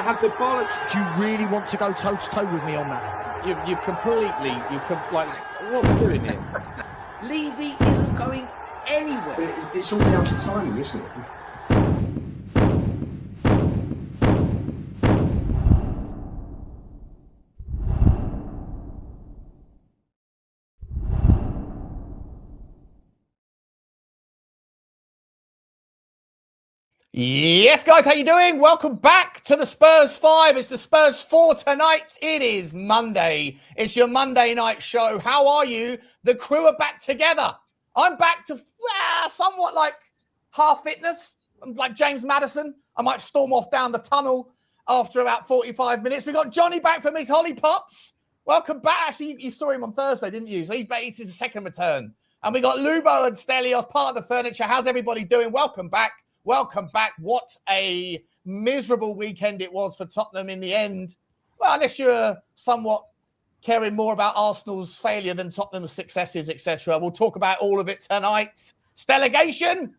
have the bollocks. Do you really want to go toe-to-toe with me on that? You've completely, like, what are we doing here? Levy isn't going anywhere. It's all down to timing, isn't it? Yes, guys, how you doing? Welcome back to the Spurs 5. It's the Spurs 4 tonight. It is Monday. It's your Monday night show. How are you? The crew are back together. I'm back to somewhat like half fitness. I'm like James Maddison. I might storm off down the tunnel after about 45 minutes. We got Johnny back from his Holly Pops. Welcome back. Actually, you saw him on Thursday, didn't you? So he's back. It's his second return. And we got Lubo and Stelios, part of the furniture. How's everybody doing? Welcome back. Welcome back. What a miserable weekend it was for Tottenham in the end. Well, unless you're somewhat caring more about Arsenal's failure than Tottenham's successes, etc. We'll talk about all of it tonight. Relegation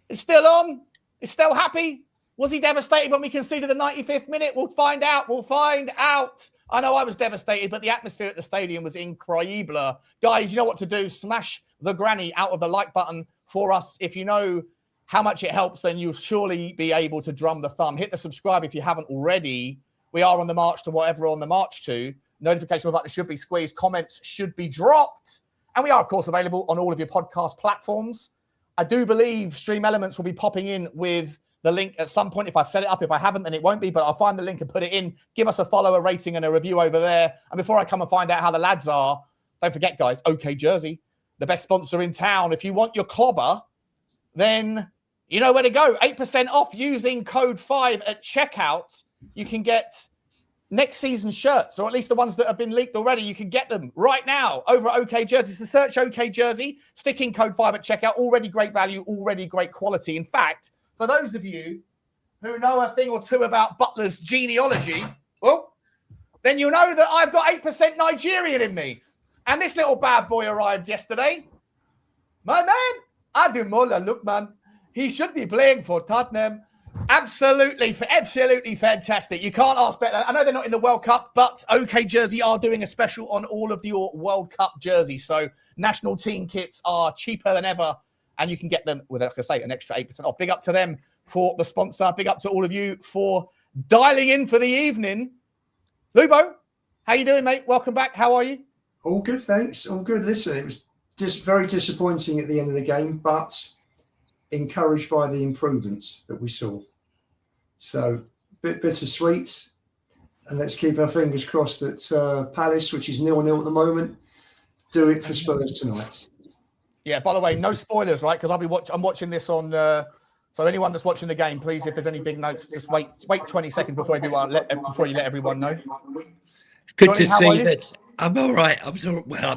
is still on. Is still happy. Was he devastated when we conceded the 95th minute? We'll find out. We'll find out. I know I was devastated, but the atmosphere at the stadium was incredible. Guys, you know what to do. Smash the granny out of the like button for us. If you know how much it helps, then you'll surely be able to drum the thumb. Hit the subscribe if you haven't already. We are on the march to whatever we're on the march to. Notification button should be squeezed. Comments should be dropped. And we are, of course, available on all of your podcast platforms. I do believe Stream Elements will be popping in with the link at some point. If I've set it up, if I haven't, then it won't be. But I'll find the link and put it in. Give us a follow, a rating, and a review over there. And before I come and find out how the lads are, don't forget, guys, OK Jersey, the best sponsor in town. If you want your clobber, then you know where to go. 8% off using code 5 at checkout. You can get next season's shirts, or at least the ones that have been leaked already. You can get them right now over at OK Jersey. So search OK Jersey, stick in code 5 at checkout. Already great value, already great quality. In fact, for those of you who know a thing or two about Butler's genealogy, well, then you'll know that I've got 8% Nigerian in me. And this little bad boy arrived yesterday. My man, Ademola Lookman. He should be playing for Tottenham. Absolutely fantastic. You can't ask better. I know they're not in the World Cup, but OK Jersey are doing a special on all of your World Cup jerseys. So national team kits are cheaper than ever, and you can get them with, like I say, an extra 8% off. Big up to them for the sponsor. Big up to all of you for dialing in for the evening. Lubo, how you doing, mate? Welcome back. How are you? All good, thanks. All good. Listen, it was just very disappointing at the end of the game, but encouraged by the improvements that we saw. So, bittersweet. And let's keep our fingers crossed that Palace, which is 0-0 at the moment, do it for Spurs tonight. Yeah, by the way, no spoilers, right? Because I'm watching this on... so anyone that's watching the game, please, if there's any big notes, just wait 20 seconds before you let everyone know. Good Johnny, to see that. I'm all right. I'm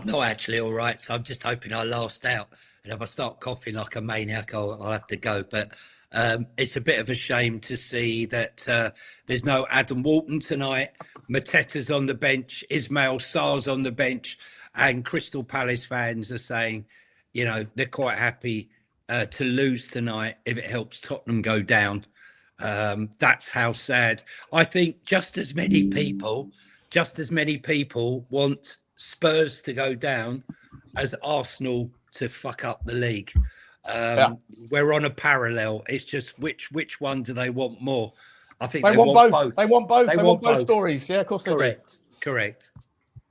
not actually all right, so I'm just hoping I last out. And if I start coughing like a maniac, I'll have to go. But it's a bit of a shame to see that there's no Adam Walton tonight. Mateta's on the bench. Ismail Sarr's on the bench. And Crystal Palace fans are saying, you know, they're quite happy to lose tonight if it helps Tottenham go down. That's how sad. I think just as many people want Spurs to go down as Arsenal to fuck up the league. We're on a parallel. It's just which one do they want more? I think they want both. They want both. They want both stories. Yeah, of course they do. Correct.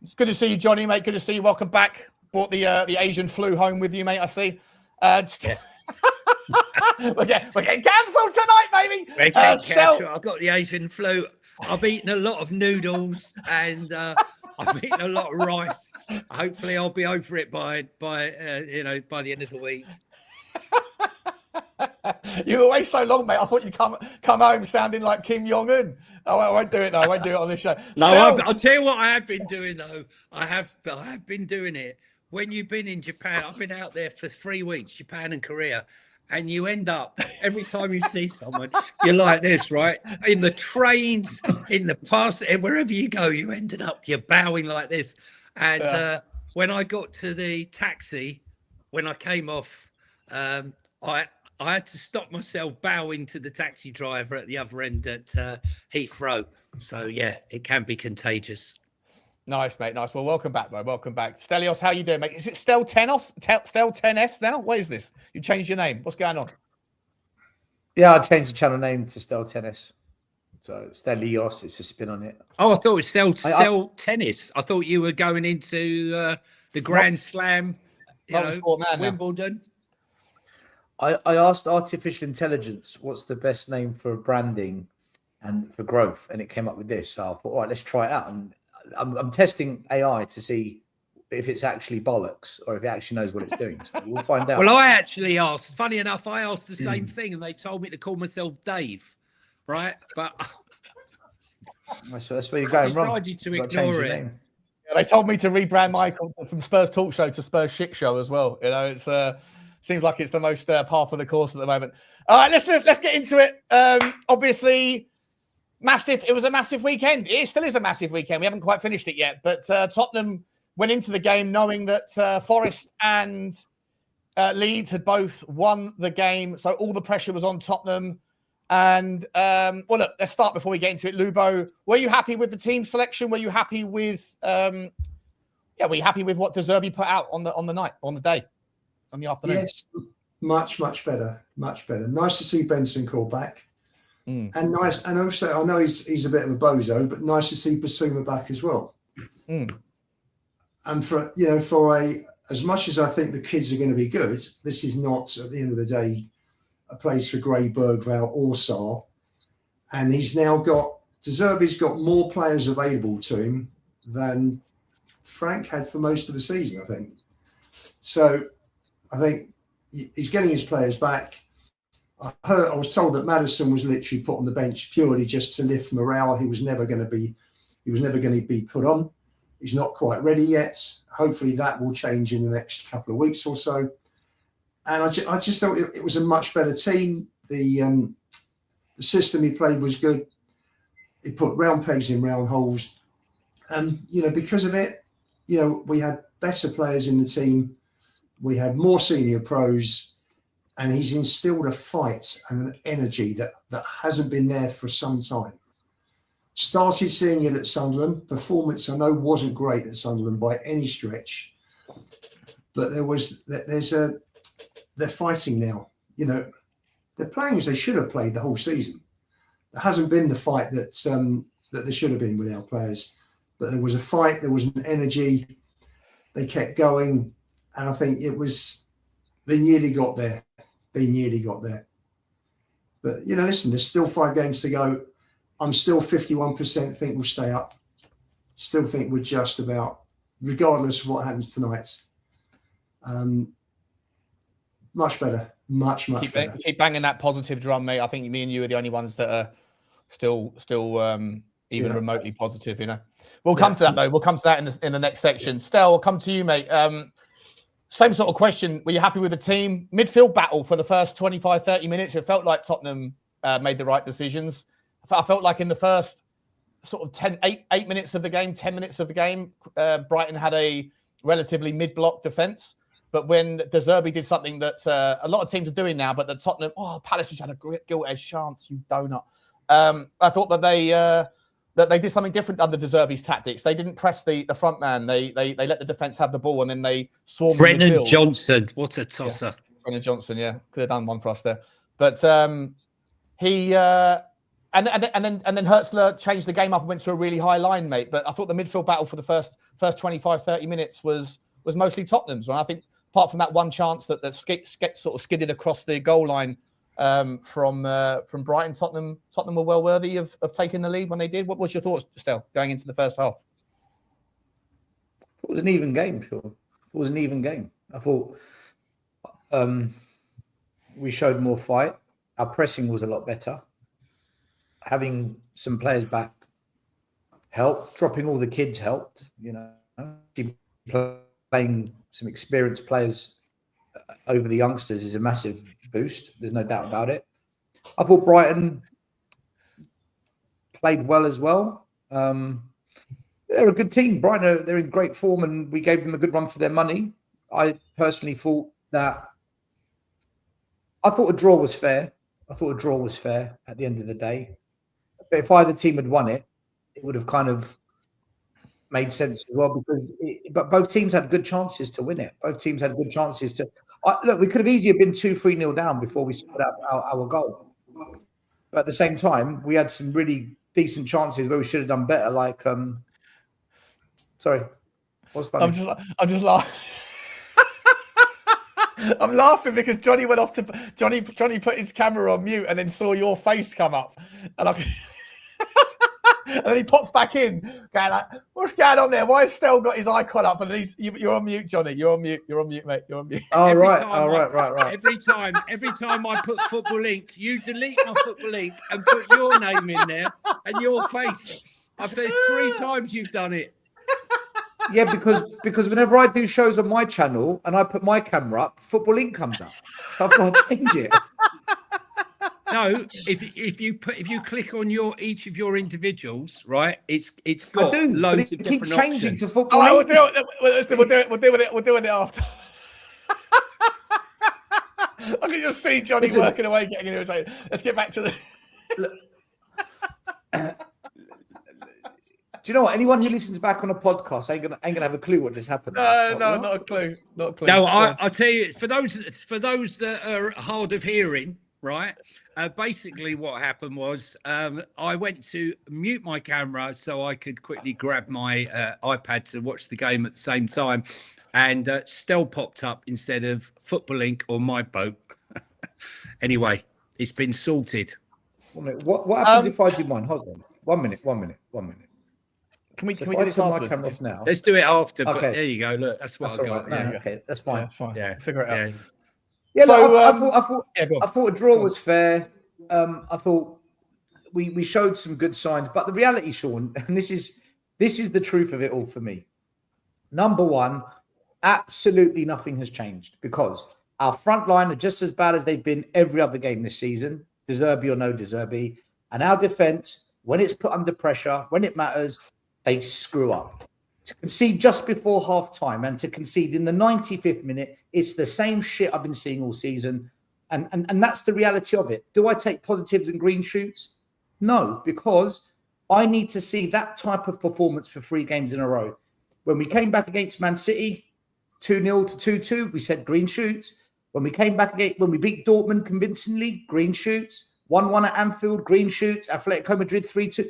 It's good to see you, Johnny, mate. Good to see you. Welcome back. Brought the Asian flu home with you, mate. I see. Yeah. we're getting cancelled tonight, baby. I've got the Asian flu. I've eaten a lot of noodles and I've eaten a lot of rice. Hopefully, I'll be over it by the end of the week. You were away so long, mate. I thought you'd come home sounding like Kim Jong-un. Oh, I won't do it, though. I won't do it on this show. No, I'll tell you what I have been doing, though. I have been doing it. When you've been in Japan, I've been out there for 3 weeks, Japan and Korea, and you end up, every time you see someone, you're like this, right? In the trains, in the bus, wherever you go, you're bowing like this. And when I got to the taxi, when I came off, I I had to stop myself bowing to the taxi driver at the other end at Heathrow. So yeah, it can be contagious. Nice, mate. Nice. Well, welcome back, bro. Welcome back. Stelios, how you doing, mate? Is it Stel Tenos? Stel 10S now? What is this? You changed your name. What's going on? Yeah, I changed the channel name to Stel Tennis. So Stelios, it's a spin on it. Oh, I thought it was still tennis. I thought you were going into the Grand Slam, Wimbledon. I asked artificial intelligence what's the best name for branding and for growth, and it came up with this. So I thought, all right, let's try it out. And I'm testing AI to see if it's actually bollocks or if it actually knows what it's doing. So we'll find out. Well, I actually asked. Funny enough, I asked the same thing, and they told me to call myself Dave. Right, but that's where you're going wrong. I decided to ignore it. Yeah, they told me to rebrand Michael from Spurs Talk Show to Spurs Shit Show as well. You know, it's seems like it's the most par for the course at the moment. All right, let's get into it. Obviously, massive. It was a massive weekend. It still is a massive weekend. We haven't quite finished it yet, but Tottenham went into the game knowing that Forest and Leeds had both won the game, so all the pressure was on Tottenham. And well, look, let's start before we get into it. Lubo, were you happy with the team selection? Were you happy with were you happy with what De Zerbi put out on the day, on the afternoon? Yes, much better. Nice to see Benson called back, and nice. And also, I know he's a bit of a bozo, but nice to see Basuma back as well. And for as much as I think the kids are going to be good, this is not at the end of the day a place for Gray, Bergvall or Sarr. And he's now got, De Zerbi's got more players available to him than Frank had for most of the season, I think. So I think he's getting his players back. I was told that Maddison was literally put on the bench purely just to lift morale. He was never going to be put on. He's not quite ready yet. Hopefully that will change in the next couple of weeks or so. And I just thought it was a much better team. The system he played was good. He put round pegs in round holes. And, because of it, we had better players in the team. We had more senior pros. And he's instilled a fight and an energy that hasn't been there for some time. Started seeing it at Sunderland. Performance, I know, wasn't great at Sunderland by any stretch. But they're fighting now. They're playing as they should have played the whole season. There hasn't been the fight that there should have been with our players. But there was a fight, there was an energy. They kept going. And I think they nearly got there. But, listen, there's still 5 games to go. I'm still 51% think we'll stay up. Still think we're just about, regardless of what happens tonight. Much better. Much better. Keep banging that positive drum, mate. I think me and you are the only ones that are still even remotely positive, We'll come to that, though. We'll come to that in the next section. Stel, I'll come to you, mate. Same sort of question. Were you happy with the team? Midfield battle for the first 25, 30 minutes. It felt like Tottenham made the right decisions. I felt like in the first sort of 8 minutes of the game, 10 minutes of the game, Brighton had a relatively mid-block defence. But when De Zerbi did something that a lot of teams are doing now, but that Tottenham, Palace has had a great gilt-edged chance, you donut. I thought that they did something different under De Zerbi's tactics. They didn't press the front man. They let the defence have the ball and then they swarmed. Brennan Johnson, what a tosser! Yeah. Brennan Johnson, could have done one for us there. But he and then Hertzler changed the game up and went to a really high line, mate. But I thought the midfield battle for the first 25, 30 minutes was mostly Tottenham's. Right? I think apart from that one chance that sort of skidded across the goal line from Brighton, Tottenham were well worthy of taking the lead when they did. What was your thoughts, Stel, going into the first half? It was an even game, sure. It was an even game. I thought we showed more fight. Our pressing was a lot better. Having some players back helped. Dropping all the kids helped. Playing some experienced players over the youngsters is a massive boost. There's no doubt about it. I thought Brighton played well as well. They're a good team. Brighton, they're in great form and we gave them a good run for their money. I personally thought that I thought a draw was fair. I thought a draw was fair at the end of the day. But if either team had won it, it would have kind of made sense as well because but both teams had good chances to win it. Both teams had good chances to look. We could have easily been 2-3-0 down before we scored our goal. But at the same time, we had some really decent chances where we should have done better. Like, sorry, what's funny? I'm just laughing. I'm laughing because Johnny went off to Johnny put his camera on mute and then saw your face come up, and and then he pops back in, going like, "What's going on there? Why has Stell got his icon up?" And you're on mute, Johnny. You're on mute, mate. You're on mute. Oh, right. Every time I put Football Link, you delete my Football Link and put your name in there and your face. I've said 3 times you've done it. Yeah, because whenever I do shows on my channel and I put my camera up, Football Link comes up. So I've got to change it. No, if you click on each of your individuals, right? It's got loads of different keeps changing options. to Football Link. We'll do it after. I can just see Johnny working away, getting irritated. Let's get back to the. Do you know what? Anyone who listens back on a podcast ain't gonna have a clue what just happened. No, not a clue. Not a clue. No, I'll tell you. For those that are hard of hearing, right? Basically, what happened was I went to mute my camera so I could quickly grab my iPad to watch the game at the same time, and Stell popped up instead of Football Link or My Boat. Anyway, it's been sorted. What happens if I do mine? Hold on. 1 minute. Can we do this my after? cameras now? Let's do it after. Okay. But there you go. Look, that's what I got. Right. No, okay, that's fine. Yeah, fine. Yeah. Figure it out. Yeah, So, look, I I thought a draw was fair. I thought we showed some good signs, but the reality, Sean, and this is the truth of it all for me. Number one, absolutely nothing has changed because our front line are just as bad as they've been every other game this season, De Zerbi or no De Zerbi, and our defense, when it's put under pressure, when it matters, they screw up. To concede just before half time and to concede in the 95th minute, it's the same shit I've been seeing all season. And that's the reality of it. Do I take positives and green shoots? No, because I need to see that type of performance for 3 games in a row. When we came back against Man City, 2-0 to 2-2, we said green shoots. When we came back again, when we beat Dortmund convincingly, green shoots. 1-1 at Anfield, green shoots. Atletico Madrid 3-2.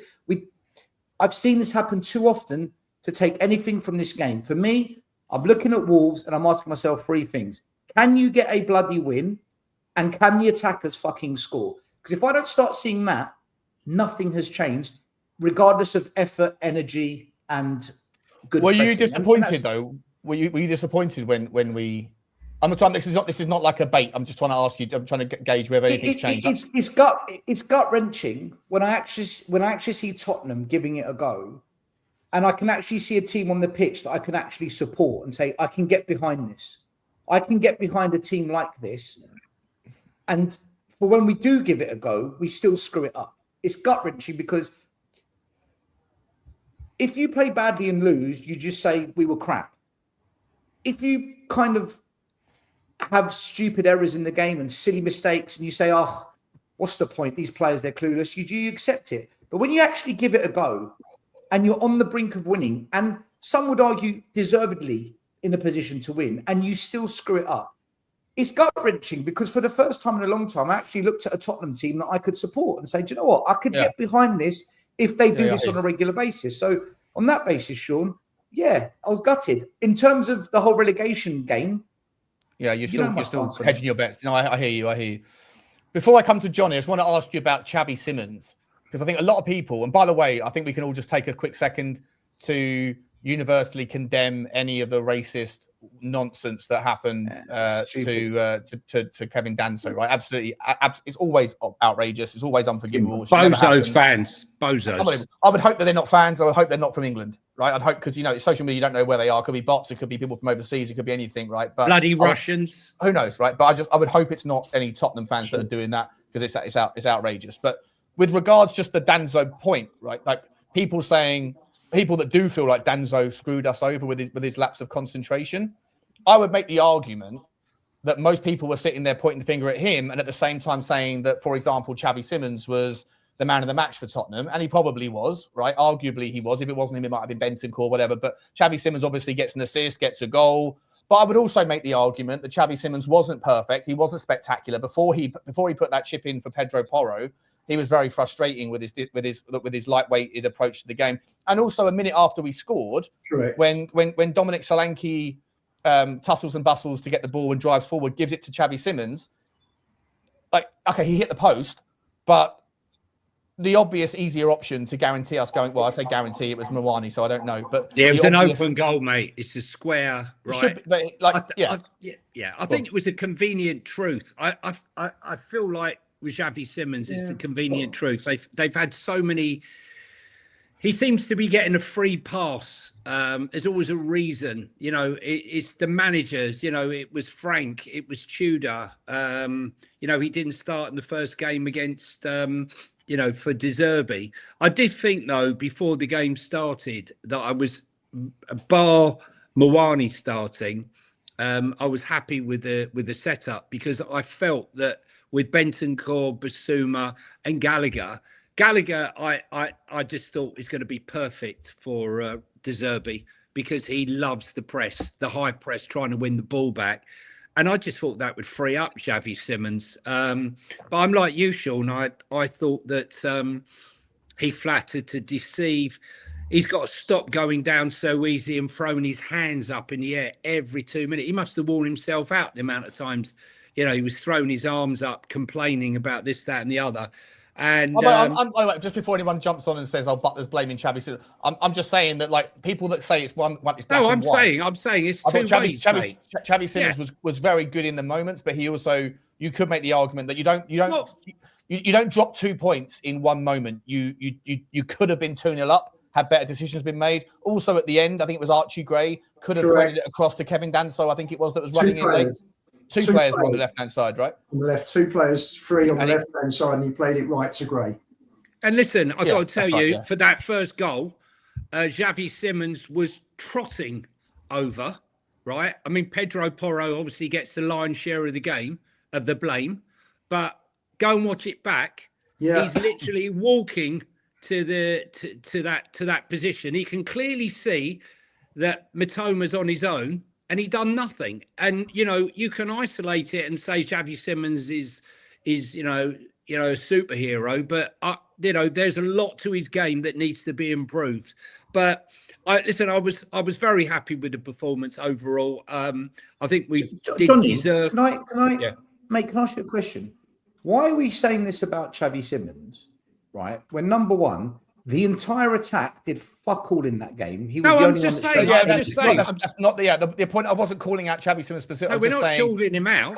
I've seen this happen too often to take anything from this game. For me, I'm looking at Wolves and I'm asking myself 3 things. Can you get a bloody win? And can the attackers fucking score? Because if I don't start seeing that, nothing has changed, regardless of effort, energy, and good. Were you pressing. disappointed though? Were you disappointed when we? I'm trying. This is not like a bait. I'm just trying to ask you. I'm trying to gauge whether anything's changed. It's gut wrenching when I actually see Tottenham giving it a go, and I can actually see a team on the pitch that I can actually support and say I can get behind this. I can get behind a team like this, and for when we do give it a go, we still screw it up. It's gut wrenching because if you play badly and lose, you just say we were crap. If you kind of have stupid errors in the game and silly mistakes and you say, oh, what's the point? These players, they're clueless. You accept it. But when you actually give it a go and you're on the brink of winning, and some would argue deservedly in a position to win, and you still screw it up, it's gut-wrenching because for the first time in a long time, I actually looked at a Tottenham team that I could support and say, do you know what? I could get behind this if they do this on a regular basis. So on that basis, Sean, I was gutted. In terms of the whole relegation game, you're still hedging your bets. No, I hear you. Before I come to Johnny, I just want to ask you about Xavi Simmons, because I think a lot of people, and by the way, I think we can all just take a quick second to universally condemn any of the racist nonsense that happened to Kevin Danso, right? Absolutely. It's always outrageous. It's always unforgivable. Bozo fans. Bozos. I would hope that they're not fans. I would hope they're not from England, right? I'd hope, because, it's social media, you don't know where they are. It could be bots. It could be people from overseas. It could be anything, right? But bloody Russians. Who knows, right? But I would hope it's not any Tottenham fans that are doing that, because it's outrageous. But with regards just the Danso point, right? Like people that do feel like Danso screwed us over with his lapse of concentration, I would make the argument that most people were sitting there pointing the finger at him, and at the same time saying that, for example, Xavi Simmons was the man of the match for Tottenham, and he probably was, right? Arguably he was. If it wasn't him, it might have been Bentancur, whatever. But Xavi Simmons obviously gets an assist, gets a goal. But I would also make the argument that Xavi Simmons wasn't perfect. He wasn't spectacular. Before he put that chip in for Pedro Porro, he was very frustrating with his lightweighted approach to the game. And also a minute after we scored, Correct. when Dominic Solanke tussles and bustles to get the ball and drives forward, gives it to Xavi Simmons. Like, okay, he hit the post, but the obvious easier option to guarantee us going, well, I say guarantee, it was Mwani, so I don't know. But yeah, it was an open goal, mate. It's a square, right? I think it was a convenient truth. I feel like with Xavi Simmons, it's the convenient truth. They've had so many. He seems to be getting a free pass. There's always a reason, it's the managers, it was Frank, it was Tudor. He didn't start in the first game against, for De Zerbi. I did think, though, before the game started, that I was, bar Mwani starting, I was happy with the setup, because I felt that with Bentancur, Basuma and Gallagher, I just thought is going to be perfect for De Zerbi, because he loves the press, the high press, trying to win the ball back. And I just thought that would free up Xavi Simmons. But I'm like you, Sean. I thought that he flattered to deceive. He's got to stop going down so easy and throwing his hands up in the air every 2 minutes. He must have worn himself out the amount of times, he was throwing his arms up, complaining about this, that, and the other. And just before anyone jumps on and says, "Oh, Butler's blaming Xavi Simmons," I'm just saying that, like, people that say it's black and white. I'm saying it's two ways. Xavi Simmons was very good in the moments, but he also, you could make the argument that you don't drop 2 points in one moment. You could have been 2-0 up, had better decisions been made. Also at the end, I think it was Archie Gray could have thrown it across to Kevin Danso. I think it was that was running in late. Two players were on the left-hand side, right? On the left, 2 players, 3 on the left-hand side, and he played it right to Gray. And listen, I've got to tell you, for that first goal, Xavi Simmons was trotting over, right? I mean, Pedro Porro obviously gets the lion's share of the game, of the blame, but go and watch it back. Yeah. He's literally walking to that position. He can clearly see that Mitoma's on his own, and he done nothing. And, you can isolate it and say Xavi Simmons is a superhero, but, there's a lot to his game that needs to be improved. But I was very happy with the performance overall. I think we did deserve... Can I ask you a question? Why are we saying this about Xavi Simmons, right? When, number one, the entire attack did fuck all in that game. He was the only one that showed up. That's not the point. I wasn't calling out Xavi Simmons specifically. No, we're not calling him out.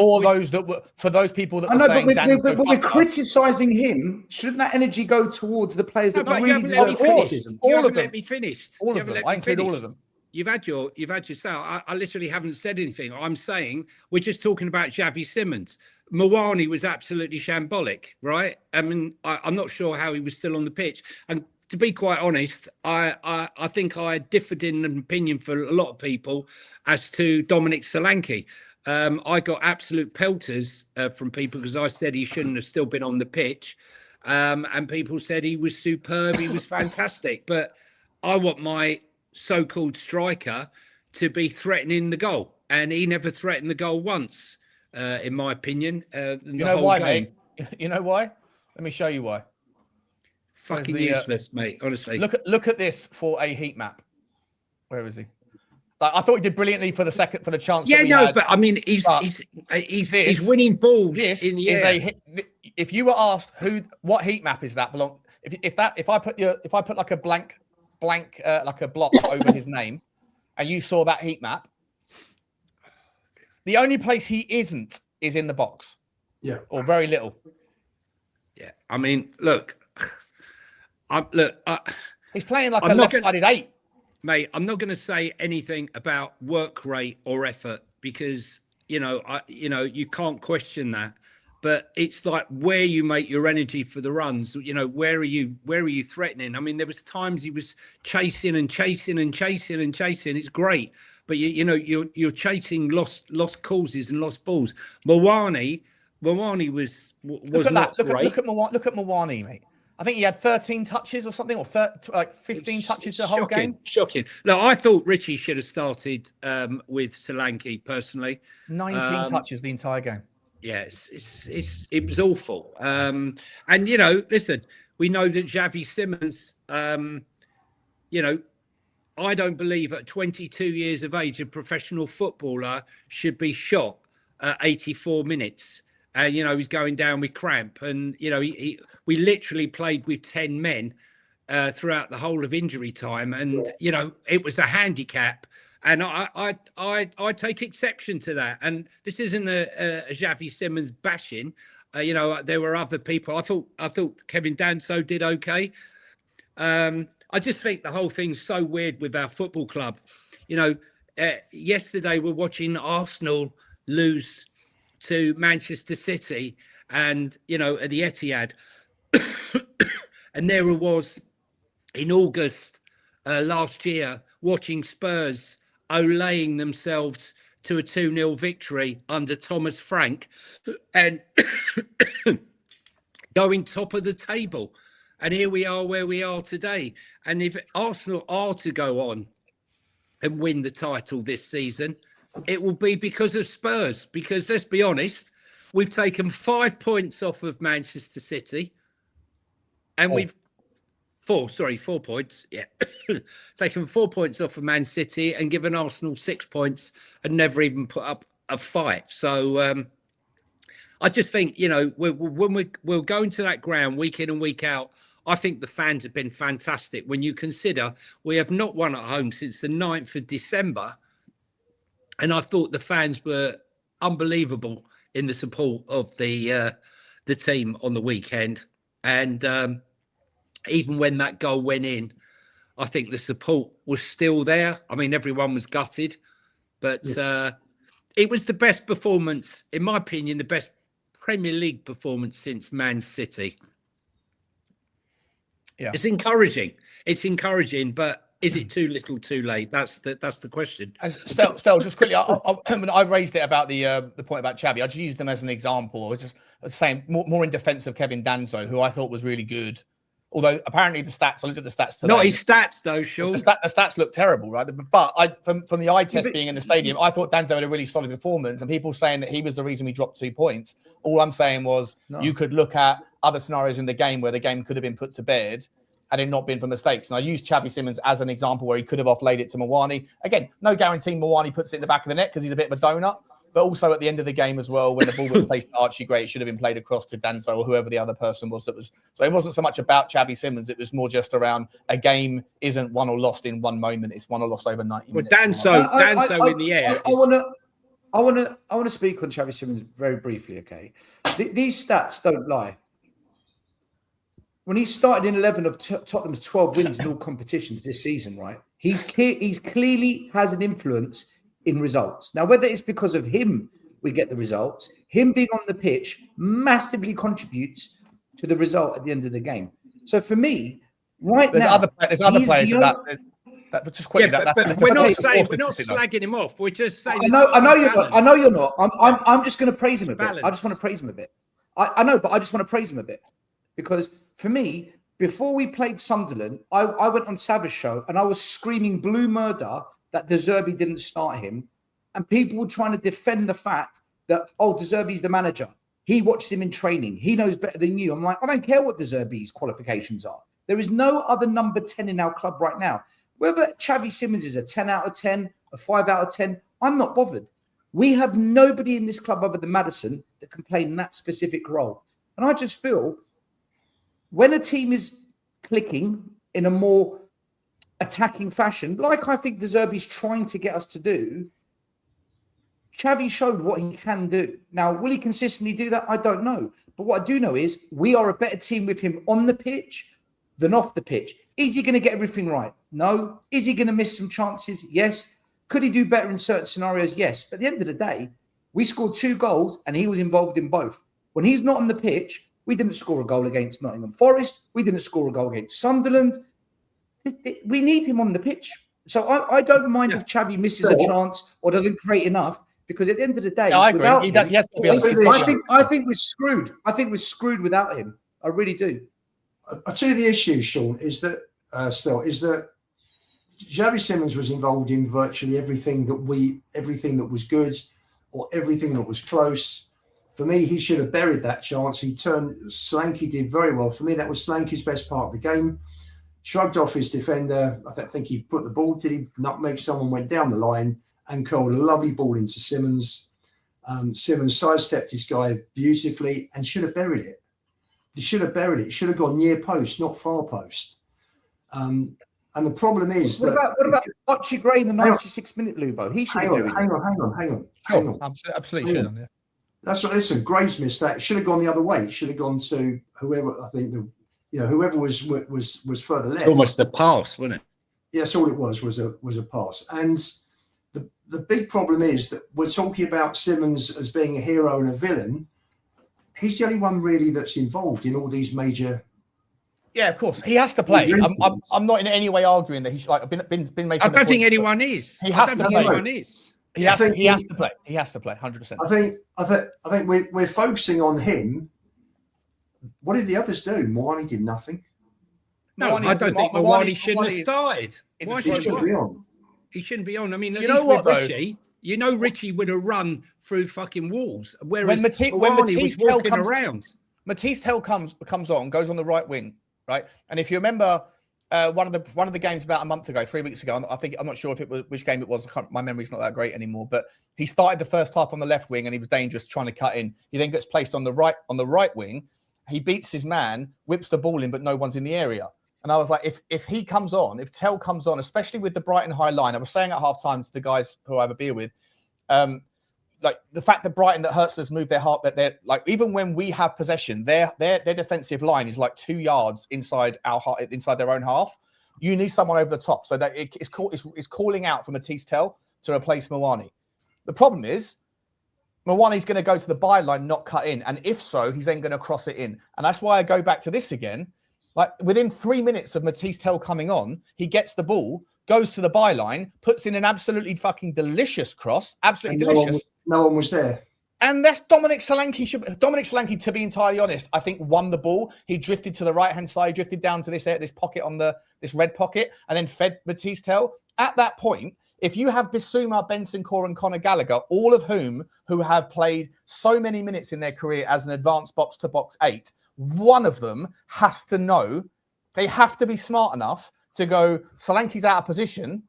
For those people that were saying, but we're criticising him. Shouldn't that energy go towards the players that really deserve criticism? All of them. Let me finish. All of them. I include all of them. You've had your say. I literally haven't said anything. I'm saying we're just talking about Xavi Simmons. Mwani was absolutely shambolic, right? I mean, I'm not sure how he was still on the pitch. And to be quite honest, I think I differed in an opinion for a lot of people as to Dominic Solanke. I got absolute pelters from people because I said he shouldn't have still been on the pitch. And people said he was superb, he was fantastic. But I want my so-called striker to be threatening the goal. And he never threatened the goal once, in my opinion. You know why, mate? You know why? Let me show you why. Fucking useless, mate. Honestly, look at this for a heat map. Where is he? Like, I thought he did brilliantly for the chance. Yeah, but I mean, he's winning balls in the air. If you were asked what heat map is that belong? If I put like a blank like a block over his name, and you saw that heat map, the only place he isn't is in the box. Yeah, or very little. Yeah, I mean, look. He's playing like a left-sided 8. Mate, I'm not going to say anything about work rate or effort because, you can't question that. but it's like where you make your energy for the runs. You know, where are you threatening? I mean, there was times he was chasing and chasing and chasing and chasing. It's great, but you're chasing lost causes and lost balls. Mawani was Look at not that. great. Look at Mawani, mate. I think he had 13 touches or something, or 15 touches the whole game. Shocking. No, I thought Richie should have started with Solanke personally. 19 touches the entire game. Yes, it was awful. And listen, we know that Xavi Simmons, I don't believe at 22 years of age a professional footballer should be shot at 84 minutes. And he's going down with cramp, and we literally played with 10 men throughout the whole of injury time, and it was a handicap. And I take exception to that. And this isn't a Xavi Simmons bashing. There were other people. I thought Kevin Danso did okay. I just think the whole thing's so weird with our football club. Yesterday we're watching Arsenal lose to Manchester City, and at the Etihad, and there it was in August last year watching Spurs olaying themselves to a 2-0 victory under Thomas Frank and going top of the table. And here we are where we are today. And if Arsenal are to go on and win the title this season, it will be because of Spurs. Because let's be honest, we've taken 5 points off of Manchester City, and we've 4 points. Yeah, taken 4 points off of Man City and given Arsenal 6 points and never even put up a fight. So I just think when we're going to that ground week in and week out, I think the fans have been fantastic. When you consider we have not won at home since the 9th of December. And I thought the fans were unbelievable in the support of the team on the weekend. And even when that goal went in, I think the support was still there. I mean, everyone was gutted, but it was the best performance, in my opinion, the best Premier League performance since Man City. Yeah, it's encouraging. But is it too little, too late? That's the question. Stel, just quickly, I raised it about the point about Xavi. I just used them as an example. I was just saying more in defence of Kevin Danso, who I thought was really good. Although apparently the stats, I looked at the stats today. Not his stats though, Sean. The stats look terrible, right? But from the eye test being in the stadium, I thought Danso had a really solid performance. And people saying that he was the reason we dropped 2 points. All I'm saying was you could look at other scenarios in the game where the game could have been put to bed had it not been for mistakes. And I used Xavi Simmons as an example where he could have offlaid it to Mawani. Again, no guarantee Mawani puts it in the back of the net because he's a bit of a donut. But also at the end of the game as well, when the ball was placed to Archie Gray, it should have been played across to Danso or whoever the other person was. So it wasn't so much about Xavi Simmons. It was more just around a game isn't won or lost in one moment. It's won or lost over 90 minutes. Danso in the air. I want to speak on Xavi Simmons very briefly. Okay, these stats don't lie. When he started in 11 of Tottenham's 12 wins in all competitions this season, right? He's clearly has an influence in results. Now, whether it's because of him we get the results, him being on the pitch massively contributes to the result at the end of the game. So for me, there's other players that just quickly. But we're not slagging him off. We're just saying. I know you're not. I'm just going to praise him a bit. I just want to praise him a bit. I know, but I just want to praise him a bit because for me, before we played Sunderland, I went on Savage show and I was screaming blue murder that De Zerbi didn't start him. And people were trying to defend the fact that, De Zerbi's the manager. He watches him in training. He knows better than you. I'm like, I don't care what De Zerbi's qualifications are. There is no other number 10 in our club right now. Whether Xavi Simmons is a 10 out of 10, a 5 out of 10, I'm not bothered. We have nobody in this club other than Maddison that can play in that specific role. And I just feel when a team is clicking in a more attacking fashion, like I think De Zerbi's trying to get us to do, Xavi showed what he can do. Now, will he consistently do that? I don't know. But what I do know is we are a better team with him on the pitch than off the pitch. Is he going to get everything right? No. Is he going to miss some chances? Yes. Could he do better in certain scenarios? Yes. But at the end of the day, we scored 2 goals and he was involved in both. When he's not on the pitch, we didn't score a goal against Nottingham Forest. We didn't score a goal against Sunderland. We need him on the pitch. So I don't mind if Xavi misses a chance or doesn't create enough, because at the end of the day, I agree. He has to be on the pitch. I think we're screwed. I think we're screwed without him. I really do. I'll tell you the issue, Sean, is that Xavi Simmons was involved in virtually everything that was good or everything that was close. For me, he should have buried that chance. Solanke did very well. For me, that was Solanke's best part of the game. Shrugged off his defender. I think he put the ball. Did he not make someone went down the line and curled a lovely ball into Simmons? Simmons sidestepped his guy beautifully and should have buried it. He should have buried it. It should have gone near post, not far post. And the problem is what about Archie Gray in the 96th minute, Lubo? He should have buried it. Hang on. Absolutely should have. Yeah. That's what. Listen, Gray's missed that. It should have gone the other way. It should have gone to whoever. I think whoever was further left. Almost a pass, wasn't it? Yes, all it was a pass. And the big problem is that we're talking about Simmons as being a hero and a villain. He's the only one really that's involved in all these major. Yeah, of course he has to play. I'm not in any way arguing that he should. Like, been making. I don't think anyone is. He has to play. Anyone is. He has to play. He has to play 100%. I think we're focusing on him. What did the others do? Moani did nothing. No, I don't think Moani shouldn't have started. Why He shouldn't be on. He shouldn't be on. I mean, you know what, though? Richie would have run through fucking walls. Whereas when Matisse was walking around. Matisse Tell comes on, goes on the right wing, right? And if you remember one of the games about a month ago, 3 weeks ago, I'm not sure if it was which game it was. My memory's not that great anymore. But he started the first half on the left wing and he was dangerous trying to cut in. He then gets placed on the right wing. He beats his man, whips the ball in, but no one's in the area. And I was like, if he comes on, if Tell comes on, especially with the Brighton high line, I was saying at halftime to the guys who I have a beer with, like the fact that Brighton, that Hurstler's moved their heart, that they're like, even when we have possession, their defensive line is like 2 yards inside their own half. You need someone over the top, so that it's calling out for Matisse Tell to replace Moani. The problem is, Moani's going to go to the byline, not cut in, and if so, he's then going to cross it in, and that's why I go back to this again. Like within 3 minutes of Matisse Tell coming on, he gets the ball, goes to the byline, puts in an absolutely fucking delicious cross. Absolutely delicious. No one was there. And that's Dominic Solanke. Dominic Solanke, to be entirely honest, I think won the ball. He drifted to the right-hand side, drifted down to this pocket this red pocket, and then fed Matisse Tell. At that point, if you have Bissouma, Bentancur, and Conor Gallagher, all of who have played so many minutes in their career as an advanced box-to-box 8, one of them has to know, they have to be smart enough to go, Solanke's out of position,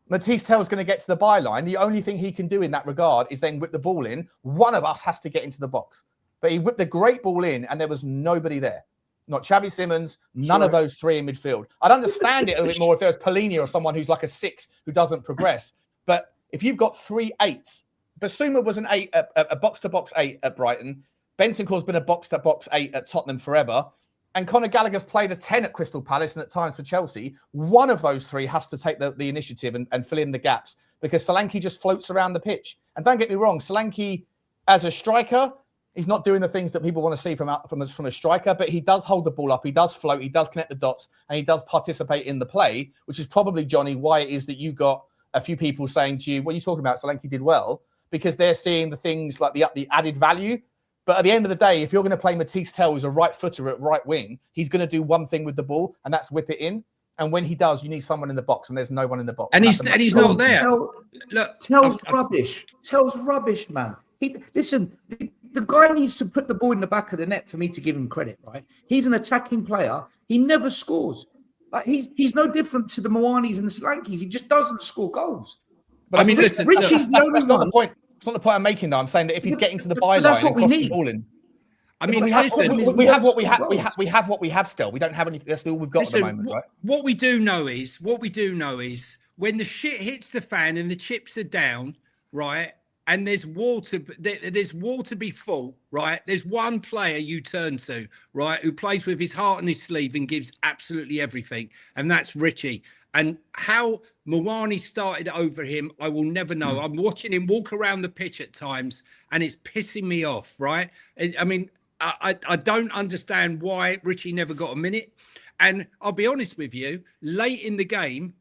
Matisse Tell's going to get to the byline. The only thing he can do in that regard is then whip the ball in. One of us has to get into the box. But he whipped the great ball in and there was nobody there. Not Xavi Simmons, none of those three in midfield. I'd understand it a bit more if there was Polini or someone who's like a 6 who doesn't progress. But if you've got 3 8s, Bissouma was an 8, a box-to-box 8 at Brighton. Bentancur's been a box-to-box 8 at Tottenham forever. And Conor Gallagher's played a 10 at Crystal Palace and at times for Chelsea. One of those 3 has to take the initiative and fill in the gaps because Solanke just floats around the pitch. And don't get me wrong, Solanke as a striker, he's not doing the things that people want to see from a striker, but he does hold the ball up, he does float, he does connect the dots, and he does participate in the play, which is probably, Johnny, why it is that you got a few people saying to you, what are you talking about? Solanke did well, because they're seeing the things like the added value. But at the end of the day, if you're going to play Matisse Tell, who's a right footer at right wing, he's going to do one thing with the ball, and that's whip it in. And when he does, you need someone in the box, and there's no one in the box. And he's not there. Tell's rubbish. Tell's rubbish, man. Listen, the guy needs to put the ball in the back of the net for me to give him credit, right? He's an attacking player. He never scores. Like he's no different to the Moanis and the Solankes. He just doesn't score goals. But I mean, listen, Richie's the only that's not the point. It's not the point I'm making, though. I'm saying that if he's getting to the byline and crossing the ball in. I mean, we have what we have still. We don't have anything. That's all we've got at the moment, right? What we do know is when the shit hits the fan and the chips are down, right? And there's war to be fought, right? There's one player you turn to, right, who plays with his heart on his sleeve and gives absolutely everything, and that's Richie. And how Moani started over him, I will never know. I'm watching him walk around the pitch at times, and it's pissing me off, right? I mean, I don't understand why Richie never got a minute. And I'll be honest with you, late in the game,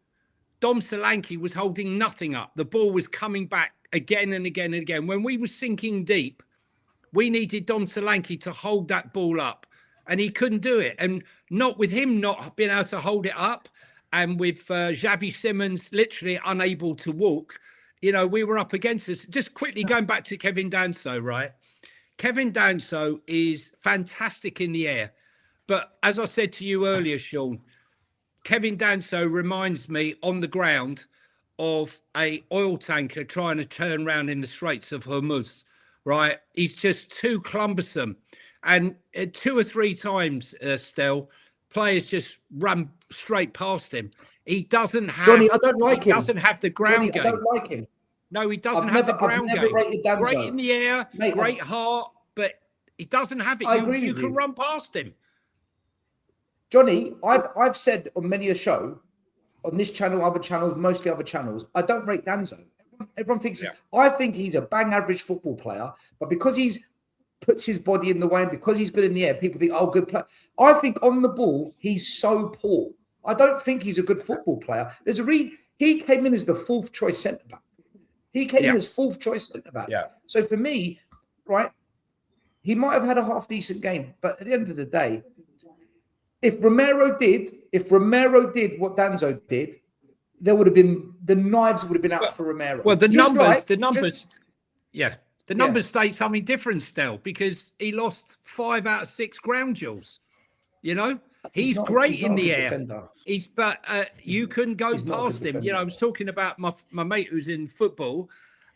Dom Solanke was holding nothing up. The ball was coming back again and again and again. When we were sinking deep, we needed Dom Solanke to hold that ball up, and he couldn't do it. And not with him not being able to hold it up, and with Xavi Simmons literally unable to walk, you know, we were up against us. Just quickly going back to Kevin Danso, right? Kevin Danso is fantastic in the air. But as I said to you earlier, Sean, Kevin Danso reminds me on the ground of a oil tanker trying to turn around in the Straits of Hormuz, right? He's just too cumbersome. And 2 or 3 times, Stel, players just run straight past him. He doesn't have... Johnny, I don't like him. He doesn't have the ground game. I don't like him. No, he doesn't have the ground game. Danso. Great in the air, mate, great heart, but he doesn't have it. You can run past him. Johnny, I've said on many a show, on this channel, other channels, mostly other channels, I don't rate Danso. Everyone thinks, I think he's a bang average football player, but because he's puts his body in the way and because he's good in the air, people think, oh, good player. I think on the ball, he's so poor. I don't think he's a good football player. There's a he came in as the 4th choice centre back. He came in as 4th choice centre back. Yeah. So for me, right, he might have had a half decent game, but at the end of the day, if Romero did what Danso did, there would have been the knives would have been out for Romero. Well, the numbers state something different still, because he lost 5 out of 6 ground duels. You know, he's great in the air. Defender. You couldn't go past him. You know, I was talking about my mate who's in football,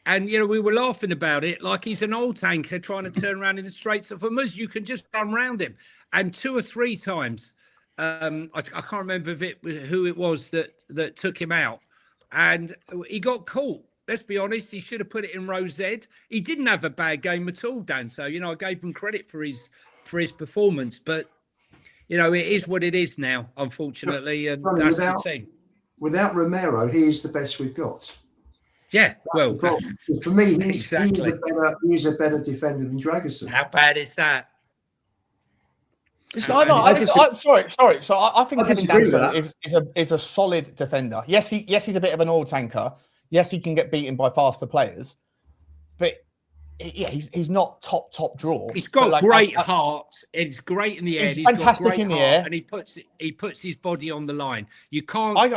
and you know we were laughing about it like he's an old tanker trying to turn around in the Straits of Hormuz. You can just run around him, and 2 or 3 times. I can't remember who it was that took him out, and he got caught. Let's be honest, he should have put it in row Z. He didn't have a bad game at all, Dan. So you know, I gave him credit for his performance, but you know, it is what it is now, unfortunately, and that's the team. Without Romero, he is the best we've got. Yeah, well, for me, he's a better defender than Dragusin. How bad is that? Sorry. So I think Kevin Danso is a solid defender. Yes, he's a bit of an oil tanker. Yes, he can get beaten by faster players, but yeah, he's not top draw. He's got great heart. It's great in the air. He's fantastic in the air, and he puts his body on the line. You can't. I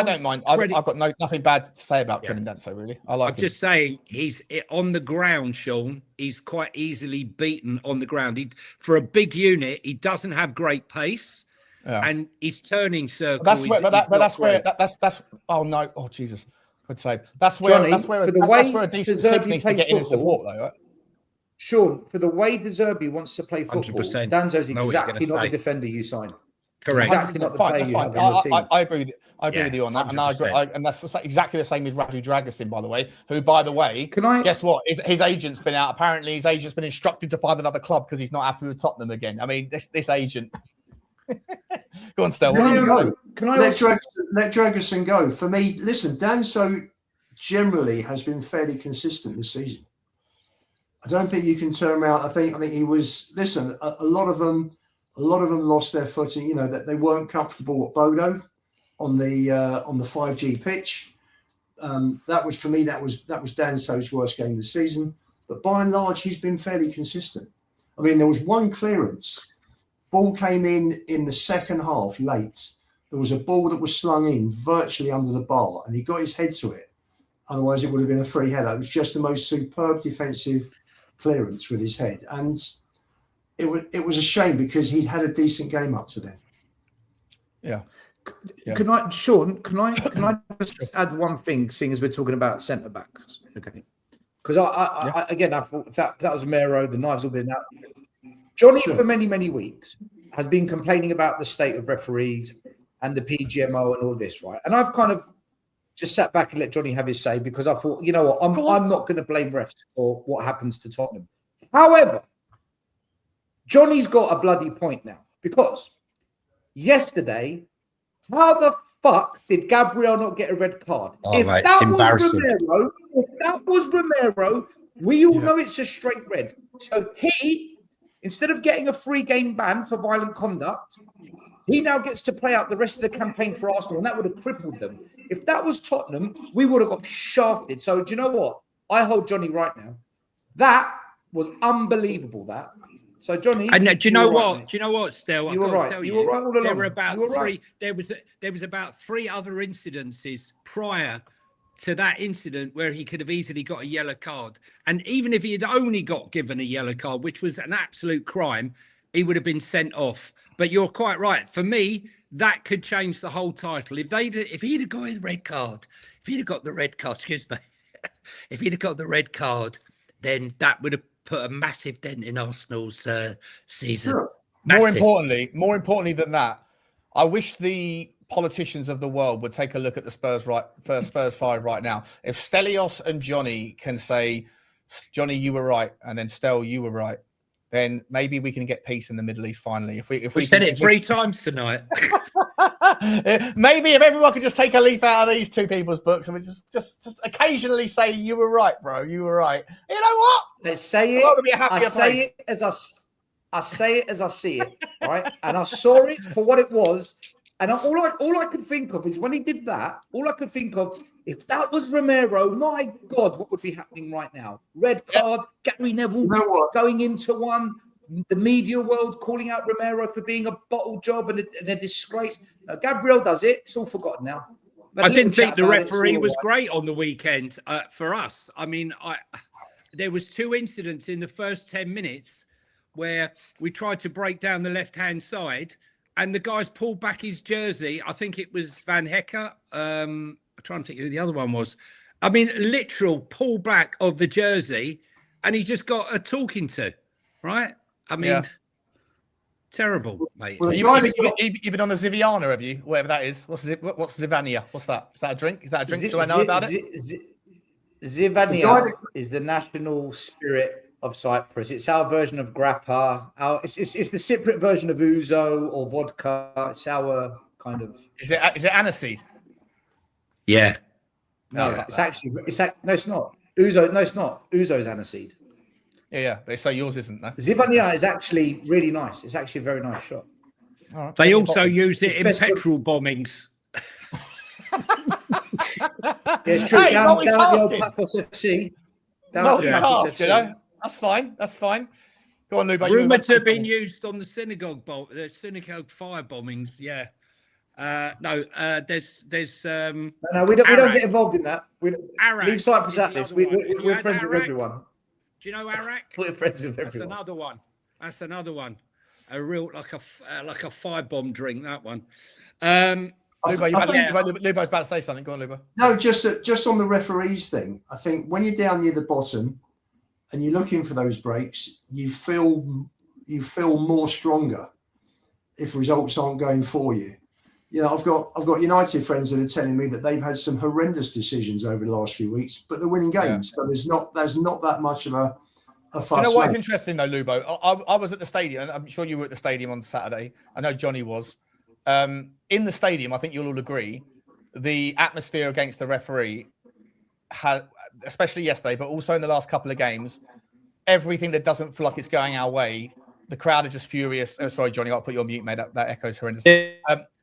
don't mind. I've got nothing bad to say about Kevin Danso. Really, I'm just saying he's on the ground, Sean. He's quite easily beaten on the ground. For a big unit, he doesn't have great pace, and his turning circle. That's where. Oh no! Oh Jesus! Good save. That's where a decent Sibs needs to get in and support, though, right? Sean, for the way De Zerbi wants to play football, 100%. Danzo's exactly not the defender you sign. Correct. Exactly not the player you have in your team. I agree with you on that, 100%. and that's exactly the same as Radu Dragusin, by the way. Who, by the way, guess what? His agent's been out. Apparently, his agent's been instructed to find another club because he's not happy with Tottenham again. I mean, this agent. Go on, Stel. Let Dragusin go. For me, listen, Danso generally has been fairly consistent this season. I don't think you can turn around. I think he was. Listen, a lot of them lost their footing. You know that they weren't comfortable at Bodo on the 5G pitch. That was for me. That was Danso's worst game of the season. But by and large, he's been fairly consistent. I mean, there was one clearance. Ball came in the second half late. There was a ball that was slung in virtually under the bar, and he got his head to it. Otherwise, it would have been a free header. It was just the most superb defensive clearance with his head, and it was a shame because he'd had a decent game up to then. Yeah. Can I just add one thing, seeing as we're talking about centre backs? Okay. Because I thought that was Mero. The knives will be out. Johnny, for many, many weeks, has been complaining about the state of referees and the PGMO and all this, right? And I've kind of just sat back and let Johnny have his say because I thought, you know what, I'm not going to blame refs for what happens to Tottenham. However, Johnny's got a bloody point now because yesterday, how the fuck did Gabriel not get a red card? If that was Romero, we all know it's a straight red. So he Instead of getting a 3-game ban for violent conduct, he now gets to play out the rest of the campaign for Arsenal, and that would have crippled them. If that was Tottenham, we would have got shafted. So do you know what? I hold Johnny right now. That was unbelievable, that. So Johnny, and do you know what? Right, do you know what, Stel? You were right. You were right all along. There were about three. Right. There was about 3 other incidences prior to that incident where he could have easily got a yellow card. And even if he had only got given a yellow card, which was an absolute crime, he would have been sent off. But you're quite right. For me, that could change the whole title. If he'd have got the red card, excuse me, if he'd have got the red card, then that would have put a massive dent in Arsenal's season. Sure. More importantly than that, I wish the politicians of the world would take a look at the Spurs Five right now. If Stelios and Johnny can say, Johnny, you were right, and then Stel, you were right, then maybe we can get peace in the Middle East finally. If we said it 3 times tonight. Maybe if everyone could just take a leaf out of these two people's books and we just occasionally say, you were right, bro, you were right. You know what? Let's say it. I say it as I see it, right? And I saw it for what it was. And all I could think of is when he did that, all I could think of, if that was Romero, my God, what would be happening right now? Red card, Gary Neville going into one, the media world calling out Romero for being a bottle job and a disgrace. Gabriel does it. It's all forgotten now. I didn't think the referee was great on the weekend for us. I mean, there was 2 incidents in the first 10 minutes where we tried to break down the left-hand side and the guys pulled back his jersey. I think it was Van Hecker. I'm trying to think who the other one was. I mean, literal pull back of the jersey and he just got a talking to, right? I mean, terrible, mate. Well, you've been on the Ziviana, have you? Whatever that is. What's Zivania? What's that? Is that a drink? Is that a drink? Do I know about it? Zivania is the national spirit of Cyprus. It's our version of grappa. It's the Cypriot version of ouzo or vodka. It's our kind of. Is it aniseed? Yeah. No, no, it's not. Ouzo. No, it's not. Ouzo's aniseed. Yeah. So yours isn't, no? Zivania is actually really nice. It's actually a very nice shot. Right, they also used it in petrol bombings. Yeah, it's true. Hey, down at the old Paphos FC. That's fine. That's fine. Go on, Luba. Rumoured to have been used on the synagogue fire bombings. Yeah. There's no, we don't get involved in that. Leave Cyprus at this. We're friends with everyone. Do you know Arak? We're friends with everyone. That's another one. A real like a firebomb drink. That one. Luba's about to say something. Go on, Luba. No, just on the referees thing. I think when you're down near the bottom and you're looking for those breaks, you feel more stronger if results aren't going for you. You know, I've got United friends that are telling me that they've had some horrendous decisions over the last few weeks, but they're winning games. Yeah. So there's not that much of a fuss. You know what's interesting though, Lubo? I was at the stadium, and I'm sure you were at the stadium on Saturday. I know Johnny was. In the stadium, I think you'll all agree, the atmosphere against the referee had, especially yesterday, but also in the last couple of games, everything that doesn't feel like it's going our way, the crowd are just furious. Oh, sorry, Johnny, I'll put you on mute, mate. That echoes horrendous.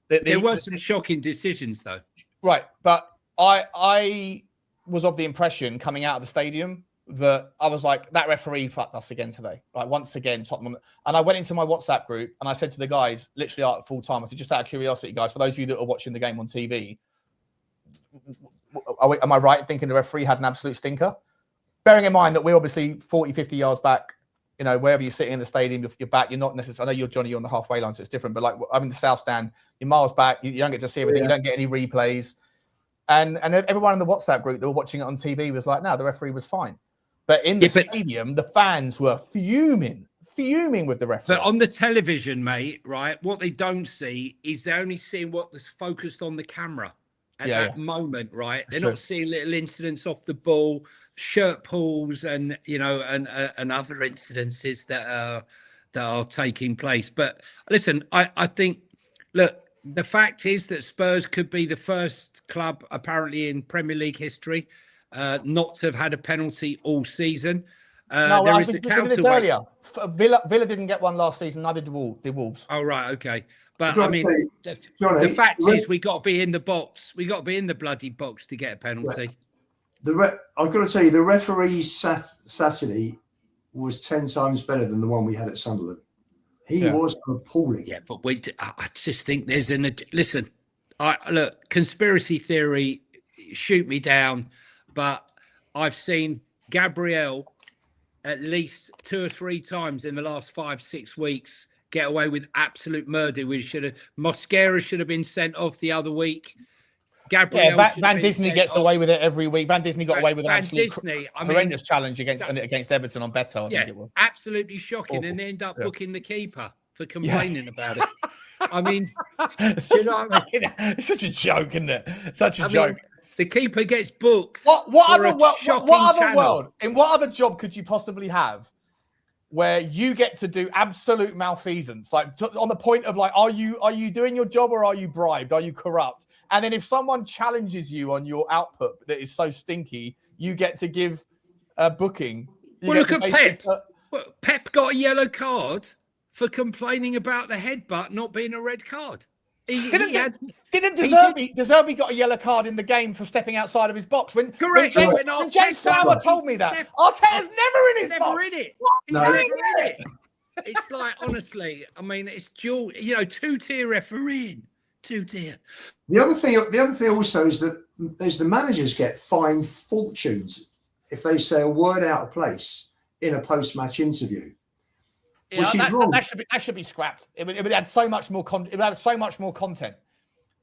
There were some shocking decisions, though. Right, but I was of the impression coming out of the stadium that I was like, that referee fucked us again today. Like, once again, Tottenham. And I went into my WhatsApp group and I said to the guys, literally at full time, I said, just out of curiosity, guys, for those of you that are watching the game on TV, am I right in thinking the referee had an absolute stinker? Bearing in mind that we're obviously 40, 50 yards back, you know, wherever you're sitting in the stadium, you're back. You're not necessarily, I know you're Johnny, you're on the halfway line, so it's different. But like, I'm in the south stand, you're miles back. You don't get to see everything. Yeah. You don't get any replays. And everyone in the WhatsApp group that were watching it on TV was like, no, the referee was fine. But in the stadium, the fans were fuming with the referee. But on the television, mate, right, what they don't see is they're only seeing what was focused on the camera at that moment, right? They're not seeing little incidents off the ball, shirt pulls, and you know, and other incidences that are taking place. But listen, I think, look, the fact is that Spurs could be the first club, apparently in Premier League history, not to have had a penalty all season. No, there I is was a thinking this counterweight. earlier. Villa didn't get one last season. Neither did the Wolves. Oh, right, okay. But I've got I to mean, say, the Johnny, fact is, we got to be in the box. We got to be in the bloody box to get a penalty. I've got to tell you, the referee Saturday was 10 times better than the one we had at Sunderland. He was appalling. Yeah, but I just think there's listen. Look, conspiracy theory, shoot me down, but I've seen Gabriel at least 2 or 3 times in the last 5-6 weeks get away with absolute murder. Mosquera should have been sent off the other week. Gabriel Van Disney gets away with it every week. Van Disney got away with an absolute horrendous challenge against Everton on Beto, I think it was. Absolutely shocking. Awful. And they end up booking the keeper for complaining about it. I mean, do you know what I mean? It's such a joke, isn't it? Such a joke. The keeper gets booked. What other world? In what other job could you possibly have where you get to do absolute malfeasance, like on the point of like, are you doing your job or are you bribed? Are you corrupt? And then if someone challenges you on your output that is so stinky, you get to give a booking. Well, look at Pep. Pep got a yellow card for complaining about the headbutt not being a red card. Didn't Deserby got a yellow card in the game for stepping outside of his box? When James Flower told me that. Arteta's never in his box. Never in it. It's like, honestly, I mean, it's dual, 2-tier refereeing. 2-tier. The other thing also is that the managers get fined fortunes if they say a word out of place in a post-match interview. Which is wrong. That should be scrapped. It would add so much more content. It would add so much more content.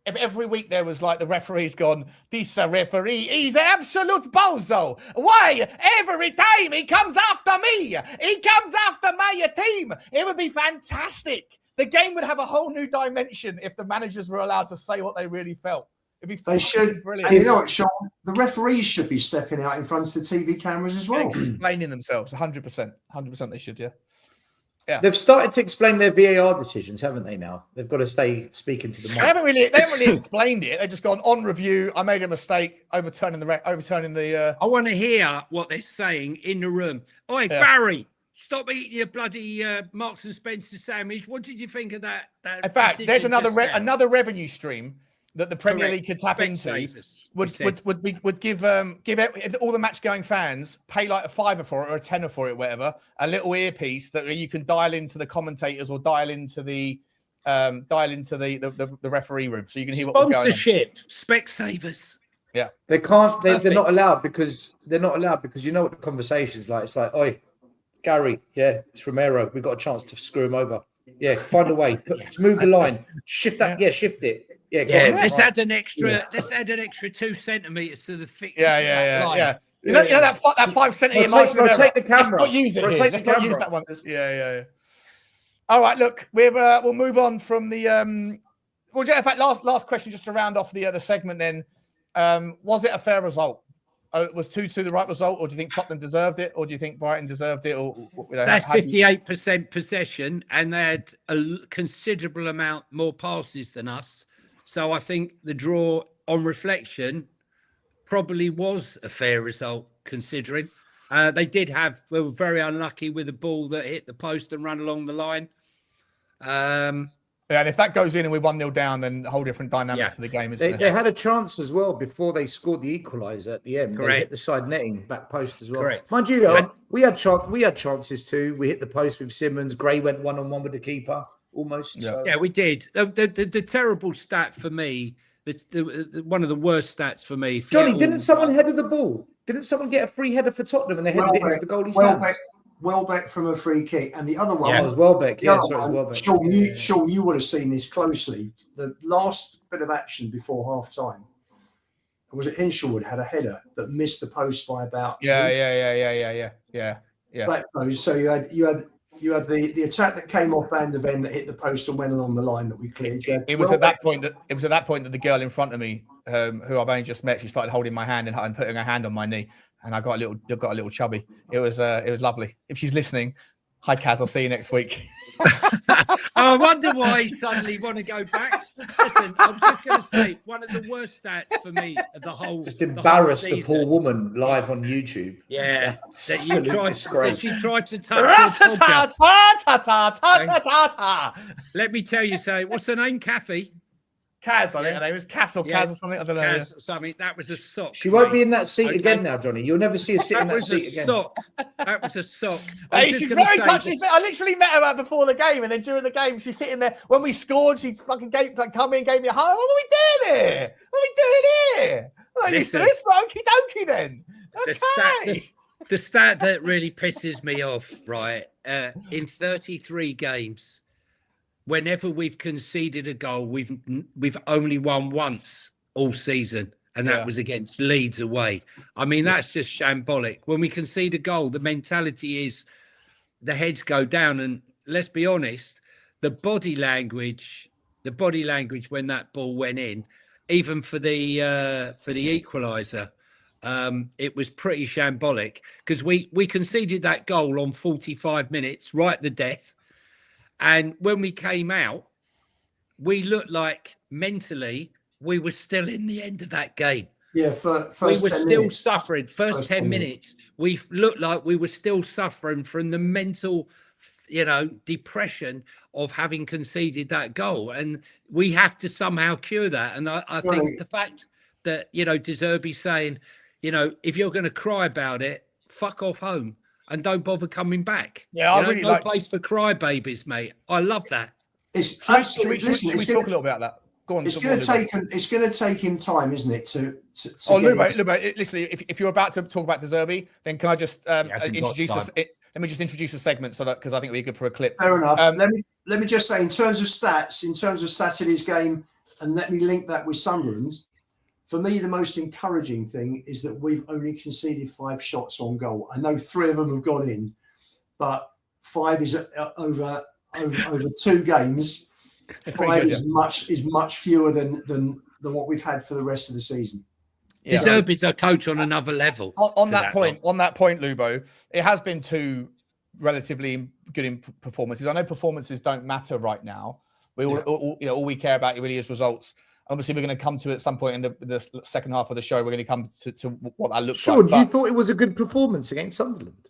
If every week there was like the referee's gone, this referee, he's an absolute bozo. Why? Every time he comes after me. He comes after my team. It would be fantastic. The game would have a whole new dimension if the managers were allowed to say what they really felt. They should. Brilliant. And you know what, Sean? The referees should be stepping out in front of the TV cameras as well. Explaining themselves, 100%. 100% they should, yeah. Yeah. They've started to explain their VAR decisions, haven't they? Now they've got to stay speaking to the. They haven't really explained it. They've just gone on review. I made a mistake, overturning the. I want to hear what they're saying in the room. Oi, Barry, stop eating your bloody Marks and Spencer sandwich. What did you think of that? In fact, there's another revenue stream that the Premier League could tap into. Would give all the match going fans pay like a $5 for it or a $10 for it, whatever, a little earpiece that you can dial into the commentators or dial into the referee room, so you can hear what's going on. Sponsorship, Specsavers. Yeah, they can't. They're not allowed because you know what the conversation's like. It's like, oi, Gary, yeah, it's Romero. We've got a chance to screw him over. Yeah, find a way. Move the line. Shift that. Yeah, shift it. Yeah, let's add an extra 2 centimeters to the thickness. Yeah. You know that 5 centimeter margin. Rotate the camera. Let's not use it here. Let's not use that one. Yeah. All right, look, we'll move on from the. Well, in fact, last question, just to round off the segment. Then, was it a fair result? Was 2-2 the right result, or do you think Tottenham deserved it, or do you think Brighton deserved it? Or that's 58% possession, and they had a considerable amount more passes than us. So I think the draw, on reflection, probably was a fair result, considering we were very unlucky with a ball that hit the post and ran along the line. And if that goes in and we're 1-0 down, then a whole different dynamic to the game, isn't They had a chance as well before they scored the equaliser at the end. Correct. They hit the side netting, back post as well. Correct. Mind you, though, we had chances too. We hit the post with Simmons. Gray went 1-on-1 with the keeper. Almost. Yeah, so. Yeah, we did. The terrible stat for me, it's one of the worst stats for me. Johnny, didn't someone header the ball? Didn't someone get a free header for Tottenham and they headed it into the goalie's hands? Welbeck from a free kick. And the other one was Welbeck. Yeah, sorry, it was Welbeck. Sean, you would have seen this closely. The last bit of action before half-time, was it Hinshelwood had a header that missed the post by about... Yeah. Back post. So you had the attack that came off Van der Ven that hit the post and went along the line that we cleared. It was at that point that the girl in front of me, who I've only just met, she started holding my hand and putting her hand on my knee, and I got a little chubby. It was lovely. If she's listening, Hi, Kaz. I'll see you next week. I wonder why he suddenly want to go back. Listen, I was just going to say, one of the worst stats for me of the whole Just embarrass the poor season. woman live on YouTube. Yeah, that you tried. that she tried to touch your podcast. Let me tell you, so what's the name? Kathy? Kaz, I think her name was Cass or Kaz or something. I don't know. Kaz or something. That was a sock. She won't be in that seat Okay. again now, Johnny. You'll never see her sit in that seat again. That was a sock. Hey, she's very touchy. I literally met her before the game, and then during the game, she's sitting there. When we scored, she fucking come in, gave me a hug. What are we doing here? What are we doing here? I'm used to this, okie dokie then. Okay. The stat that really pisses me off, right? In 33 games, whenever we've conceded a goal, we've only won once all season, and that was against Leeds away. I mean, that's just shambolic. When we concede a goal, the mentality is the heads go down, and let's be honest, the body language when that ball went in, even for the equaliser, it was pretty shambolic, because we conceded that goal on 45 minutes, right at the death. And when we came out, we looked like mentally we were still in the end of that game. Yeah, we were still suffering. First 10 minutes, we looked like we were still suffering from the mental, depression of having conceded that goal. And we have to somehow cure that. And I think the fact that, De Zerbi's saying, if you're going to cry about it, fuck off home and don't bother coming back. Yeah, I really like place for crybabies, mate. I love that. It's absolutely. Should we talk a little bit about that? Go on. It's going to take him time, isn't it? Lilywhite, listen. If you're about to talk about De Zerbi, then can I just introduce us? Let me just introduce a segment because I think it'll be good for a clip. Fair enough. Let me just say, in terms of stats, in terms of Saturday's game, and let me link that with Sunderland. For me, the most encouraging thing is that we've only conceded 5 shots on goal. I know 3 of them have gone in, but 5 is over 2 games. 5 is much fewer than what we've had for the rest of the season. De Zerbi's a coach on another level. On that point, Lubo, it has been 2 relatively good performances. I know performances don't matter right now. All we care about really is results. Obviously, we're going to come to it at some point in the second half of the show. We're going to come to what that looks like. Sean, you thought it was a good performance against Sunderland?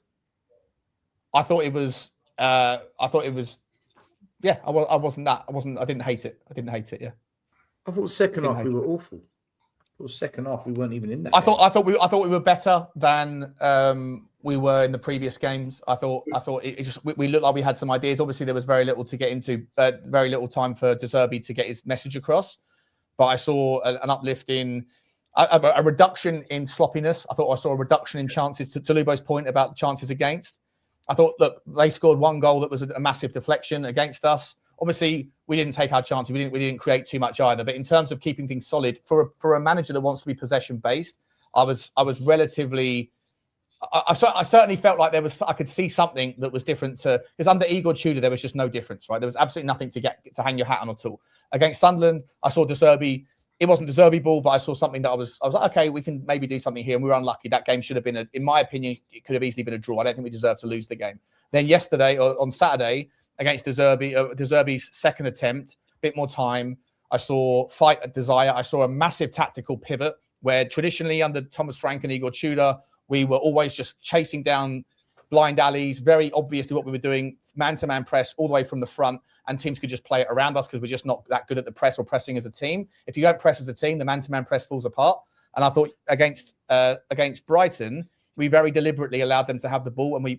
I thought it was. Yeah, I didn't hate it. Yeah. I thought second half we were awful. Second half we weren't even in that. I thought we were better than we were in the previous games. I thought we looked like we had some ideas. Obviously, there was very little to get into, very little time for De Zerbi to get his message across. But I saw an uplift in a reduction in sloppiness. I thought I saw a reduction in chances. To Lubo's point about chances against, I thought, look, they scored 1 goal that was a massive deflection against us. Obviously, we didn't take our chances. We didn't create too much either. But in terms of keeping things solid for a manager that wants to be possession based, I was relatively. I certainly felt like I could see something that was different because under Igor Tudor there was just no difference, right? There was absolutely nothing to hang your hat on at all. Against Sunderland, I saw De Zerbi. It wasn't De Zerbi ball, but I saw something that I was like, okay, we can maybe do something here. And we were unlucky. That game should have been, in my opinion, it could have easily been a draw. I don't think we deserved to lose the game. Then yesterday or on Saturday against De Zerbi's second attempt, a bit more time. I saw fight, desire. I saw a massive tactical pivot where traditionally under Thomas Frank and Igor Tudor, we were always just chasing down blind alleys, very obviously what we were doing, man-to-man press all the way from the front, and teams could just play it around us because we're just not that good at the press or pressing as a team. If you don't press as a team, the man-to-man press falls apart. And I thought against Brighton, we very deliberately allowed them to have the ball, and we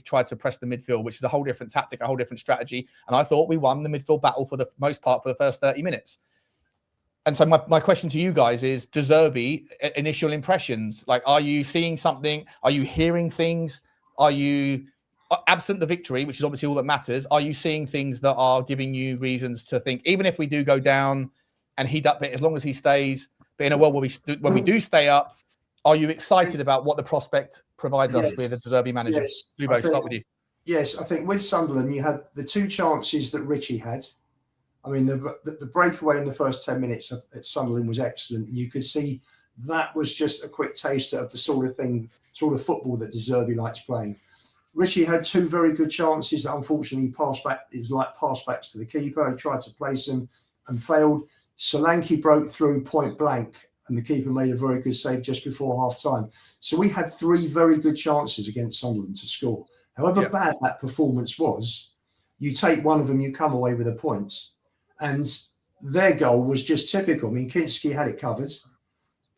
tried to press the midfield, which is a whole different tactic, a whole different strategy. And I thought we won the midfield battle for the most part for the first 30 minutes. And so my question to you guys is, De Zerbi, initial impressions, like, are you seeing something? Are you hearing things? Are you, absent the victory, which is obviously all that matters, are you seeing things that are giving you reasons to think, even if we do go down and heat up, as long as he stays, but in a world where when we do stay up, are you excited about what the prospect provides us with a De Zerbi manager? Yes, Lubo, start with you. Yes, I think with Sunderland, you had the 2 chances that Richie had. I mean, the breakaway in the first 10 minutes at Sunderland was excellent. You could see that was just a quick taster of the sort of football that De Zerbi likes playing. Richie had two very good chances that unfortunately passed back. It was like pass backs to the keeper. He tried to place them and failed. Solanke broke through point blank, and the keeper made a very good save just before half time. So we had three very good chances against Sunderland to score. However bad that performance was, you take one of them, you come away with the points. And their goal was just typical. I mean, Kinski had it covered,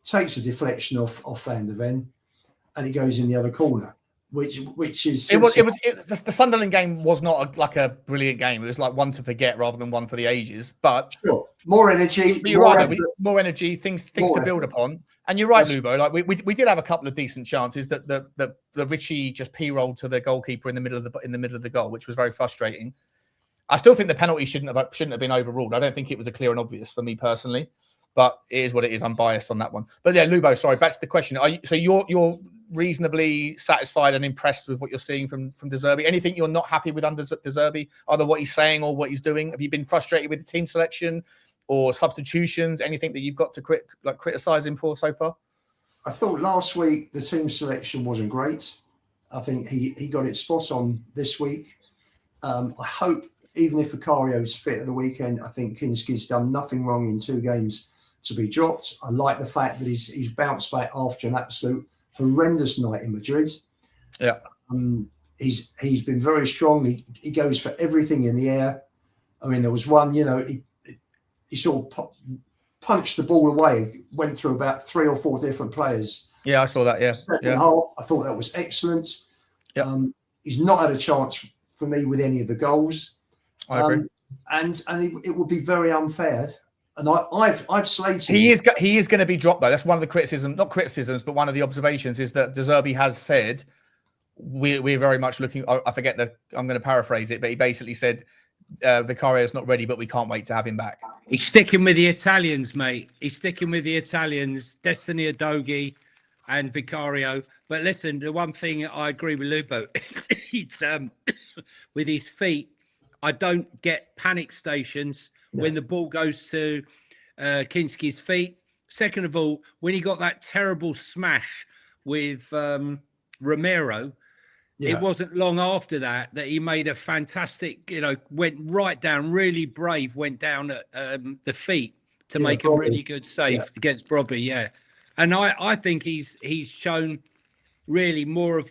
takes a deflection off Van der Ven, and it goes in the other corner. Which is the Sunderland game was not like a brilliant game. It was like one to forget rather than one for the ages. But sure, more energy, more energy, things to build upon. And you're right, Lubo. Like we did have a couple of decent chances that the Richie just p-rolled to the goalkeeper in the middle of the goal, which was very frustrating. I still think the penalty shouldn't have been overruled. I don't think it was a clear and obvious for me personally, but it is what it is. I'm biased on that one. But yeah, Lubo, sorry, back to the question. You're reasonably satisfied and impressed with what you're seeing from De Zerbi? Anything you're not happy with under De Zerbi, either what he's saying or what he's doing? Have you been frustrated with the team selection or substitutions? Anything that you've got to criticise him for so far? I thought last week the team selection wasn't great. I think he got it spot on this week. I hope, even if Vicario's fit at the weekend, I think Kinski's done nothing wrong in 2 games to be dropped. I like the fact that he's bounced back after an absolute horrendous night in Madrid. Yeah, he's been very strong. He goes for everything in the air. I mean, there was one, he sort of punched the ball away, went through about 3 or 4 different players. Yeah, I saw that. Yeah, second half, I thought that was excellent. Yeah, he's not had a chance for me with any of the goals. I agree. And it would be very unfair. And I've slated him. He is going to be dropped though. That's one of the not criticisms, but one of the observations is that De Zerbi has said we're very much looking. I forget I'm going to paraphrase it, but he basically said Vicario is not ready, but we can't wait to have him back. He's sticking with the Italians, mate. He's sticking with the Italians, Destiny Udogie and Vicario. But listen, the one thing I agree with Lupo, it's, with his feet, I don't get panic stations when the ball goes to Kinski's feet. Second of all, when he got that terrible smash with Romero, it wasn't long after that he made a fantastic, went right down, really brave, went down at the feet to make a really good save against Brobby, And I think he's shown really more of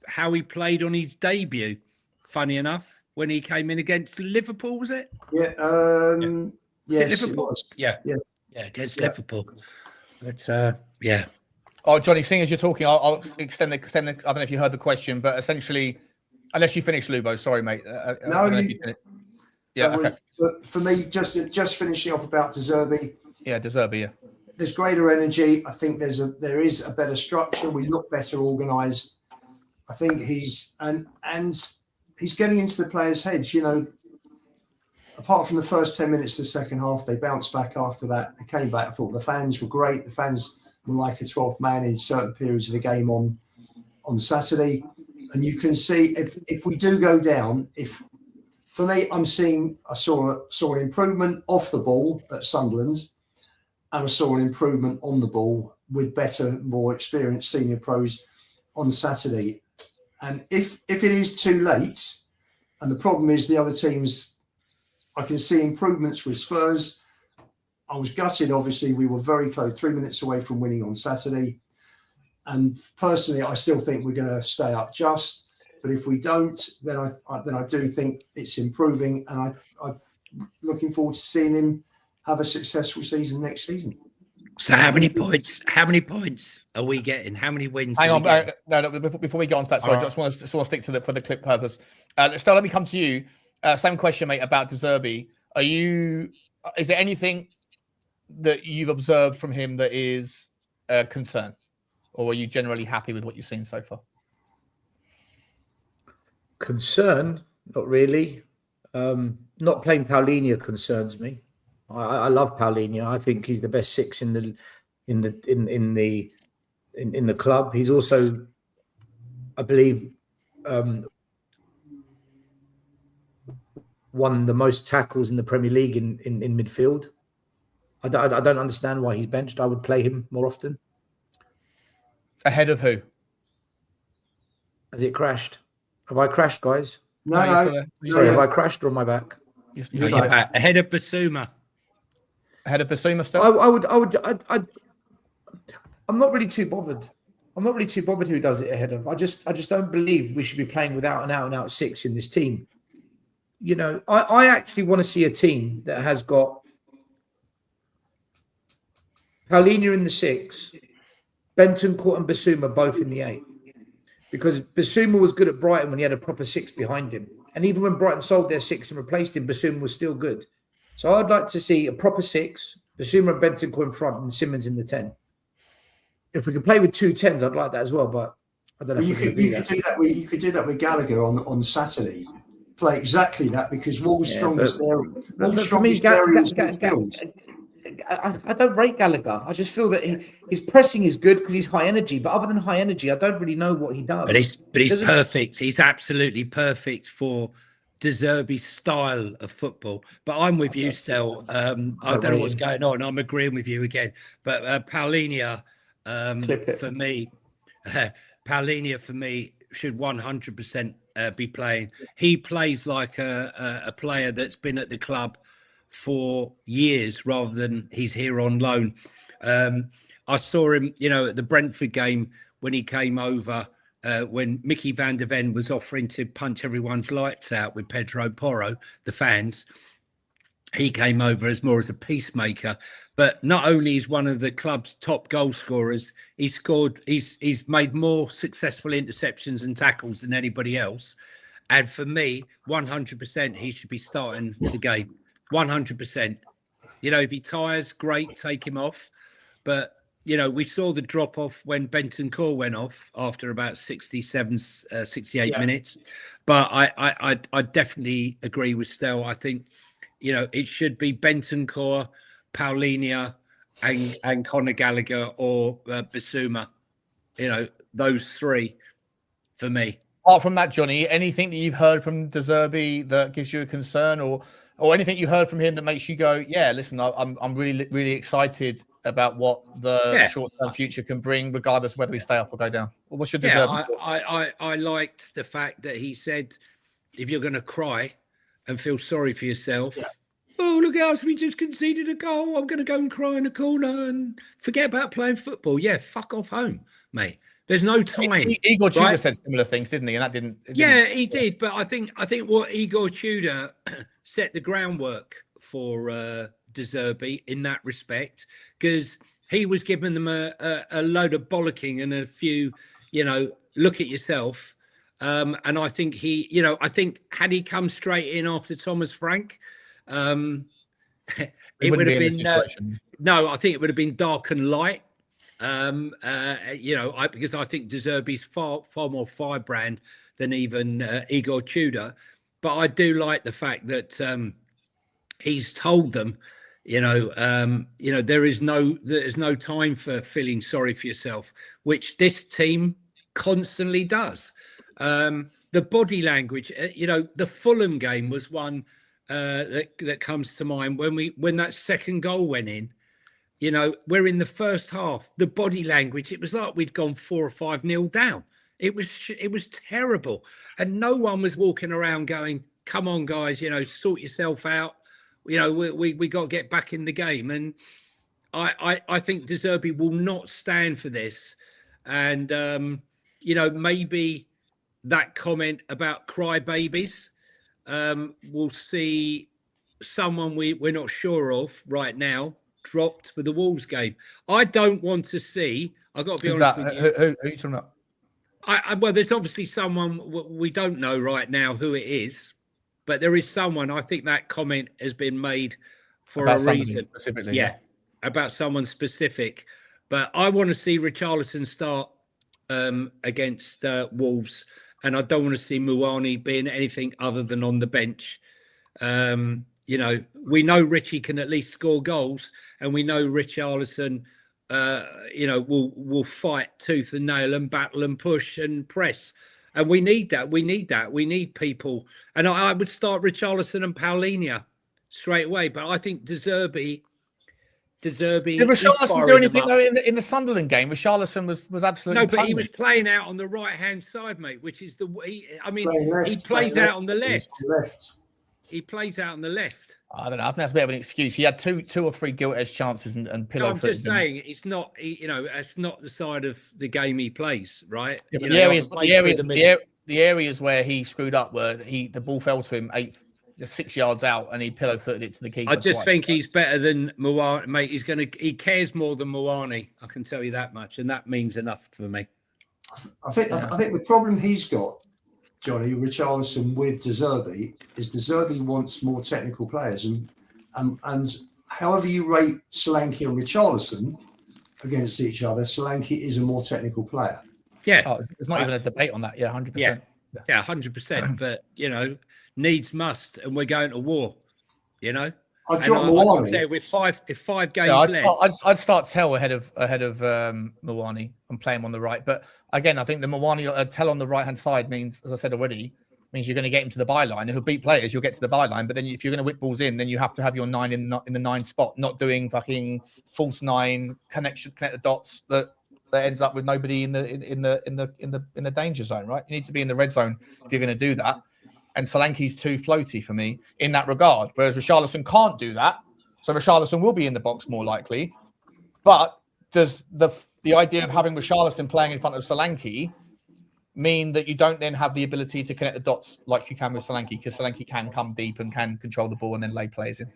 how he played on his debut, funny enough. When he came in against Liverpool, was it? Yeah. Yes, Liverpool? It was. Yeah, against Liverpool. But yeah. Oh, Johnny, seeing as you're talking, I'll extend the. I don't know if you heard the question, but essentially, unless you finish, Lubo, sorry, mate. But for me, just finishing off about De Zerbi. Yeah, De Zerbi. Yeah. There's greater energy. I think there is a better structure. We look better organised. I think he's getting into the players' heads. Apart from the first 10 minutes of the second half, they bounced back after that. They came back. I thought the fans were great. The fans were like a 12th man in certain periods of the game on Saturday. And you can see if we do go down, for me, I saw an improvement off the ball at Sunderland, and I saw an improvement on the ball with better, more experienced senior pros on Saturday. And if it is too late, and the problem is the other teams, I can see improvements with Spurs. I was gutted, obviously. We were very close, 3 minutes away from winning on Saturday. And personally, I still think we're going to stay up just. But if we don't, then I do think it's improving. And I'm looking forward to seeing him have a successful season next season. So how many points are we getting? How many wins? Hang on, no, before we get on to that, sorry, I just want to sort of stick to for the clip purpose. Stella, let me come to you. Same question, mate, about De Zerbi. Is there anything that you've observed from him that is a concern? Or are you generally happy with what you've seen so far? Concern? Not really. Not playing Paulinho concerns me. I love Paulinho. I think he's the best 6 in the club. He's also, I believe, won the most tackles in the Premier League in midfield. I don't understand why he's benched. I would play him more often. Ahead of who? Has it crashed? Have I crashed, guys? No, you're no, still there. Sorry, yeah. have I crashed or am I back? You're No, still you're there. back. Ahead of Basuma. Ahead of Basuma still? I'm not really too bothered. I'm not really too bothered who does it ahead of. I just don't believe we should be playing without an out-and-out six in this team. You know, I actually want to see a team that has got Paulinho in the 6, Bentancur and Basuma both in the 8. Because Basuma was good at Brighton when he had a proper 6 behind him. And even when Brighton sold their 6 and replaced him, Basuma was still good. So I'd like to see a proper 6, Basuma and Bentancur in front and Simmons in the 10. If we could play with 2 10s, I'd like that as well, but I don't know. Well, you could do that. You could do that with Gallagher on Saturday. Play exactly that because Wolves' strongest area. Wolves' strongest area is midfield. I don't rate Gallagher. I just feel that his pressing is good because he's high energy. But other than high energy, I don't really know what he does. But he's perfect. He's absolutely perfect for De Zerbi's style of football. But I'm with you still. I don't know what's going on. I'm agreeing with you again. But Paulinho, for me, Paulinho for me should 100% be playing. He plays like a player that's been at the club for years rather than he's here on loan. I saw him, at the Brentford game when he came over, when Mickey van der Ven was offering to punch everyone's lights out with Pedro Porro, the fans. He came over as a peacemaker, but not only is one of the club's top goal scorers, he's made more successful interceptions and tackles than anybody else. And for me, 100%, he should be starting the game. 100%. If he tires, great, take him off. But, we saw the drop off when Bentancur went off after about 67, 68 minutes. But I definitely agree with Stel. I think, it should be Bentancur, Paulinho, and Conor Gallagher or Basuma. Those 3 for me. Apart from that, Johnny, anything that you've heard from De Zerbi that gives you a concern, or anything you heard from him that makes you go, yeah, listen, I'm really, really excited about what the short-term future can bring, regardless of whether we stay up or go down. Well, what's your De Zerbi? I liked the fact that he said, if you're going to cry and feel sorry for yourself, oh, look at us, we just conceded a goal. I'm going to go and cry in a corner and forget about playing football. Yeah, fuck off home, mate. There's no time. Igor Tudor said similar things, didn't he? And that didn't. He did. But I think what Igor Tudor set the groundwork for De Zerbi in that respect, because he was giving them a load of bollocking and a few, look at yourself. And I think I think had he come straight in after Thomas Frank, it would have been no. I think it would have been dark and light. Because I think De Zerbi's far more firebrand than even Igor Tudor. But I do like the fact that he's told them, there is no time for feeling sorry for yourself, which this team constantly does. The body language, the Fulham game was one that comes to mind when that second goal went in. We're in the first half. The body language, it was like we'd gone 4 or 5-0 down. It was terrible, and no one was walking around going, "Come on, guys, sort yourself out. We got to get back in the game." And I think De Zerbi will not stand for this, and maybe that comment about crybabies, we'll see someone we're not sure of right now dropped for the Wolves game. I don't want to see. I've got to be honest with you. Who are you talking about? Well, there's obviously someone we don't know right now who it is, but there is someone. I think that comment has been made for about a reason. Specifically, yeah, about someone specific. But I want to see Richarlison start against Wolves, and I don't want to see Muani being anything other than on the bench. We know Richie can at least score goals, and we know Richarlison, will fight tooth and nail and battle and push and press. And we need that. We need people. And I would start Richarlison and Paulinho straight away. But I think De Zerbi De Zerbi. Did Richarlison do anything up. though in the Sunderland game? Richarlison was absolutely No, but he punning. was playing out on the right hand side, mate. Which is he plays playing out on the left. Left. He plays out on the left. I don't know. I think that's a bit of an excuse. He had two or three gilt edge chances and pillow. No, I'm just saying it's not. It's not the side of the game he plays, right? Yeah, the areas where he screwed up were the ball fell to him 6 yards out and he pillow footed it to the keeper. I just think he's better than Moani, mate. He cares more than Moani. I can tell you that much, and that means enough for me. I think the problem he's got, Johnny Richarlison, with De Zerbi is De Zerbi wants more technical players, and however you rate Solanke and Richarlison against each other, Solanke is a more technical player. Yeah, there's not even a debate on that. Yeah, 100%. Yeah, 100%. But needs must, and we're going to war. I'd drop Moani. With five games left. I'd start Tell ahead of Moani and play him on the right. But again, I think the Moani Tell on the right hand side means, as I said already, means you're going to get him to the byline. If he'll beat players, you'll get to the byline. But then if you're going to whip balls in, then you have to have your 9 in the 9 spot, not doing fucking false 9 connect the dots that ends up with nobody in the danger zone, right? You need to be in the red zone if you're going to do that. And Solanke's too floaty for me in that regard, whereas Richarlison can't do that. So Richarlison will be in the box more likely. But does the idea of having Richarlison playing in front of Solanke mean that you don't then have the ability to connect the dots like you can with Solanke, because Solanke can come deep and can control the ball and then lay players in?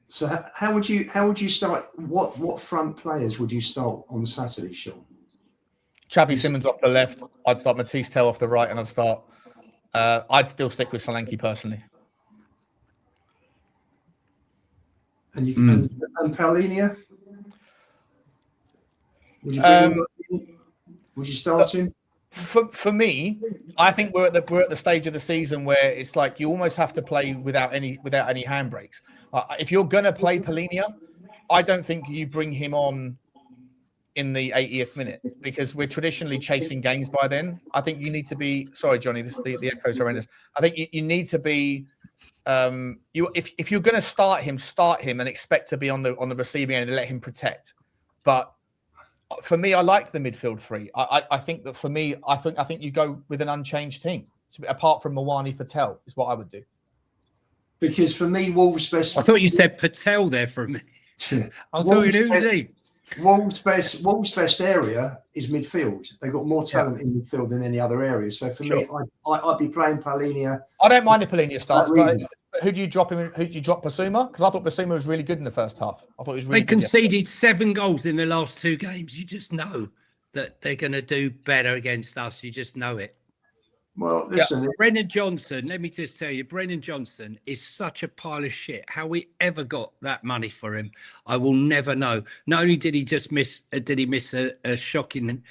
So how would you start? What front players would you start on Saturday, Sean? Xavi Simmons off the left. I'd start Matisse Tell off the right, and I'd still stick with Solanke personally. And Paulinho? Would you start him? For me, I think we're at the stage of the season where it's like you almost have to play without any handbrakes. If you're gonna play Paulinho, I don't think you bring him on in the 80th minute, because we're traditionally chasing games by then. I think you need to be. Sorry, Johnny, the echo's horrendous. I think you need to be. If you're going to start him and expect to be on the receiving end and let him protect. But for me, I liked the midfield three. I think that for me, I think you go with an unchanged team apart from Moani for Tell is what I would do. Because for me, Wolves' best. I thought you said Patel there for a minute. I thought you knew. Wolves' best area is midfield. They've got more talent in midfield than any other area. So for me, I'd be playing Paulinho. I don't mind if Paulinho starts, but who do you drop him? Who do you drop Basuma? Because I thought Basuma was really good in the first half. I thought he was really. They conceded 7 goals in the last 2 games. You just know that they're going to do better against us. You just know it. Well, listen, Brennan Johnson, let me just tell you, Brennan Johnson is such a pile of shit. How we ever got that money for him, I will never know. Not only did he just miss a shocking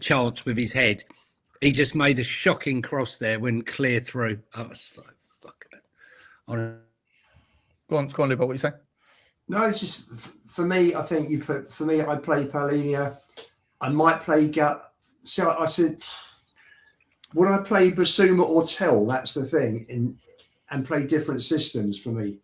chance with his head, he just made a shocking cross there when clear through. I was like, fuck it. Go on, Luba, what are you saying? No, it's just for me. I think I'd play Paulinho. I might play So I said, would I play Basuma or Tell? That's the thing, and play different systems for me.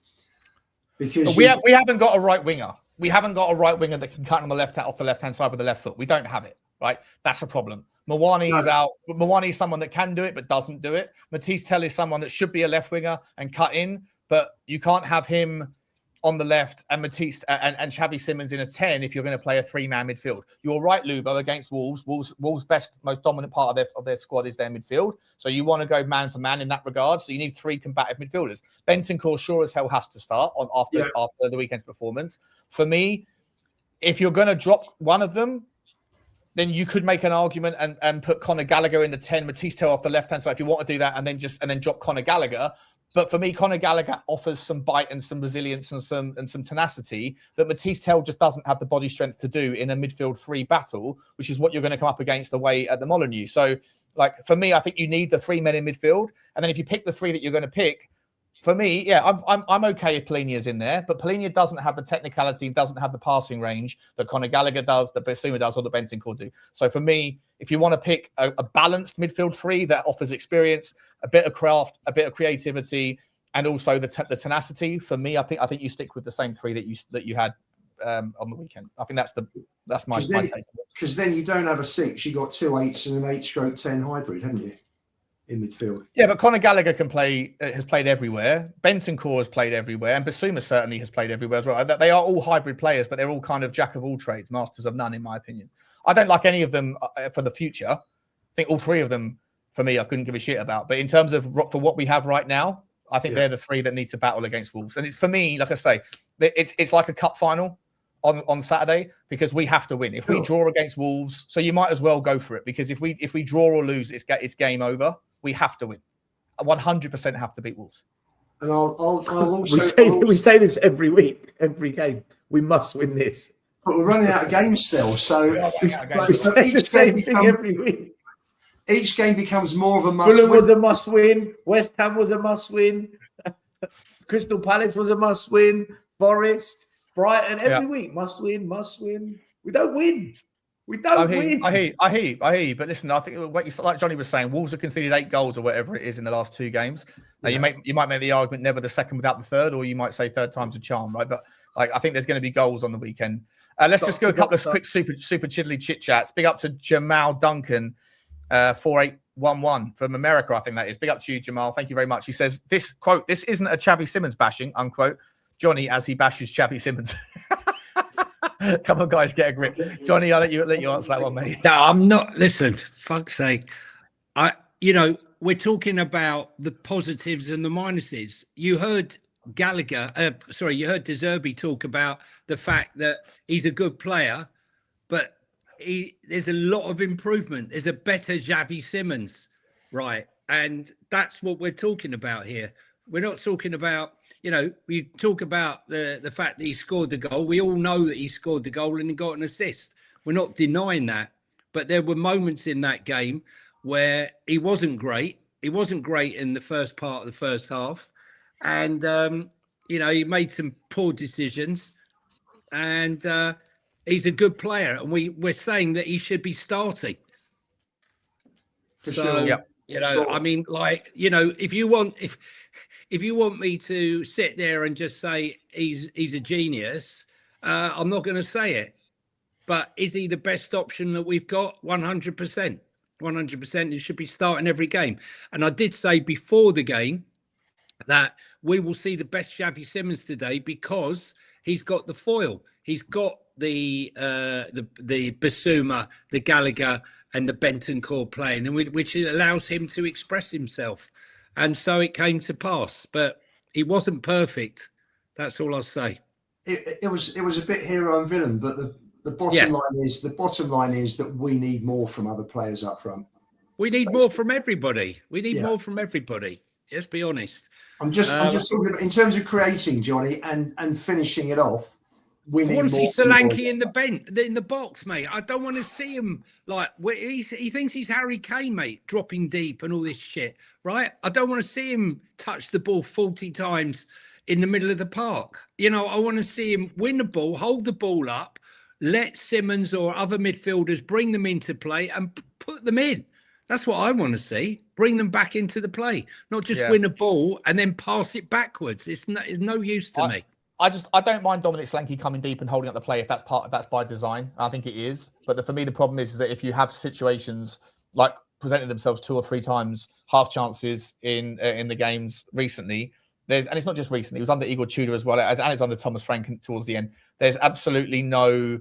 Because we haven't got a right winger. We haven't got a right winger that can cut on the off the left hand side with the left foot. We don't have it. Right, that's a problem. Moani is out. Moani is someone that can do it but doesn't do it. Matisse Tell is someone that should be a left winger and cut in, but you can't have him on the left and Matisse and Xavi Simmons in a 10 if you're going to play a 3-man midfield. You're right, Lubo, against Wolves. Wolves' best, most dominant part of their squad is their midfield. So you want to go man for man in that regard. So you need 3 combative midfielders. Bentancur sure as hell has to start after the weekend's performance. For me, if you're going to drop one of them, then you could make an argument and put Conor Gallagher in the 10, Matisse Tell off the left-hand side if you want to do that, and then drop Conor Gallagher. But for me, Conor Gallagher offers some bite and some resilience and some tenacity that Matisse Tell just doesn't have the body strength to do in a midfield 3 battle, which is what you're going to come up against away at the Molineux. So, like, for me, I think you need the 3 men in midfield. And then if you pick the 3 that you're going to pick, for me, yeah, I'm okay if Paulinho's in there, but Paulinho doesn't have the technicality, doesn't have the passing range that Conor Gallagher does, that Basuma does, or that Bentancur do. So for me, if you want to pick a balanced midfield 3 that offers experience, a bit of craft, a bit of creativity, and also the tenacity, for me, I think you stick with the same 3 that you had on the weekend. I think that's my take. Because then you don't have a 6, you got 2 8s and an 8/10 hybrid, haven't you, in midfield? Yeah, but Conor Gallagher has played everywhere. Bentancur has played everywhere, and Basuma certainly has played everywhere as well. They are all hybrid players, but they're all kind of jack of all trades, masters of none, in my opinion. I don't like any of them for the future. I think all 3 of them, for me, I couldn't give a shit about. But in terms of for what we have right now, I think they're the 3 that need to battle against Wolves. And it's, for me, like I say, it's like a cup final on Saturday, because we have to win. If we draw against Wolves, so you might as well go for it, because if we draw or lose, it's game over. We have to win. 100% have to beat Wolves. And I'll also we say this every week, every game. We must win this. But we're running out of games still, so each game becomes more of a must Fulham win. was a must win. West Ham was a must win. Crystal Palace was a must win. Forest, Brighton, every week must win, must win. We don't win. We don't win. I hear you. But listen, I think like Johnny was saying, Wolves have conceded 8 goals or whatever it is in the last 2 games. Now you might make the argument never the second without the third, or you might say third time's a charm, right? But I think there's going to be goals on the weekend. Let's just go a couple of quick super chiddly chit chats. Big up to Jamal Duncan, 4811 from America, I think that is. Big up to you, Jamal. Thank you very much. He says, this quote, "This isn't a Xavi Simmons bashing," unquote. Johnny as he bashes Xavi Simmons. Come on, guys, get a grip. Johnny, I'll let you answer that one, mate. No, I'm not. Listen, fuck's sake. We're talking about the positives and the minuses. You heard Gallagher, you heard De Zerbi talk about the fact that he's a good player, but there's a lot of improvement. There's a better Xavi Simmons, right? And that's what we're talking about here. We're not talking about, we talk about the fact that he scored the goal. We all know that he scored the goal and he got an assist. We're not denying that. But there were moments in that game where he wasn't great. He wasn't great in the first part of the first half. And, he made some poor decisions. And he's a good player. And we're saying that he should be starting. For sure. Yeah. I mean, if you want me to sit there and just say he's a genius, I'm not going to say it. But is he the best option that we've got? 100%. 100%. He should be starting every game. And I did say before the game that we will see the best Xavi Simmons today because he's got the foil. He's got the Basuma, the Gallagher, and the Bentancur playing, and which allows him to express himself. And so it came to pass, but he wasn't perfect. That's all I'll say. It was a bit hero and villain, but the bottom line is that we need more from other players up front. We need more from everybody. More from everybody. Let's be honest. I'm just talking about in terms of creating, Johnny, and finishing it off. I want to see Solanke in the box, mate. I don't want to see him he thinks he's Harry Kane, mate, dropping deep and all this shit, right? I don't want to see him touch the ball 40 times in the middle of the park. I want to see him win the ball, hold the ball up, let Simmons or other midfielders bring them into play and put them in. That's what I want to see. Bring them back into the play, not just win a ball and then pass it backwards. It's no use to me. I don't mind Dominic Solanke coming deep and holding up the play if that's by design. I think it is. But for me, the problem is that if you have situations like presented themselves 2 or 3 times, half chances in the games recently, and it's not just recently, it was under Igor Tudor as well, and it was under Thomas Frank towards the end. There's absolutely no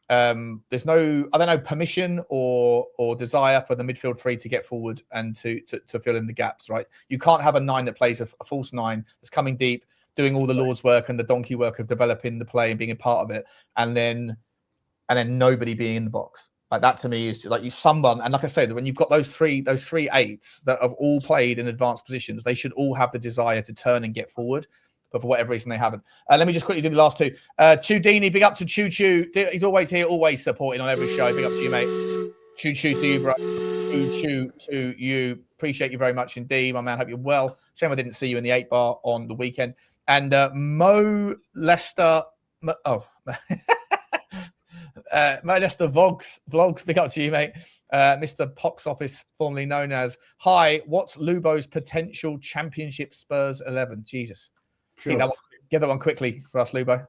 permission or desire for the midfield 3 to get forward and to fill in the gaps, right? You can't have a 9 that plays a false 9 that's coming deep, doing all the Lord's work and the donkey work of developing the play and being a part of it, and then nobody being in the box. Like that to me is just like someone. And like I said, when you've got those three 8s that have all played in advanced positions, they should all have the desire to turn and get forward. But for whatever reason, they haven't. Let me just quickly do the last 2. Chudini, big up to Choo Choo. He's always here, always supporting on every show. Big up to you, mate. Choo Choo to you, bro. Choo Choo to you. Appreciate you very much indeed, my man. Hope you're well. Shame I didn't see you in the 8 bar on the weekend. And Mo Lester, Mo Lester Vlogs, big up to you, mate. Mr. Pox Office, formerly known as. Hi, what's Lubo's potential championship Spurs 11? Jesus. Sure. Get that one quickly for us, Lubo.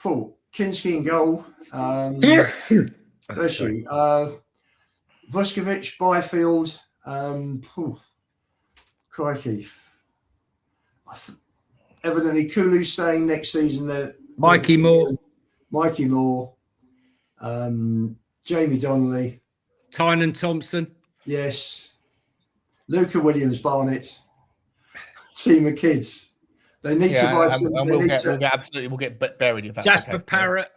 Cool. Kinski in goal. Bless you. Vuskovic, Byfield. Crikey. Evidently, Kulu's staying next season. Mikey Moore. Mikey Moore. Jamie Donnelly. Tynan Thompson. Yes. Luca Williams Barnett. Team of kids. They need to buy some. And we'll get buried if that's Jasper okay. Parrott.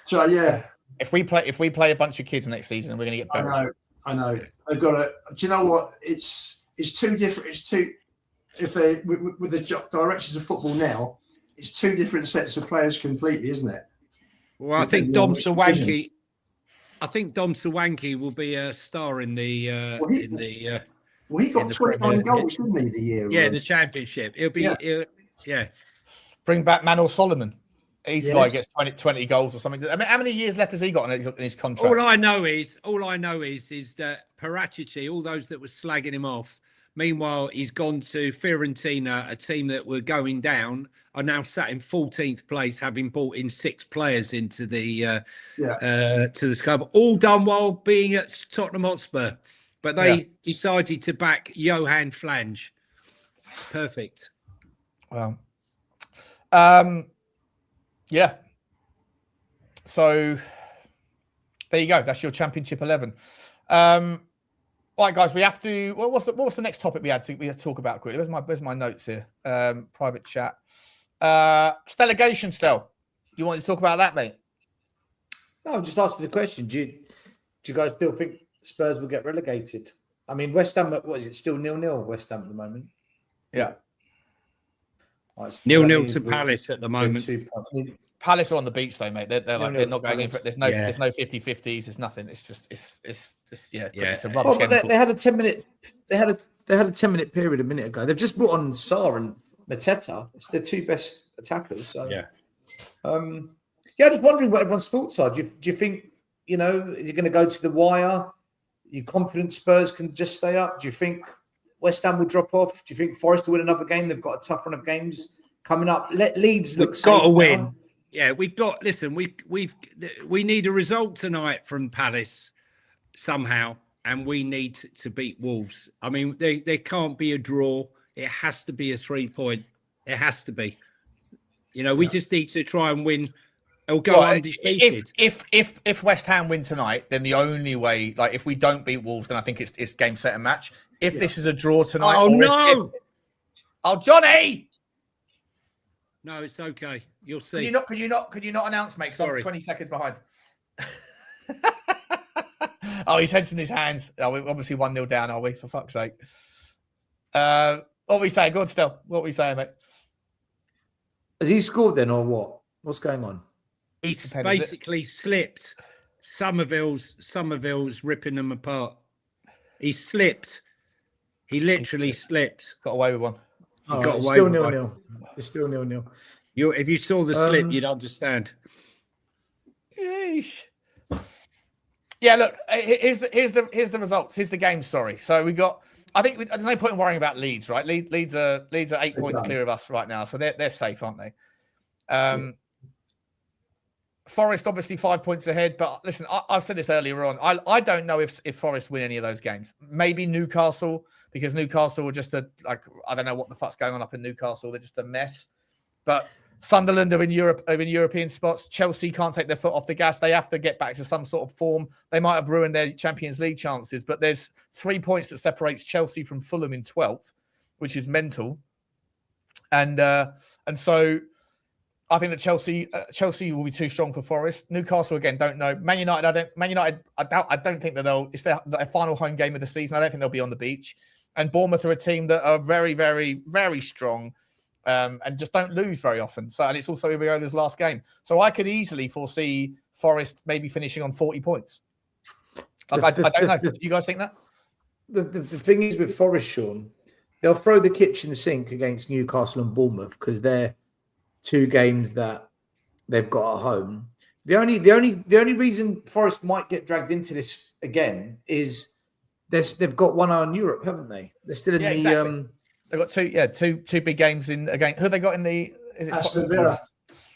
So yeah. If we play a bunch of kids next season, we're going to get buried. I know. They've got to. Do you know what? It's too different. It's too. If they with the directors of football now, it's two different sets of players completely, isn't it? Well, I think Dom Sawanki. I think Dom Sawanki will be a star in the. Well, he got 29 goals, didn't he, the year? Yeah, the championship. It'll be. Yeah. Bring back Manuel Solomon. He's the guy who gets 20 goals or something. I mean, how many years left has he got in his contract? All I know is that Paratici, all those that were slagging him off. Meanwhile, he's gone to Fiorentina, a team that were going down, are now sat in 14th place, having brought in 6 players into the to the club. All done while being at Tottenham Hotspur, but they decided to back Johan Flange. Perfect. Well, yeah. So there you go. That's your Championship 11. All right, guys, we have to. What was the next topic we had to talk about quickly? Where's my notes here? Private chat. Relegation, Stel. Do you want to talk about that, mate? No, I'm just asking the question. Do you guys still think Spurs will get relegated? I mean, West Ham. What is it? Still 0-0 West Ham at the moment. Yeah. Right, 0-0 to Palace at the moment. Palace are on the beach though, mate. They're not going in for it. There's no 50-50s. There's nothing. It's just it's a rubbish game. They had a 10-minute. They had a 10-minute period a minute ago. They've just brought on Sarr and Mateta. It's their 2 best attackers. So I'm just wondering what everyone's thoughts are. Do you think is it going to go to the wire? Are you confident Spurs can just stay up? Do you think West Ham will drop off? Do you think Forest will win another game? They've got a tough run of games coming up. Let Leeds look. We've got to win. Yeah, we've got. Listen, we need a result tonight from Palace somehow, and we need to beat Wolves. I mean, there can't be a draw. It has to be a 3-point. It has to be. We just need to try and win. Or go undefeated. If West Ham win tonight, then the only way, like, if we don't beat Wolves, then I think it's game, set, and match. If this is a draw tonight, Johnny. No, it's okay. You'll see. Could you not announce, mate? Because I'm 20 seconds behind. Oh, he's heads in his hands. Oh, we're obviously 1-0 down, are we? For fuck's sake. What are we saying? Go on, Stel. What are we saying, mate? Has he scored then, or what? What's going on? He's basically slipped. Somerville's ripping them apart. He slipped. He literally slipped. Got away with one. It's still 0-0. It's still 0-0. If you saw the slip, you'd understand. Yeah, look. Here's the results. Here's the game. Sorry. So we got. I think there's no point in worrying about Leeds, right? Leeds are 8 points clear of us right now, so they're safe, aren't they? Forest obviously 5 points ahead, but listen, I've said this earlier on. I don't know if Forest win any of those games. Maybe Newcastle, because Newcastle are just I don't know what the fuck's going on up in Newcastle. They're just a mess. But Sunderland are in European spots. Chelsea can't take their foot off the gas. They have to get back to some sort of form. They might have ruined their Champions League chances, but there's 3 points that separates Chelsea from Fulham in 12th, which is mental. And so I think that Chelsea will be too strong for Forest. Newcastle again, don't know. Man United, I don't think that it's their final home game of the season. I don't think they'll be on the beach. And Bournemouth are a team that are very, very, very strong. And just don't lose very often. So, and it's also Iriola's last game. So I could easily foresee Forest maybe finishing on 40 points. I don't know. Do you guys think that? The thing is with Forest, Sean, they'll throw the kitchen sink against Newcastle and Bournemouth because they're 2 games that they've got at home. The only reason Forest might get dragged into this again is they've got one eye on Europe, haven't they? They're still in the exactly. They've got two big games in again. Who have they got in the? Aston Villa.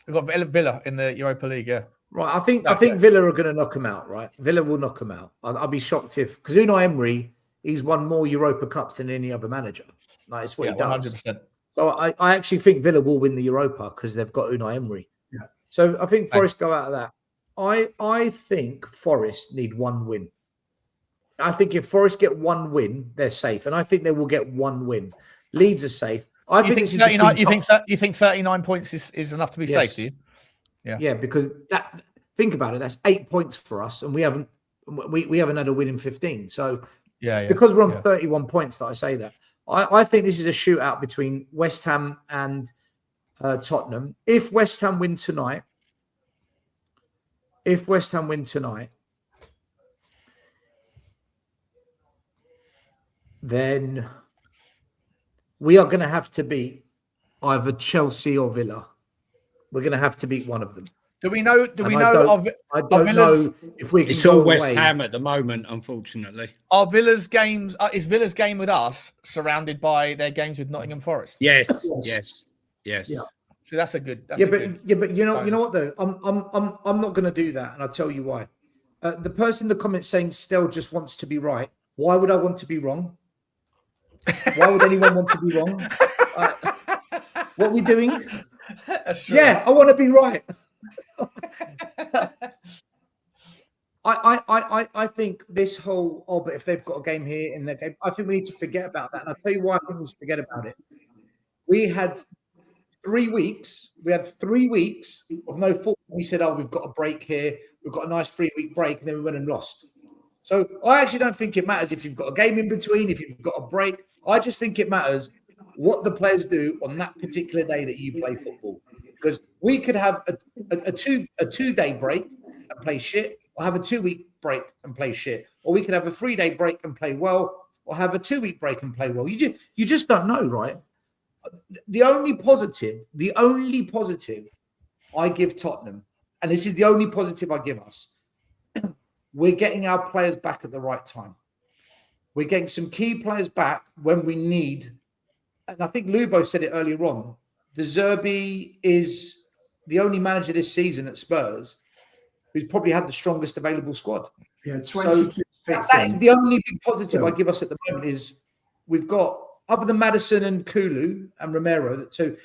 We've got Villa in the Europa League. Yeah. Right, I think Villa are going to knock him out. Right, Villa will knock him out. I'll be shocked if because Unai Emery, he's won more Europa Cups than any other manager. Like it's what he does. 100%. So I actually think Villa will win the Europa because they've got Unai Emery. Yeah. So I think Forest go out of that. I think Forest need one win. I think if Forest get one win, they're safe, and I think they will get one win. Leeds are safe. You think 39? You think 39 points is enough to be safe? Do you? Yeah, because think about it. That's 8 points for us, and we haven't had a win in 15. So because we're on 31 points that I say that. I think this is a shootout between West Ham and Tottenham. If West Ham win tonight, then we are going to have to beat either Chelsea or Villa. We're going to have to beat one of them. Do we know? I don't know if we can. It's all West Ham at the moment, unfortunately. Are Villa's games? Is Villa's game with us surrounded by their games with Nottingham Forest? Yes. Yeah. So that's a good. But you know what though? I'm not going to do that, and I'll tell you why. The person in the comments saying Stell just wants to be right. Why would I want to be wrong? Why would anyone want to be wrong? What are we doing? That's true. Yeah, I want to be right. I think this whole but if they've got a game here in their game, I think we need to forget about that. And I'll tell you why I think we should forget about it. We had 3 weeks. We had 3 weeks of no football. We said, we've got a break here. We've got a nice 3-week break, and then we went and lost. So I actually don't think it matters if you've got a game in between, if you've got a break. I just think it matters what the players do on that particular day that you play football. Because we could have a 2-day break and play shit, or have a 2-week break and play shit, or we could have a 3-day break and play well, or have a 2-week break and play well. You just don't know, right? The only positive I give Tottenham, and this is the only positive I give us, we're getting our players back at the right time. We're getting some key players back when we need, and I think Lubo said it earlier on, De Zerbi is the only manager this season at Spurs who's probably had the strongest available squad. Yeah, 22. So that is the only big positive I give us at the moment is we've got, other than Madison and Kulu and Romero, so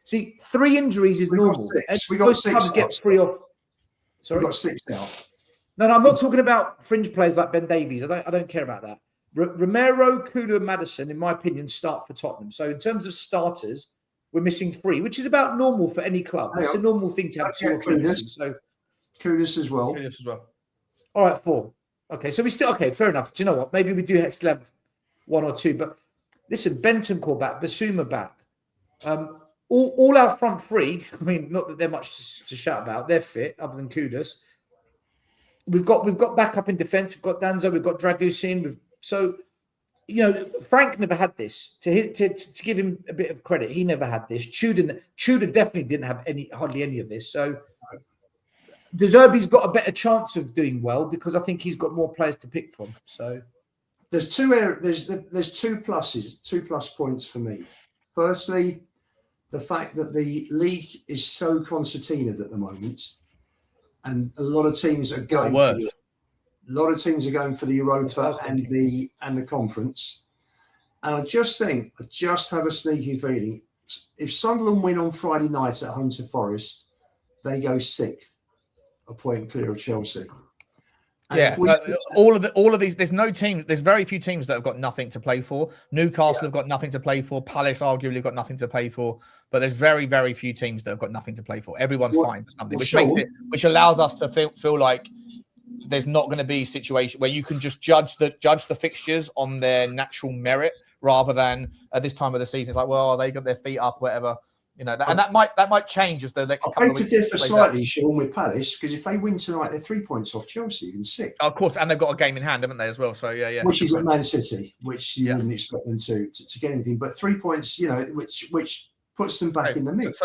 see, 3 injuries is normal. We got 6 get 3 off. Sorry, we got 6 now. No, I'm not talking about fringe players like Ben Davies. I don't care about that. Romero, Kulu, and Madison, in my opinion, start for Tottenham. So in terms of starters, we're missing 3, which is about normal for any club. It's a normal thing to have 2 or 3. So Kudus as well. All right, 4. Okay, so we still fair enough. Do you know what? Maybe we do still have 1 or 2. But listen, Bentancur back, Basuma back. All our front 3. I mean, not that they're much to shout about. They're fit, other than Kudus. We've got backup in defence. We've got Danzo. We've got Dragusin. So, Frank never had this. To give him a bit of credit, he never had this. Tudor definitely didn't have hardly any of this. So, De Zerbi's got a better chance of doing well because I think he's got more players to pick from. So, there's 2 pluses, 2 plus points for me. Firstly, the fact that the league is so concertinaed at the moment, and a lot of teams are going. A lot of teams are going for the Europa and the conference. And I just have a sneaky feeling if Sunderland win on Friday night at home to Forest, they go 6th, a point clear of Chelsea. And all of these, there's very few teams that have got nothing to play for. Newcastle have got nothing to play for. Palace arguably got nothing to play for. But there's very, very few teams that have got nothing to play for. Everyone's fine for something, which allows us to feel like there's not going to be a situation where you can just judge the fixtures on their natural merit rather than at this time of the season. It's like, well, they got their feet up, whatever. And that might change as the next couple of weeks. I beg to differ slightly, Sean, with Palace, because if they win tonight, they're 3 points off Chelsea in 6th. Of course, and they've got a game in hand, haven't they, as well? So yeah. Which is at Man City, which you wouldn't expect them to get anything, but 3 points, which puts them back in the mix.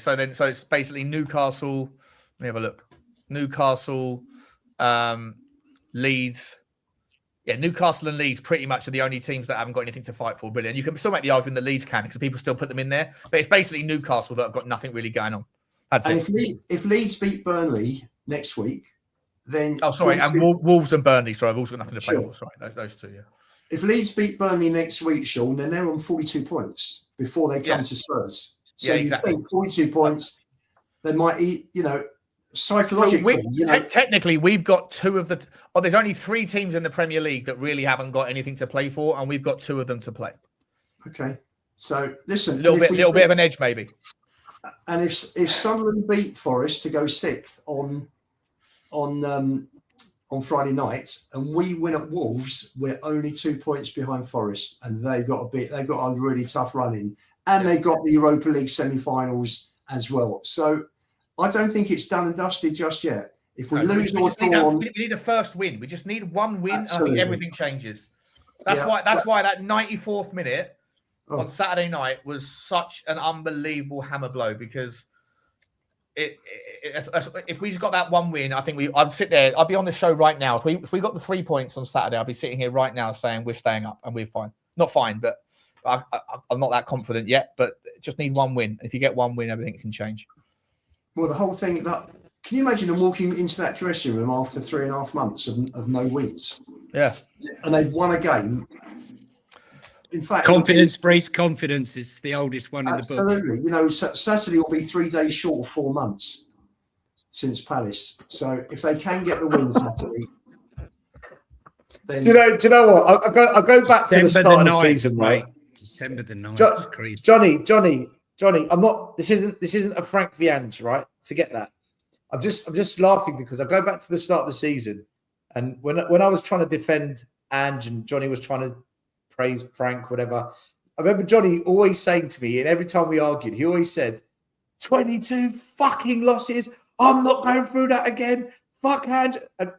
So it's basically Newcastle. Let me have a look. Newcastle, Leeds. Yeah, Newcastle and Leeds pretty much are the only teams that haven't got anything to fight for, really. And you can still make the argument that Leeds can because people still put them in there. But it's basically Newcastle that have got nothing really going on. That's And it. if Leeds beat Burnley next week, then Oh, sorry, and Wolves and Burnley. Sorry, I've also got nothing to play Sure. for. Sorry, those two. Yeah. If Leeds beat Burnley next week, Sean, then they're on 42 points before they come to Spurs. So Yeah, exactly. you think 42 points, they might eat, psychologically. Technically, we've got two of the. There's only 3 teams in the Premier League that really haven't got anything to play for, and we've got 2 of them to play. Okay. So listen, Little bit of an edge, maybe. And if Sunderland beat Forest to go 6th on Friday night, and we win at Wolves, we're only 2 points behind Forest, and they've got a really tough run in, and they've got the Europa League semi-finals as well. So I don't think it's done and dusted just yet. If we lose or draw, we need a first win. We just need one win. Absolutely. I think everything changes. That's why that 94th minute on Saturday night was such an unbelievable hammer blow, because if we just got that one win, I think I'd sit there. I'd be on the show right now. If we got the 3 points on Saturday, I'd be sitting here right now saying we're staying up and we're fine. Not fine, but I'm not that confident yet. But just need one win. If you get one win, everything can change. Well, the whole thing. Can you imagine them walking into that dressing room after 3.5 months of no wins? Yeah, and they've won a game. In fact, confidence breeds confidence. It's the oldest one in the book. Absolutely. Saturday will be 3 days short of 4 months since Palace. So if they can get the win Saturday, then do you know what? I'll go back to the start of the season, right? December the 9th. Crazy. Johnny. I'm not. This isn't a Frank Viange, right? Forget that. I'm just laughing because I go back to the start of the season, and when I was trying to defend Ange and Johnny was trying to praise Frank, whatever. I remember Johnny always saying to me, and every time we argued, he always said, 22 fucking losses. I'm not going through that again. Fuck Ange. And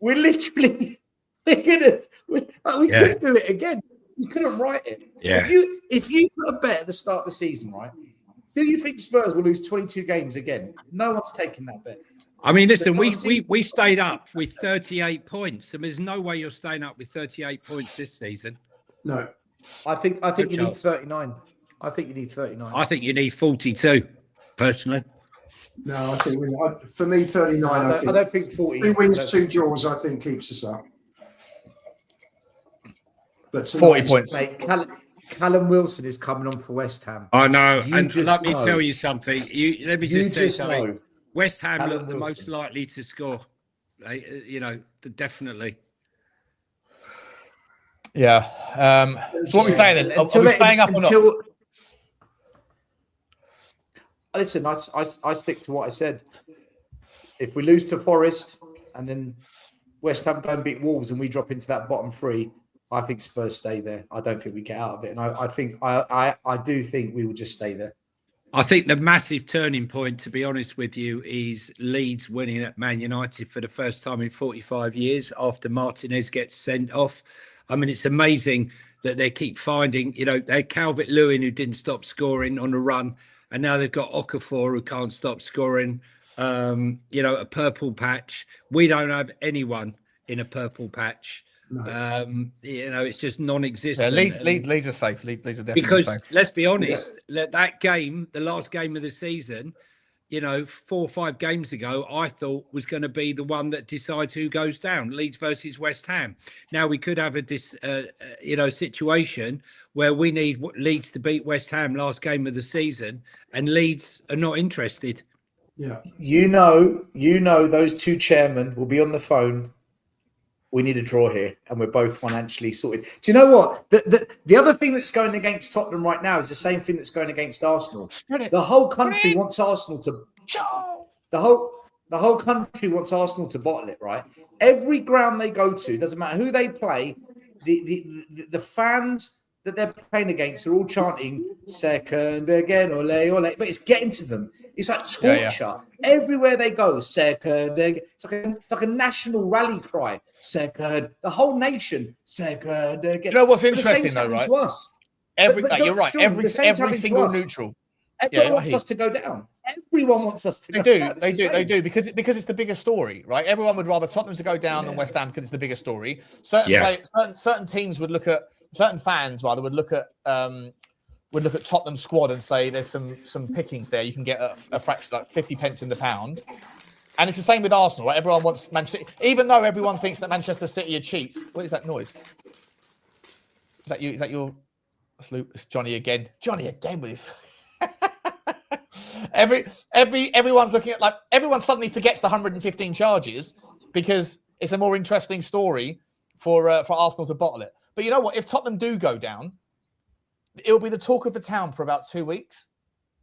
we're literally we couldn't do it again. We couldn't write it. Yeah. If you put a bet at the start of the season, right? Do you think Spurs will lose 22 games again? No one's taking that bet. I mean, listen, we stayed up with 38 points, and there's no way you're staying up with 38 points this season. No. I think you need 39. I think you need 39. I think you need 42, personally. No, I think for me 39. I don't think 40. 2 wins, 2 draws. I think keeps us up. But 40 points. Mate, Callum Wilson is coming on for West Ham. I know, and let me tell you something. Let me just say something. Know. West Ham Callum look the Wilson. most likely to score. Definitely. Yeah. So what are we saying then? Are we staying up or not? Listen, I stick to what I said. If we lose to Forest and then West Ham go and beat Wolves and we drop into that bottom 3, I think Spurs stay there. I don't think we get out of it. And I do think we will just stay there. I think the massive turning point, to be honest with you, is Leeds winning at Man United for the first time in 45 years after Martinez gets sent off. I mean, it's amazing that they keep finding, they had Calvert-Lewin who didn't stop scoring on the run, and now they've got Okafor who can't stop scoring. A purple patch. We don't have anyone in a purple patch. No. It's just non-existent. Yeah, Leeds are safe. Leeds are definitely because safe. Let's be honest, that game, the last game of the season, 4 or 5 games ago, I thought was going to be the one that decides who goes down. Leeds versus West Ham. Now we could have a situation where we need Leeds to beat West Ham last game of the season, and Leeds are not interested. Yeah, those 2 chairmen will be on the phone. We need a draw here, and we're both financially sorted. Do you know what? The other thing that's going against Tottenham right now is the same thing that's going against Arsenal. The whole country wants Arsenal to. The whole country wants Arsenal to bottle it, right? Every ground they go to, doesn't matter who they play, the fans that they're playing against are all chanting "second again, ole ole," but it's getting to them. It's like torture. Yeah. Everywhere they go, second. It's like a national rally cry. Second. The whole nation, second. Again. You know what's interesting though, right? To us. You're right. Every single neutral. Everyone wants us to go down. Everyone wants us to go down. They do because it's the bigger story, right? Everyone would rather Tottenham to go down than West Ham because it's the bigger story. Certain teams would look at certain fans would look at would look at Tottenham's squad and say there's some pickings there. You can get a fraction, like 50 pence in the pound. And it's the same with Arsenal, right? Everyone wants Manchester City, even though everyone thinks that Manchester City are cheats. What is that noise? Is that you? Is that your? It's Johnny again. Johnny again with his. Everyone's looking at, like, everyone suddenly forgets the 115 charges because it's a more interesting story for Arsenal to bottle it. But you know what? If Tottenham do go down, it'll be the talk of the town for about 2 weeks.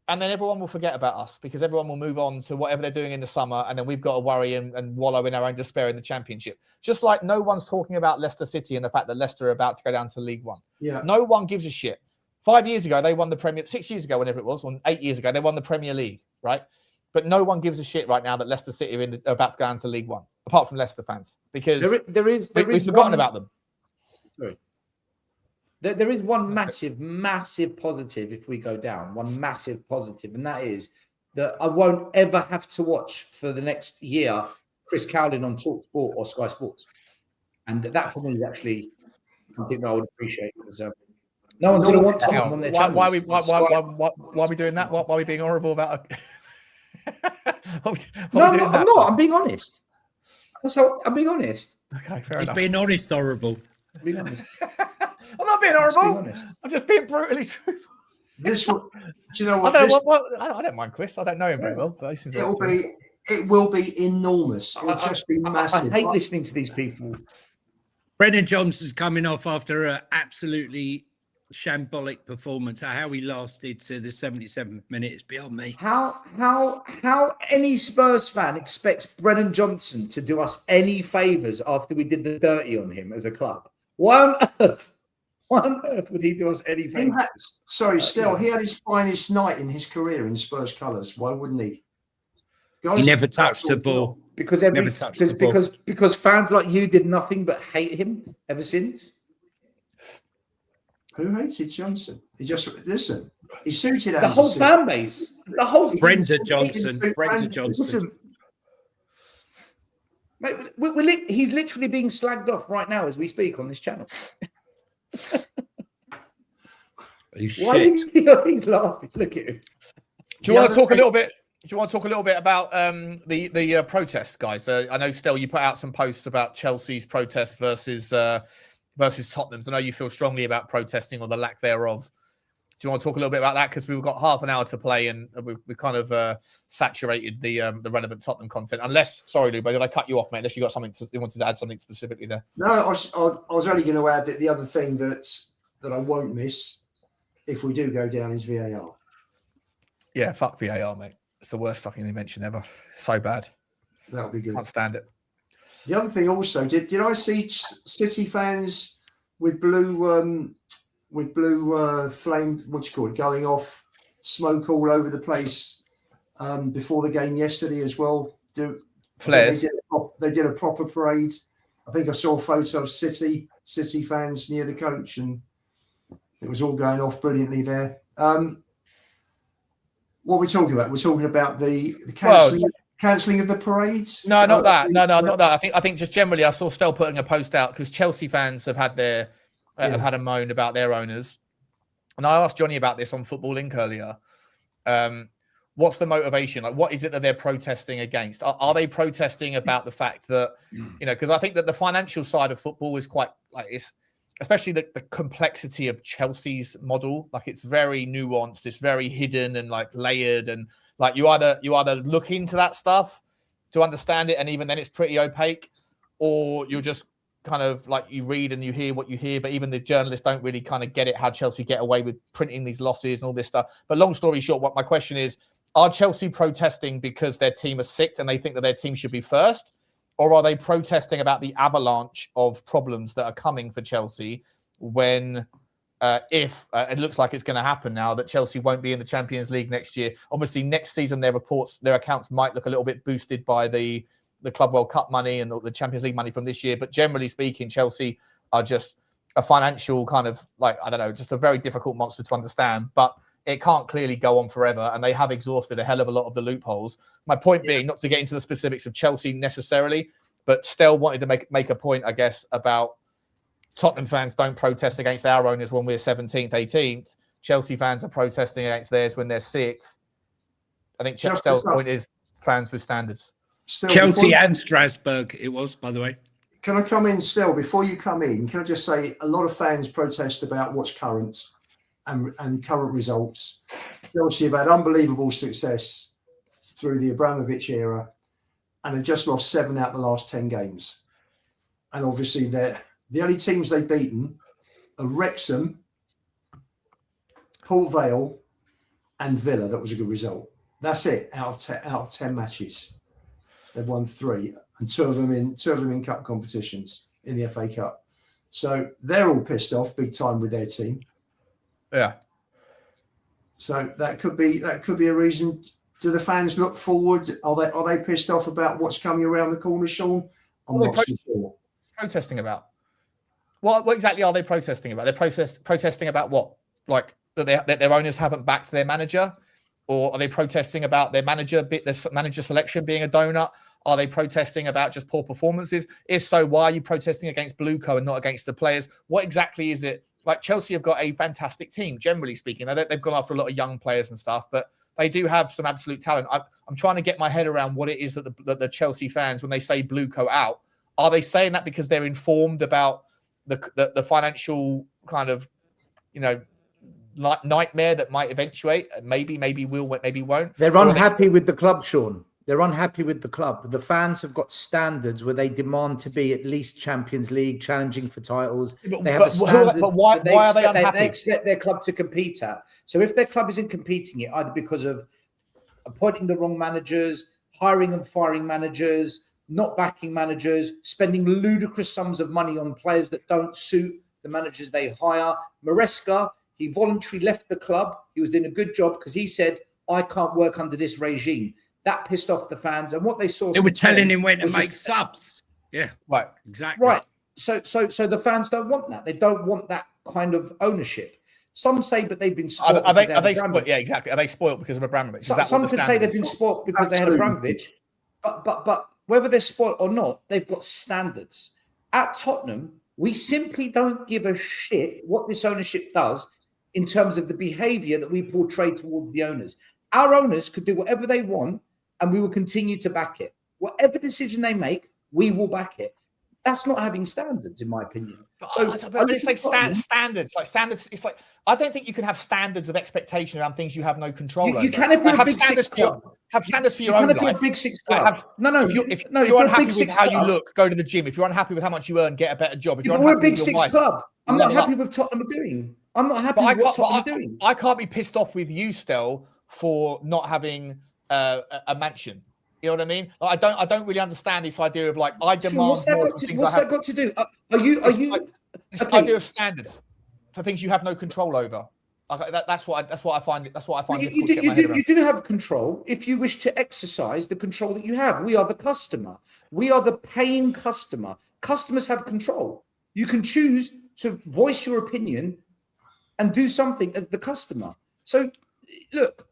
And then everyone will forget about us because everyone will move on to whatever they're doing in the summer. And then we've got to worry and wallow in our own despair in the Championship. Just like no one's talking about Leicester City and the fact that Leicester are about to go down to League One. Yeah. No one gives a shit. 5 years ago, they won the Premier... 6 years ago, whenever it was, or 8 years ago, they won the Premier League, right? But no one gives a shit right now that Leicester City are about to go down to League One, apart from Leicester fans, because we've forgotten about them. Sorry. There is one massive positive if we go down. One massive positive, and that is that I won't ever have to watch for the next year Chris Cowlin on Talk Sport or Sky Sports, and that for me is actually something that I would appreciate. Because no one's going to want Tottenham on their channels. Why are we doing that? Why are we being horrible about it? No, I'm not. I'm being honest. That's how I'm being honest. Okay, fair He's enough. being honest, horrible. I'm being honest. I'm not being horrible. I'm just being brutally truthful. This one, do you know what? I don't mind Chris. I don't know him very well, but It will be enormous. It'll just be massive. I hate listening to these people. Brendan Johnson's coming off after an absolutely shambolic performance. How he lasted to the 77th minute is beyond me. How any Spurs fan expects Brennan Johnson to do us any favours after we did the dirty on him as a club? Why on earth would he do us any favours? He had his finest night in his career in Spurs colours. Why wouldn't he? Guys, He never touched the ball. Because fans like you did nothing but hate him ever since. Who hated Johnson? He just listen. He suited the whole fan base. The whole Brenda Johnson. Listen, mate, he's literally being slagged off right now as we speak on this channel. Why is he's laughing? Look at him. Do you want to talk a little bit? Do you want to talk a little bit about the protests, guys? I know, Stel, you put out some posts about Chelsea's protests versus Tottenham's. I know you feel strongly about protesting or the lack thereof. Do you want to talk a little bit about that? Because we've got half an hour to play and we kind of saturated the relevant Tottenham content. Unless, sorry, Lou, but did I cut you off, mate? Unless you got something you wanted to add something specifically there. No, I was only going to add that the other thing that I won't miss if we do go down is VAR. Yeah, fuck VAR, mate. It's the worst fucking invention ever. So bad. That'll be good. Can't stand it. The other thing also, did I see City fans with blue flame, what you call it, going off, smoke all over the place before the game yesterday as well? Flares. They did a proper parade. I think I saw a photo of City fans near the coach, and it was all going off brilliantly there. What are we talking about? We're talking about the cancelling of the parades? No, not that. No, not that. I think just generally, I saw Stel putting a post out because Chelsea fans have had have had a moan about their owners, and I asked Johnny about this on Football Inc. earlier. What's the motivation? Like, what is it that they're protesting against? Are they protesting about the fact that because I think that the financial side of football is quite especially the complexity of Chelsea's model. Like, it's very nuanced, it's very hidden and like layered, and like you either look into that stuff to understand it, and even then it's pretty opaque, or you're just kind of like you read and you hear what you hear, but even the journalists don't really kind of get it, how Chelsea get away with printing these losses and all this stuff. But long story short, what my question is, are Chelsea protesting because their team is sick and they think that their team should be first? Or are they protesting about the avalanche of problems that are coming for Chelsea when, if it looks like it's going to happen now, that Chelsea won't be in the Champions League next year? Obviously, next season, their accounts might look a little bit boosted by the Club World Cup money and the Champions League money from this year. But generally speaking, Chelsea are just a financial kind of just a very difficult monster to understand. But it can't clearly go on forever, and they have exhausted a hell of a lot of the loopholes. My point being, not to get into the specifics of Chelsea necessarily, but still wanted to make a point, I guess, about Tottenham fans don't protest against our owners when we're 17th, 18th, Chelsea fans are protesting against theirs when they're sixth. I think Just Chelsea's stop. point is fans with standards. Still, Chelsea before- and Strasbourg, it was, by the way. Can I come in still? Before you come in, can I just say a lot of fans protest about what's current and current results. Chelsea have had unbelievable success through the Abramovich era and have just lost 7 out of the last 10 games. And obviously, the only teams they've beaten are Wrexham, Port Vale, and Villa. That was a good result. That's it out of 10 matches. They've won 3, and two of them in cup competitions in the FA Cup. So they're all pissed off big time with their team. Yeah. So that could be a reason. Do the fans look forward? Are they pissed off about what's coming around the corner, Sean? I'm not so sure. Protesting about what exactly are they protesting about? They're protesting about what? Like that their owners haven't backed their manager, or are they protesting about their manager selection being a donut? Are they protesting about just poor performances? If so, why are you protesting against Blueco and not against the players? What exactly is it? Like Chelsea have got a fantastic team, generally speaking. They've gone after a lot of young players and stuff, but they do have some absolute talent. I'm trying to get my head around what it is that the Chelsea fans, when they say Blueco out, are they saying that because they're informed about the financial kind of, nightmare that might eventuate? Maybe will, maybe won't. They're unhappy with the club, Sean. They're unhappy with the club. The fans have got standards where they demand to be at least Champions League, challenging for titles. They have a standard. But why are they unhappy? They expect their club to compete at. So if their club isn't competing it, either because of appointing the wrong managers, hiring and firing managers, not backing managers, spending ludicrous sums of money on players that don't suit the managers they hire. Maresca, he voluntarily left the club. He was doing a good job because he said, I can't work under this regime. That pissed off the fans, and what they saw. They were telling him when to make subs. Yeah, right, exactly. Right. So the fans don't want that. They don't want that kind of ownership. Some say, but they've been spoiled. Are they spoiled? Yeah, exactly. Are they spoiled because of Abramovich? Some could say they've been spoiled because they had Abramovich. But whether they're spoiled or not, they've got standards. At Tottenham, we simply don't give a shit what this ownership does in terms of the behaviour that we portray towards the owners. Our owners could do whatever they want, and we will continue to back it. Whatever decision they make, we will back it. That's not having standards, in my opinion. So it's like standards. Like standards, it's like I don't think you can have standards of expectation around things you have no control over. You can have big standards six club. Have standards for your own life. Big six club. If you're unhappy with how you look, go to the gym. If you're unhappy with how much you earn, get a better job. If you're we're a unhappy big with your six wife, club. I'm not happy with Tottenham doing. I'm not happy with what Tottenham are doing. I can't be pissed off with you, Stel, for not having a mansion. You know what I mean? Like, I don't really understand this idea of like I demand. What's that got to do? Are you? This idea of standards for things you have no control over. That's what I find. That's what I find. You do have control if you wish to exercise the control that you have. We are the customer. We are the paying customer. Customers have control. You can choose to voice your opinion and do something as the customer. So, look.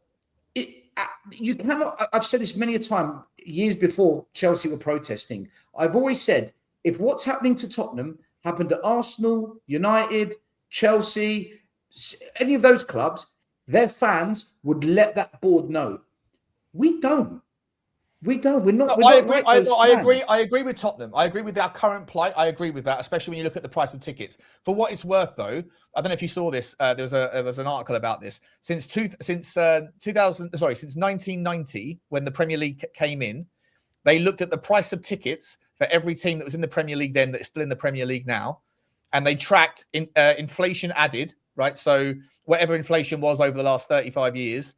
You cannot. I've said this many a time. Years before Chelsea were protesting, I've always said if what's happening to Tottenham happened to Arsenal, United, Chelsea, any of those clubs, their fans would let that board know. We don't. We're not. I agree with Tottenham. I agree with our current plight. I agree with that, especially when you look at the price of tickets. For what it's worth, though, I don't know if you saw this. There was an article about this. Since 1990, when the Premier League came in, they looked at the price of tickets for every team that was in the Premier League then that is still in the Premier League now, and they tracked inflation added, right? So whatever inflation was over the last 35 years,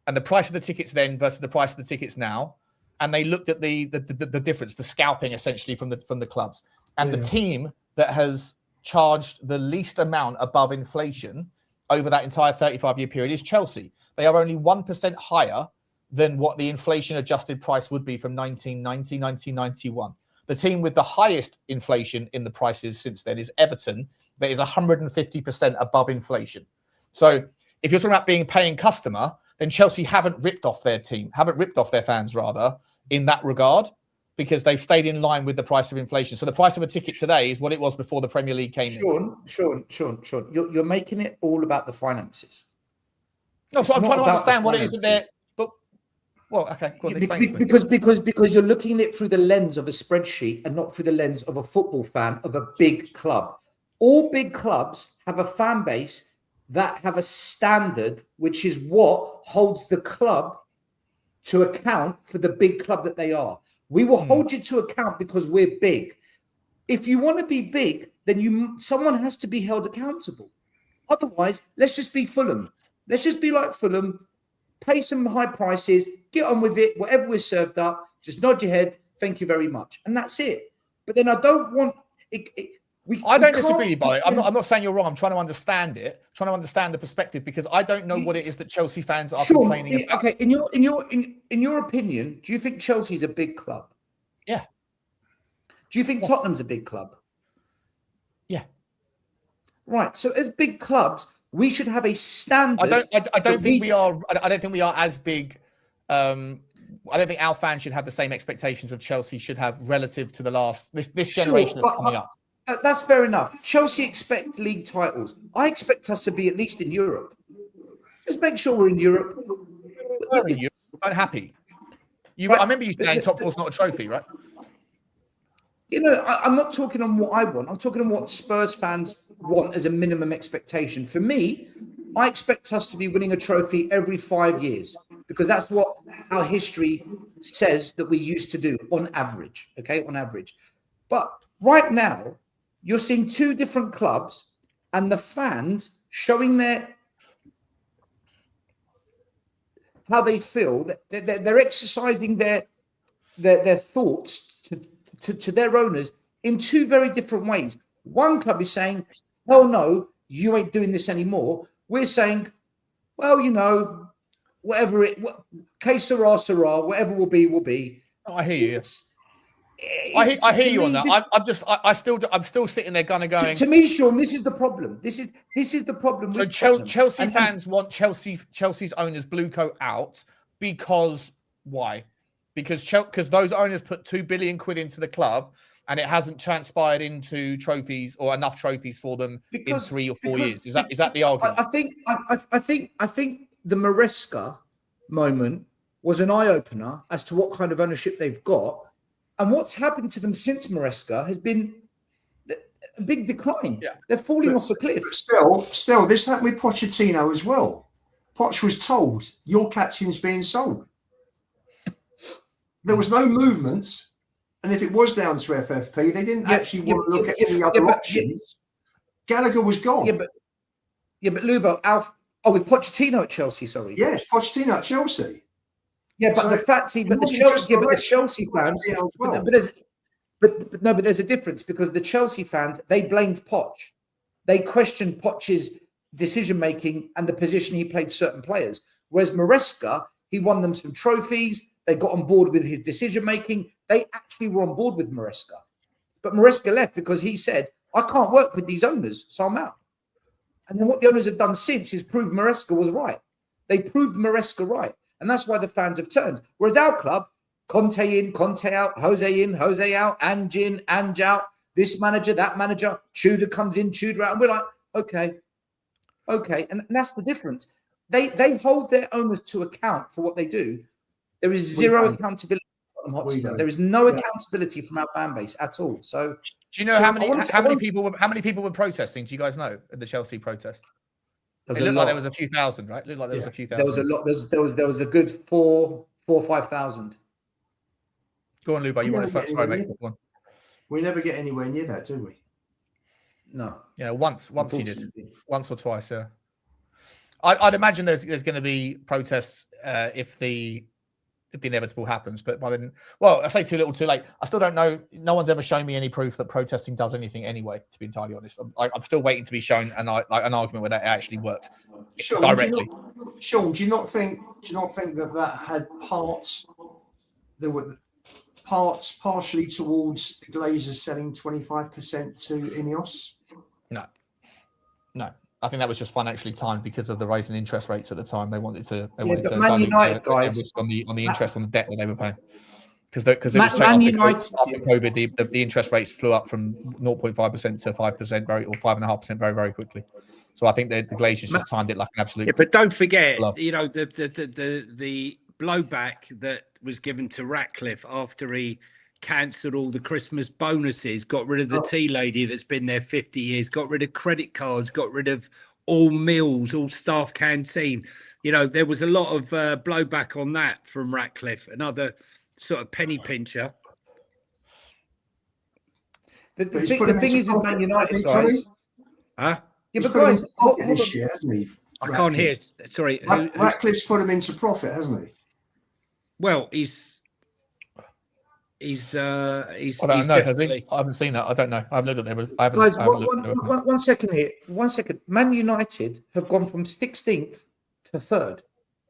and the price of the tickets then versus the price of the tickets now. And they looked at the difference, the scalping essentially from the clubs. And the team that has charged the least amount above inflation over that entire 35-year period is Chelsea. They are only 1% higher than what the inflation adjusted price would be from 1990, 1991. The team with the highest inflation in the prices since then is Everton. That is 150% above inflation. So if you're talking about being paying customer, then Chelsea haven't ripped off their fans rather, in that regard, because they've stayed in line with the price of inflation. So the price of a ticket today is what it was before the Premier League came in. Sean, you're making it all about the finances. No, so I'm trying to understand what it is that they're. Because you're looking at it through the lens of a spreadsheet and not through the lens of a football fan of a big club. All big clubs have a fan base that have a standard, which is what holds the club to account for the big club that they are. We will hold you to account because we're big. If you want to be big, then someone has to be held accountable. Otherwise, let's just be Fulham. Let's just be like Fulham, pay some high prices, get on with it, whatever we're served up, just nod your head, thank you very much. And that's it. But then I don't want... I don't disagree, Boy. I'm not saying you're wrong. I'm trying to understand it, trying to understand the perspective, because I don't know what it is that Chelsea fans are complaining about. Okay, in your opinion, do you think Chelsea's a big club? Yeah. Do you think Tottenham's a big club? Yeah. Right. So as big clubs, we should have a standard. I don't think we are. I don't think we are as big. I don't think our fans should have the same expectations of Chelsea should have relative to this generation that's coming up. That's fair enough. Chelsea expect league titles. I expect us to be at least in Europe. Just make sure we're in Europe. We're in Europe. I'm happy. I remember you saying top four's not a trophy, right? I'm not talking on what I want. I'm talking on what Spurs fans want as a minimum expectation. For me, I expect us to be winning a trophy every 5 years because that's what our history says that we used to do on average. Okay, on average. But right now, you're seeing two different clubs and the fans showing how they feel. They're exercising their thoughts to their owners in two very different ways. One club is saying, "Oh no, you ain't doing this anymore." We're saying, "Well, whatever que sera, sera, whatever will be, will be." Oh, I hear you. I hear you on that. I'm still sitting there going. To me, Sean, this is the problem. This is the problem. So Chelsea fans want Chelsea's owners blue coat out because why? Because those owners put £2 billion into the club and it hasn't transpired into trophies or enough trophies for them in 3 or 4 years. Is that the argument? I think the Maresca moment was an eye opener as to what kind of ownership they've got. And what's happened to them since Maresca has been a big decline. Yeah. They're falling off the cliff. Still, this happened with Pochettino as well. Poch was told, your captain's being sold. There was no movement. And if it was down to FFP, they didn't actually want to look at any other options. Gallagher was gone. But Lubo, with Pochettino at Chelsea, sorry. Yes, Pochettino at Chelsea. Yeah, but the Chelsea fans. But there's a difference because the Chelsea fans, they blamed Poch. They questioned Poch's decision making and the position he played certain players. Whereas Maresca, he won them some trophies. They got on board with his decision making. They actually were on board with Maresca. But Maresca left because he said, "I can't work with these owners, so I'm out." And then what the owners have done since is prove Maresca was right. They proved Maresca right. And that's why the fans have turned. Whereas our club, Conte in, Conte out, Jose in, Jose out, Ange in, Ange out, this manager, that manager, Tudor comes in, Tudor out. And we're like, okay. And that's the difference. They hold their owners to account for what they do. There is zero accountability from Hotspur. There is no accountability from our fan base at all. So do you know how many people were protesting? Do you guys know at the Chelsea protest? It looked like there was a few thousand, right? It looked like there was a few thousand. There was a lot. There was a good 4,000 or 5,000. Go on, Lubo. You want to sorry, mate. Go on. We never get anywhere near that, do we? No. Yeah, once you did. Once or twice, yeah. I'd imagine there's going to be protests if the inevitable happens, but by then, I say too little, too late. I still don't know. No one's ever shown me any proof that protesting does anything anyway. To be entirely honest, I'm still waiting to be shown an argument where that actually works directly. Sean, do you not think that had parts? There were parts partially towards the Glazers selling 25% to Ineos. No. I think that was just financially timed because of the rise in interest rates at the time. They wanted to Man United guys on the interest on the debt that they were paying. because it was Man after United- COVID, the interest rates flew up from 0.5% to 5% or 5.5% very, very quickly. So I think the Glazers just timed it like an absolute. Yeah, but don't forget, love. you know, the blowback that was given to Ratcliffe after he cancelled all the Christmas bonuses, got rid of the tea lady that's been there 50 years, got rid of credit cards, got rid of all meals, all staff canteen. You know, there was a lot of blowback on that from Ratcliffe, another sort of penny pincher. The But he's thing put him is into with Man profit, United, hasn't he, Johnny? guys. Huh? Yeah, He's but put him guys, into profit hold this on. year, hasn't he? I can't hear it. Sorry. Ratcliffe's put him into profit, hasn't he? Well, he's I don't he's know. Has definitely. he? I haven't seen that. I don't know. I haven't looked at them. I haven't, Guys, I haven't looked at them. one second here. 1 second. Man United have gone from 16th to 3rd.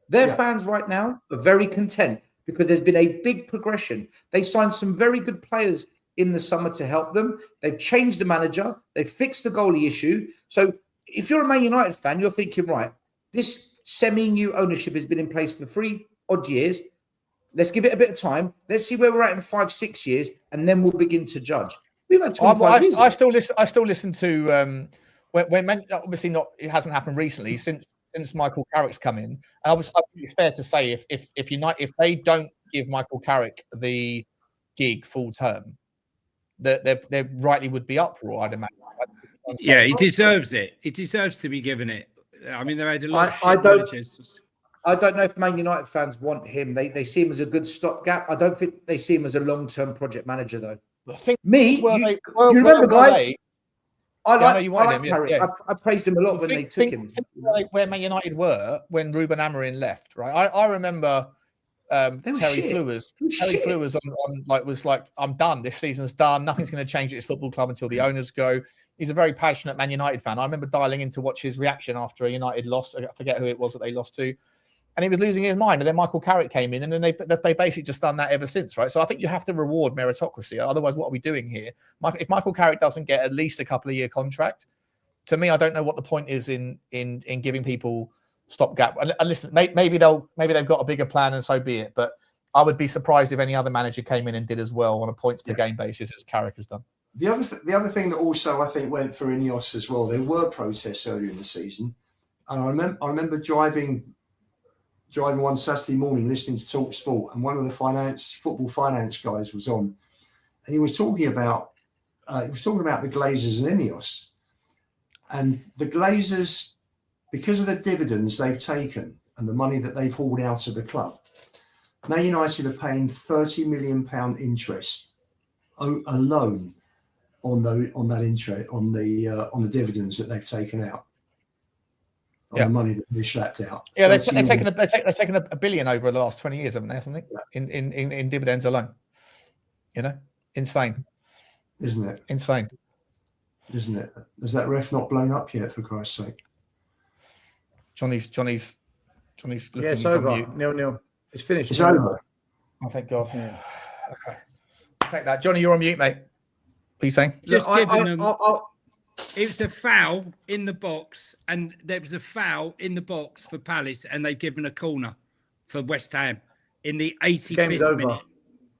Their fans right now are very content because there's been a big progression. They signed some very good players in the summer to help them. They've changed the manager. They've fixed the goalie issue. So if you're a Man United fan, you're thinking, right, this semi-new ownership has been in place for 3 odd years. Let's give it a bit of time. Let's see where we're at in 5-6 years, and then we'll begin to judge. We've had 25 years. I still listen to when obviously not. It hasn't happened recently since Michael Carrick's come in. And obviously, it's fair to say if United, if they don't give Michael Carrick the gig full term, that there rightly would be uproar, I'd imagine. Yeah, he deserves it. He deserves to be given it. I mean, they've had a lot of I shit don't- managers. I don't know if Man United fans want him. They see him as a good stopgap. I don't think they see him as a long-term project manager, though. I think Me, Well, you, they- well, you remember, well, guys? they- I Yeah, I know like, you I wanted like him, yeah, Carrick. yeah. I praised him a lot when they took him. Think where Man United were when Ruben Amorim left, right? I remember They were Terry shit. Flewers. They were Terry shit. Flewers was like, I'm done. This season's done. Nothing's going to change at this football club until the owners go. He's a very passionate Man United fan. I remember dialing in to watch his reaction after a United loss. I forget who it was that they lost to. And he was losing his mind. And then Michael Carrick came in, and then they basically just done that ever since, right? So I think you have to reward meritocracy. Otherwise, what are we doing here? If Michael Carrick doesn't get at least a couple of year contract, to me, I don't know what the point is in giving people stopgap. And listen, maybe they've got a bigger plan, and so be it. But I would be surprised if any other manager came in and did as well on a points per game basis as Carrick has done. The other thing that also I think went through Ineos as well. There were protests earlier in the season, and I remember driving one Saturday morning listening to Talk Sport, and one of the football finance guys was on, and he was talking about the Glazers and Ineos, and the Glazers, because of the dividends they've taken and the money that they've hauled out of the club, Man United are paying £30 million interest alone on that interest on the dividends that they've taken out. The money that they slapped out. Yeah, they've taken a billion over the last 20 years, haven't they? Something in dividends alone. You know, insane, isn't it? Insane, isn't it? Has that ref not blown up yet? For Christ's sake, Johnny's looking. Yeah, it's over. 0-0. It's finished. It's over. Oh, thank God. Yeah. Okay, take that, Johnny. You're on mute, mate. What are you saying? Just giving them. It was a foul in the box, and there was a foul in the box for Palace, and they've given a corner for West Ham in the 85th minute.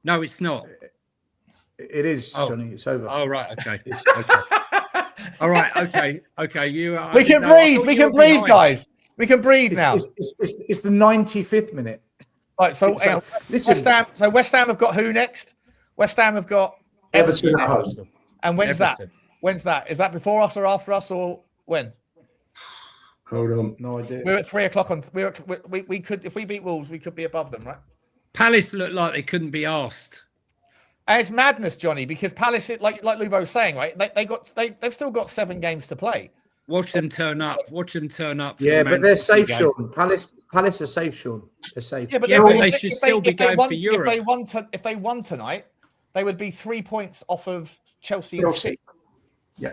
No, it's not. It is, Johnny. It's over. Oh, right. Okay. Okay. All right. Okay. Okay. We can breathe. We can breathe, guys. We can breathe now. It's the 95th minute. Right. So, listen. West Ham have got who next? West Ham have got Everton. And when's that? When's that? Is that before us or after us, or when? Hold on. No idea. We're at 3:00 on. We could, if we beat Wolves, we could be above them, right? Palace looked like they couldn't be asked. And it's madness, Johnny, because Palace, like Lubo was saying, right? They've still got 7 games to play. Watch them turn up. Watch them turn up. Yeah, but they're safe, Sean. Palace are safe, Sean. They're safe. Yeah, but they should still be going for Europe. If they won tonight, they would be 3 points off of Chelsea. And 6. Yeah.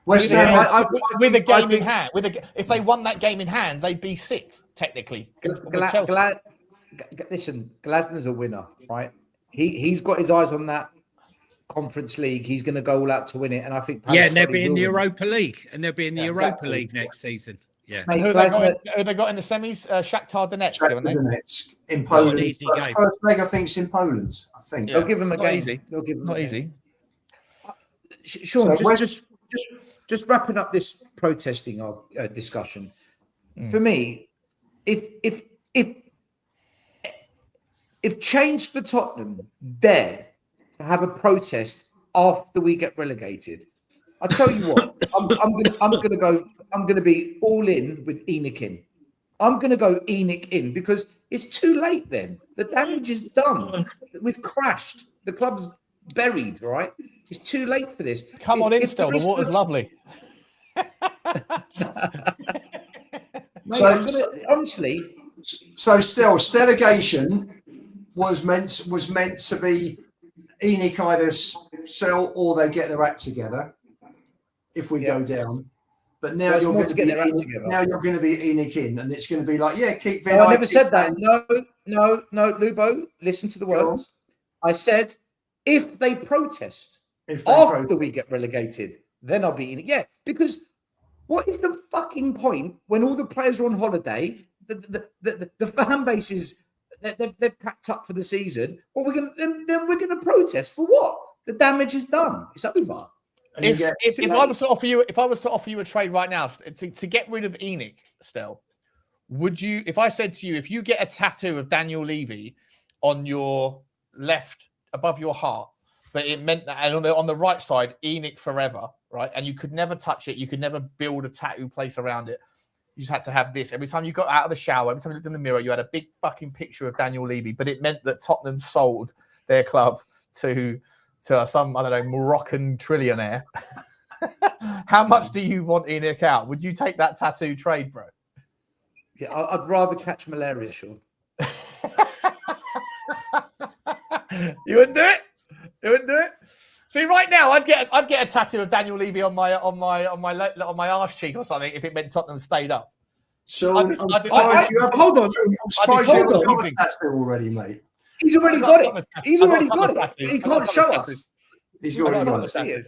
West Ham with a game in hand. If they won that game in hand, they'd be 6th technically. Listen, Glasner's a winner, right? He's got his eyes on that Conference League. He's going to go all out to win it, and I think. And they'll be in the Europa League, and they'll be in the Europa League next season. Yeah. Mate, Who glad they got in the semis? Shakhtar Donetsk, Shakhtar haven't they? Donetsk in Not Poland. an easy game. First leg, I think, is in Poland. I think. Yeah. they'll give him a Not game. easy. They'll give him Not a game. easy. Sean, So just wrapping up this protesting discussion. For me, if change for Tottenham dare to have a protest after we get relegated, I tell you what, I'm gonna be all in with Enoch in. I'm gonna go Enoch in because it's too late then. The damage is done. We've crashed. The club's buried, right? It's too late for this. Come on in If still. The Spurs- water's lovely. Mate, So- honestly, So still, Relegation was meant to be Enoch either sell or they get their act together if we go down. But now Well, it's you're more going to to get be their act Enoch, together. now you're going to be Enoch in, and it's going to be like, yeah, keep Vin. no, I never said that. No, Lubo, listen to the Go on. words. I said if they protest If they after protest. we get relegated, then I'll be Enoch. Yeah, because what is the fucking point when all the players are on holiday? The fan base is they're packed up for the season. What we're gonna protest for? What? The damage is done. It's over. And you If get- I was to offer you a trade right now to get rid of Enoch, still, would you? If I said to you, if you get a tattoo of Daniel Levy on your left above your heart, but it meant that, and on the right side, Enoch forever, right? And you could never touch it. You could never build a tattoo place around it. You just had to have this. Every time you got out of the shower, every time you looked in the mirror, you had a big fucking picture of Daniel Levy. But it meant that Tottenham sold their club to some, I don't know, Moroccan trillionaire. How much do you want Enoch out? Would you take that tattoo trade, bro? Yeah, I'd rather catch malaria, Sean. You wouldn't do it. You wouldn't do it. See, right now, I'd get a tattoo of Daniel Levy on my arse cheek or something if it meant Tottenham stayed up. So I'd I'm be- surprised you haven't. hold on. I'm surprised you hold haven't on. got a tattoo already, mate. He's already got it. He's already got it. He can't show us. He's I already got got a it. tattoo.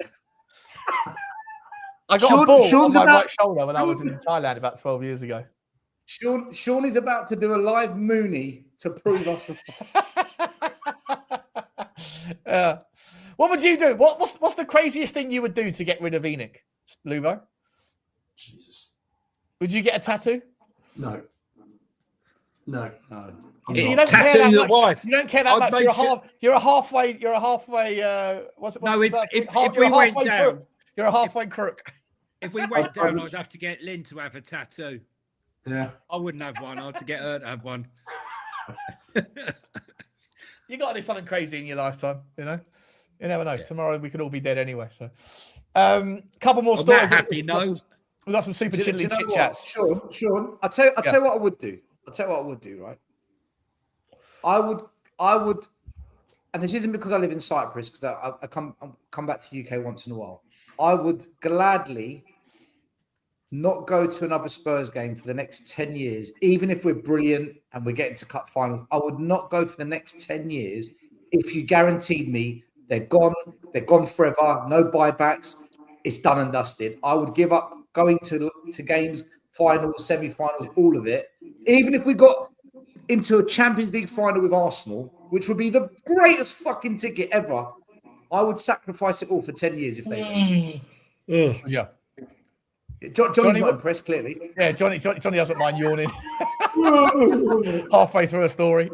I got a ball Sean's on my about- right shoulder when I was in Thailand about 12 years ago. Sean is about to do a live Mooney to prove us. Yeah. What would you do? What's the craziest thing you would do to get rid of Enoch, Lubo? Jesus. Would you get a tattoo? No. No. You don't care Tattoo that the much. wife. You don't care that I'd much. make You're a halfway. What's it? No, what's that? if You're we a went halfway down- crook. You're a halfway crook. If we went down, I'd have to get Lynn to have a tattoo. Yeah. I wouldn't have one. I'd have to get her to have one. You got to do something crazy in your lifetime, you know. You never know. Yeah. Tomorrow we could all be dead anyway. So, couple more On stories. that happy note, We've got some super Do you chiddly know chit what? chats. Sean, I'll tell you what I would do. Right? I would, and this isn't because I live in Cyprus, because I come back to the UK once in a while. I would gladly not go to another Spurs game for the next 10 years, even if we're brilliant and we're getting to cup finals. I would not go for the next 10 years if you guaranteed me they're gone forever, no buybacks, it's done and dusted. I would give up going to games, finals, semi-finals, all of it. Even if we got into a Champions League final with Arsenal, which would be the greatest fucking ticket ever, I would sacrifice it all for 10 years if they were. Yeah. Johnny's not impressed, clearly. Yeah, Johnny doesn't mind yawning halfway through a story.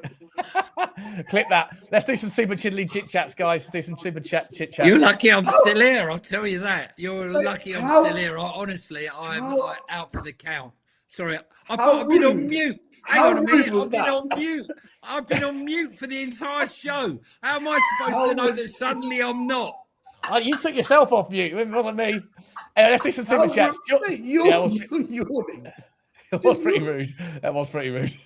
Clip that. Let's do some super chiddly chit chats, guys. Let's do some super chit chats. you're lucky I'm still here. I'll tell you that. You're lucky I'm still here. Honestly, I'm out for the count. Sorry, I thought I'd been on mute. Hang on a minute. I've been on mute. I've been on mute for the entire show. How am I supposed to know that suddenly I'm not? You took yourself off mute. It wasn't me. Let's do some super chats. You're yawning. It was pretty rude. That was pretty rude.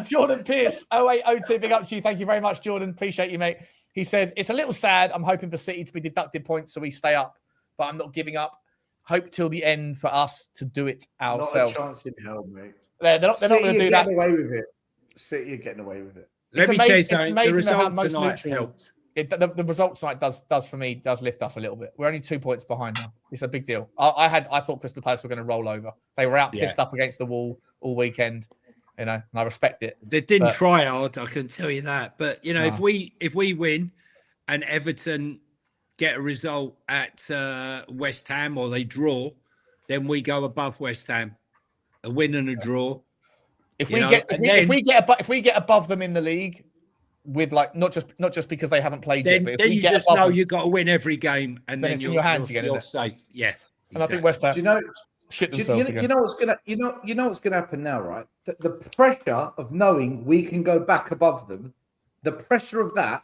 Jordan Pierce, 0802, big up to you. Thank you very much, Jordan. Appreciate you, mate. He said, it's a little sad. I'm hoping for City to be deducted points so we stay up, but I'm not giving up. Hope till the end for us to do it ourselves. Not a chance in hell, mate. They're not going to do that. Away with it. City are getting away with it. Let me amazing- tell you it's something. The amazing how result most tonight neutral- helped. the result side does for me lift us a little bit. We're only 2 points behind now. It's a big deal. I thought Crystal Palace were going to roll over. They were out pissed up against the wall all weekend, you know, and I respect it. They didn't try hard, I can tell you that. But you know, if we win and Everton get a result at West Ham or they draw, then we go above West Ham. A win and a draw. If we get above them in the league, with like not just because they haven't played yet, but if we you get just above know them, you've got to win every game, and then it's in your hands again. You're safe. Yeah, exactly. And I think West Ham. Do you know? Shit themselves again. You know what's gonna happen now, right? The pressure of knowing we can go back above them, the pressure of that,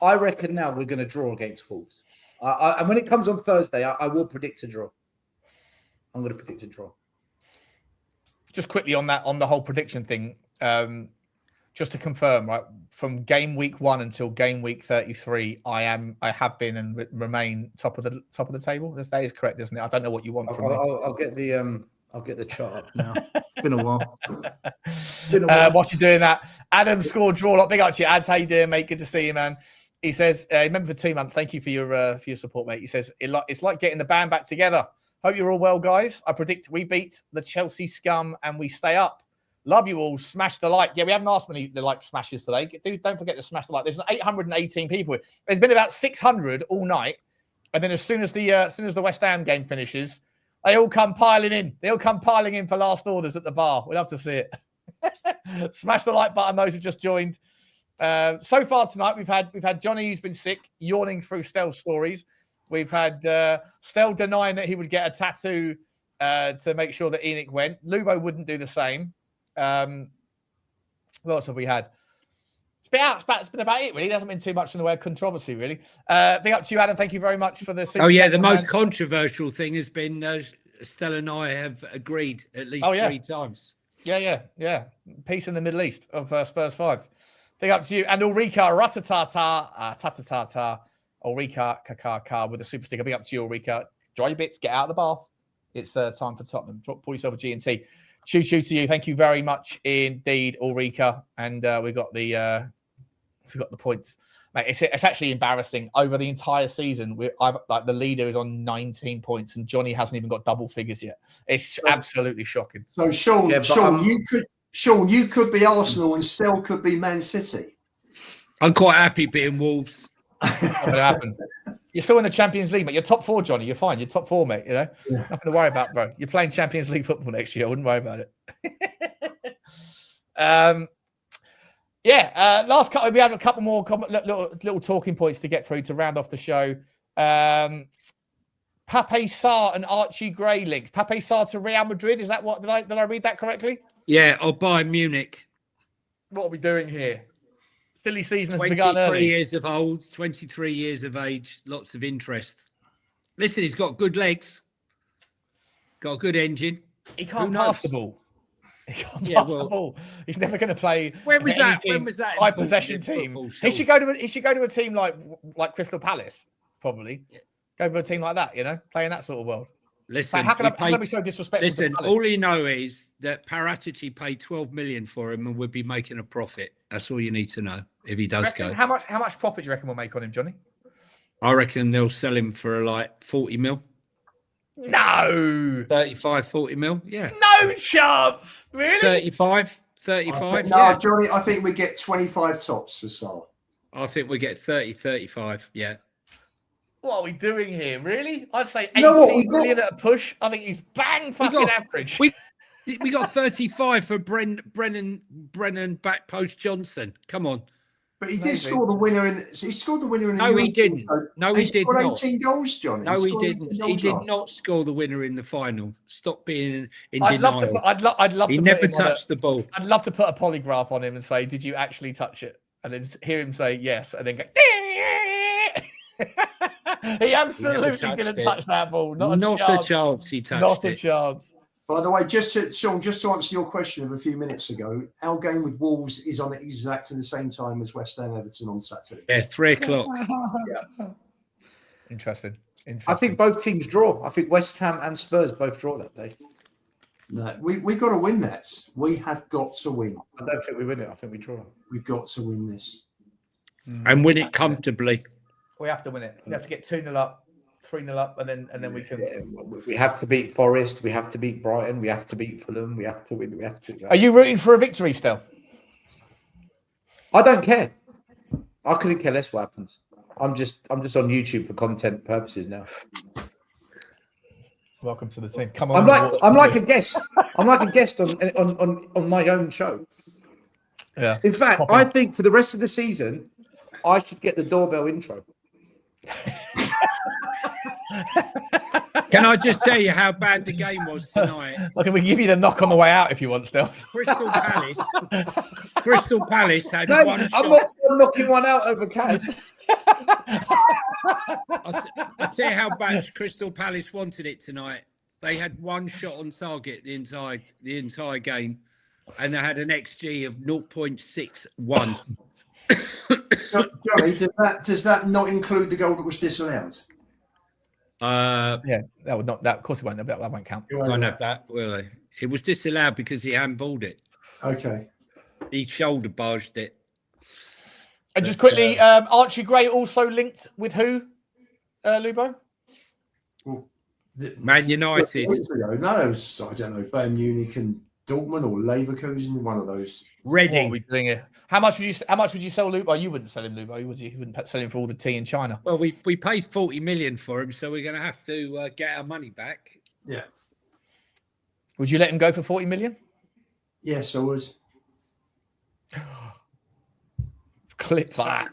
I reckon now we're going to draw against Wolves. And when it comes on Thursday, I will predict a draw. I'm going to predict a draw. Just quickly on the whole prediction thing, just to confirm, right, from game week 1 until game week 33, I have been and remain top of the table. That is correct, isn't it? I don't know what you want from me. I'll get the chart up now. It's been a while. Whilst you're doing that, Adam scored draw lot. Big up to you, Ads. How you doing, mate? Good to see you, man. He says, remember for 2 months. Thank you for your support, mate. He says it's like getting the band back together. Hope you're all well, guys. I predict we beat the Chelsea scum and we stay up. Love you all. Smash the like. Yeah, we haven't asked many the like smashes today. Don't forget to smash the like. There's 818 people. There's been about 600 all night, and then as soon as the West Ham game finishes, they all come piling in. They all come piling in for last orders at the bar. We'd love to see it. Smash the like button. Those who just joined. So far tonight, we've had Johnny, who's been sick, yawning through Stell's stories. We've had Stell denying that he would get a tattoo to make sure that Enoch went. Lubo wouldn't do the same. What else have we had? It's been about it, really. There hasn't been too much in the way of controversy, really. Big up to you, Adam. Thank you very much for the super chat, the most controversial thing has been Stella and I have agreed at least 3 times. Yeah. Peace in the Middle East of Spurs 5. Big up to you. And Ulrika Ratatata, Ulrika Kakaka with a super sticker. Big up to you, Ulrika. Dry your bits, get out of the bath. It's time for Tottenham. Pour yourself a G&T. Choo to you. Thank you very much indeed, Ulrika. And we got the points. Mate, it's actually embarrassing. Over the entire season, the leader is on 19 points, and Johnny hasn't even got double figures yet. It's absolutely shocking. So Sean, you could be Arsenal and still could be Man City. I'm quite happy being Wolves. Not gonna happen. You're still in the Champions League, mate. You're top 4, Johnny. You're fine. You're top 4, mate. You know, nothing to worry about, bro. You're playing Champions League football next year. I wouldn't worry about it. Last couple. We have a couple more little talking points to get through to round off the show. Pape Sarr and Archie Gray links. Pape Sarr to Real Madrid. Is that what? Did I read that correctly? Yeah, or Bayern Munich. What are we doing here? Silly season has begun early. 23 years of old, 23 years of age, lots of interest. Listen, he's got good legs, got a good engine. He can't pass the ball. He can't pass the ball. He's never going to play. When was that high possession team? He should go to a team like Crystal Palace, probably. Yeah. Go to a team like that, you know, playing that sort of world. Listen, how can I be so disrespectful? Listen, all you know is that Paratici paid 12 million for him and would be making a profit. That's all you need to know if he does go. How much profit do you reckon we'll make on him, Johnny? I reckon they'll sell him for like 40 mil. No. 35, 40 mil. Yeah. No chance. Really? 35. No, Yeah. Johnny, I think we get 25 tops for Sarr. I think we get 30, 35. Yeah. What are we doing here? Really? I'd say 18 million at a push. I think he's bang fucking average. We got 35 for Brennan back post Johnson. Come on. But he did score the winner he scored the winner in the No, he didn't. No, he did scored not. 18 goals, Johnny. No, he didn't. He did not score the winner in the final. Stop being in denial. I'd love he to never touched the ball. I'd love to put a polygraph on him and say, did you actually touch it? And then hear him say yes, and then go, he absolutely didn't touch that ball. Not a chance he touched it. Not a chance. By the way, Sean, just to answer your question of a few minutes ago, our game with Wolves is on at exactly the same time as West Ham Everton on Saturday. Yeah, 3:00. Yeah. Interesting. I think both teams draw. I think West Ham and Spurs both draw that day. No, we've got to win that. We have got to win. I don't think we win it. I think we draw. We've got to win this. and win it comfortably. We have to win it. We have to get 2-0 up, 3-0 up, and then we can. Yeah, we have to beat Forest. We have to beat Brighton. We have to beat Fulham. We have to win. We have to. Are you rooting for a victory still? I don't care. I couldn't care less what happens. I'm just on YouTube for content purposes now. Welcome to the team. Come on. I'm like a guest. I'm like a guest on my own show. Yeah. In fact, I think for the rest of the season, I should get the doorbell intro. Can I just tell you how bad the game was tonight? Can we give you the knock on the way out if you want still? Crystal Palace had No, one shot. I'm not knocking one out over Kaz. I'll tell you how bad Crystal Palace wanted it tonight. They had one shot on target the entire game, and they had an XG of 0.61. Johnny, does that not include the goal that was disallowed? Yeah, that would not. That of course it won't. That won't count. I know that. Well, it was disallowed because he handballed it. Okay. He shoulder barged it. And just quickly, Archie Gray also linked with who? Lubo? Well, Man United. No, I don't know, Bayern Munich and Dortmund or Leverkusen, one of those. What Reading. are we doing here? How much would you sell Lubo? You wouldn't sell him, Lubo, would you? You wouldn't sell him for all the tea in China. Well, we paid 40 million for him, so we're going to have to get our money back. Yeah. Would you let him go for 40 million? Yes, I would. Clip that.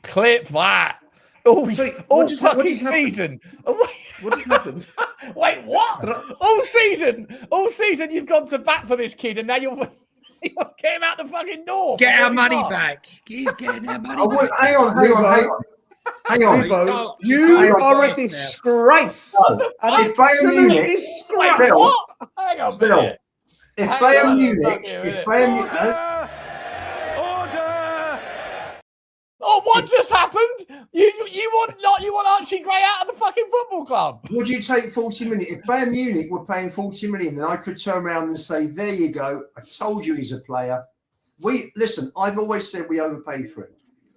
Clip that. Oh, all fucking season. What just happened? Wait, what? All season you've gone to bat for this kid, and now you're get him out the fucking door. Get our money back. He's getting our money back. Hang on. Lubo, you are a disgrace. An If Bayern absolute Munich- disgrace. Bill, What? Hang on a Bill, minute. if Hang Bayern on a Munich, fucking if minute. Bayern Munich, Oh, what just happened? You want Archie Gray out of the fucking football club? would you take 40 million? If Bayern Munich were paying 40 million, then I could turn around and say, there you go. I told you he's a player. Listen, I've always said we overpaid for him.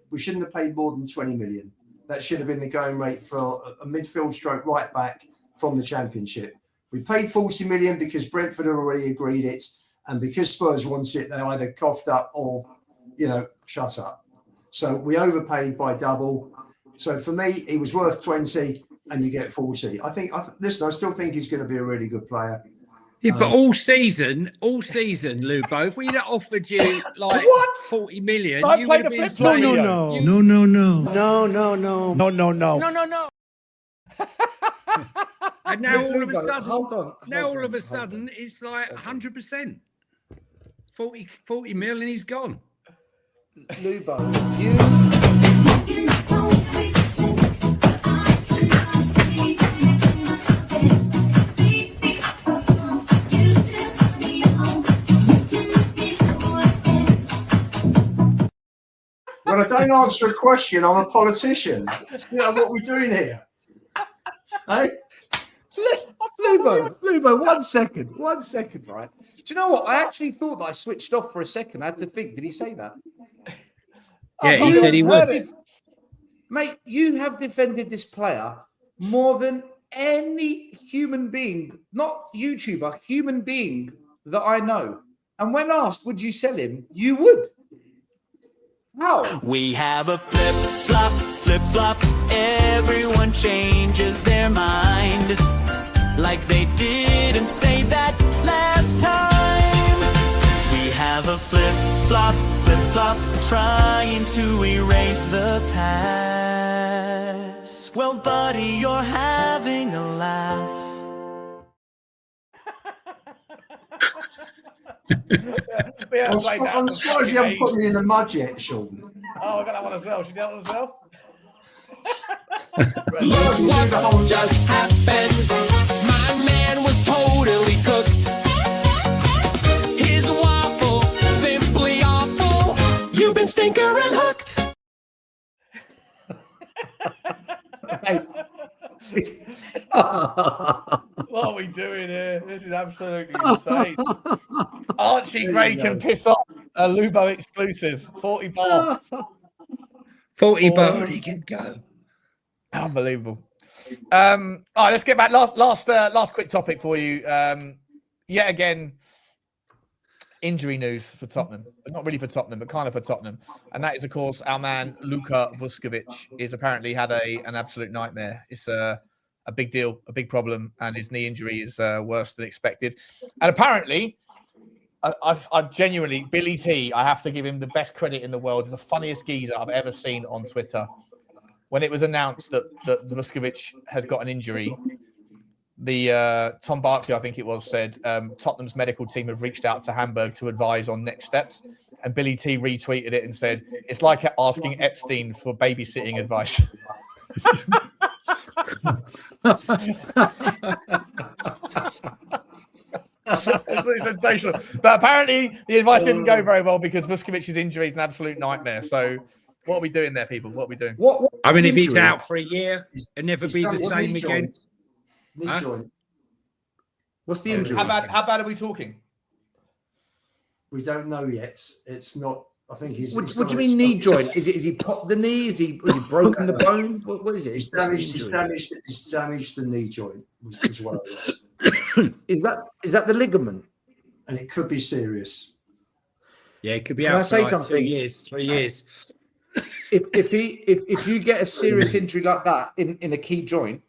We shouldn't have paid more than 20 million. That should have been the going rate for a midfield stroke right back from the Championship. We paid 40 million because Brentford had already agreed it. And because Spurs wanted it, they either coughed up or, shut up. So we overpaid by double. So for me, he was worth 20 and you get 40. I still think he's going to be a really good player. Yeah, but all season, Lubo, if we'd have offered you like What? 40 million, I you played would have a been flip flop. saying, and now all of a sudden, Hold on. it's like 100%. 40 million, he's gone. Lubo, When I don't answer a question, I'm a politician. What are we doing here? Hey? Lubo, 1 second, right? Do you know what? I actually thought that I switched off for a second. I had to think. Did he say that? Yeah, he said he would. Mate, you have defended this player more than any human being, not YouTuber, human being that I know. And when asked, would you sell him? You would. How? We have a flip-flop. Everyone changes their mind. Like they didn't say that last time. We have a flip-flop, trying to erase the past. Well, buddy, you're having a laugh. I'm surprised you haven't put me in the mud yet, Sean. Oh, I got that one as well. Should you do that one as well? What just happened? My man was totally cooked. His waffle, simply awful. You've been stinker and hooked. What are we doing here? This is absolutely insane. Archie Gray can piss off a Lubo exclusive. 40 bar. 40 Barney can go. Unbelievable. All right, let's get back. Last quick topic for you. Yet again, injury news for Tottenham, but not really for Tottenham, but kind of for Tottenham. And that is, of course, our man Luka Vuskovic is apparently had an absolute nightmare. It's a big deal, a big problem, and his knee injury is worse than expected. And apparently, I genuinely, Billy T, I have to give him the best credit in the world. He's the funniest geezer I've ever seen on Twitter. When it was announced that Vuskovic has got an injury, the Tom Barkley, I think it was, said Tottenham's medical team have reached out to Hamburg to advise on next steps. And Billy T retweeted it and said, it's like asking Epstein for babysitting advice. Absolutely sensational. But apparently the advice didn't go very well because Vuskovic's injury is an absolute nightmare. So what are we doing there, people? What are we doing? I mean, if he's out for a year and never be the same again. Knee joint. What's the injury? How bad are we talking? We don't know yet. It's not. I think he's. What do you mean knee joint? Is he popped the knee? Has he broken the bone? What is it? He's damaged the knee joint. Was what it was. Is that the ligament? And it could be serious. Yeah, it could be Can I out say for like 2 something? years, 3 years. If you get a serious injury like that in a key joint,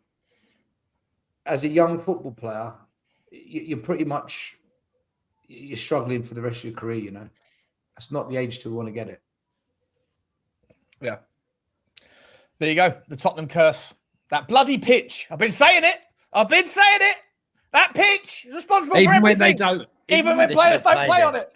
as a young football player, you're pretty much struggling for the rest of your career. You know, that's not the age to want to get it. Yeah. There you go. The Tottenham curse. That bloody pitch. I've been saying it. That pitch is responsible for everything. When they don't. Even when players don't play on it.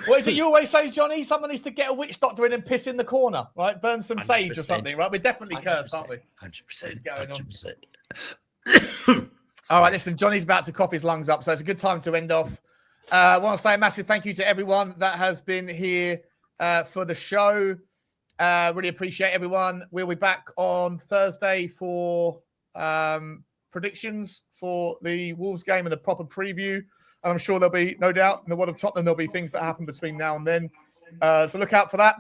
What is it you always say, Johnny? Someone needs to get a witch doctor in and piss in the corner, right? Burn some sage or something, right? We're definitely cursed, aren't we? 100%. Going on? 100%. All right, listen, Johnny's about to cough his lungs up, so it's a good time to end off. I want to say a massive thank you to everyone that has been here for the show. Really appreciate everyone. We'll be back on Thursday for predictions for the Wolves game and a proper preview. And I'm sure there'll be, no doubt, in the world of Tottenham, there'll be things that happen between now and then. So look out for that.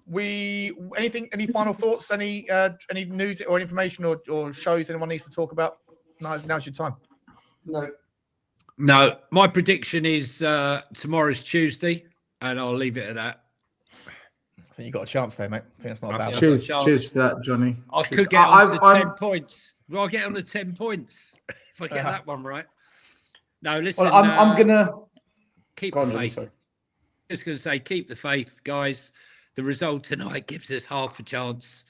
Any final thoughts? Any news or information or shows anyone needs to talk about? Now's your time. No, my prediction is tomorrow's Tuesday, and I'll leave it at that. I think you got a chance there, mate. I think that's not bad. Cheers for that, Johnny. I could get on to 10 points. Well, I'll get on to 10 points if I get that one right. No, listen. Well, I'm gonna keep go on, the faith. Johnny, sorry. Just going to say, keep the faith, guys. The result tonight gives us half a chance.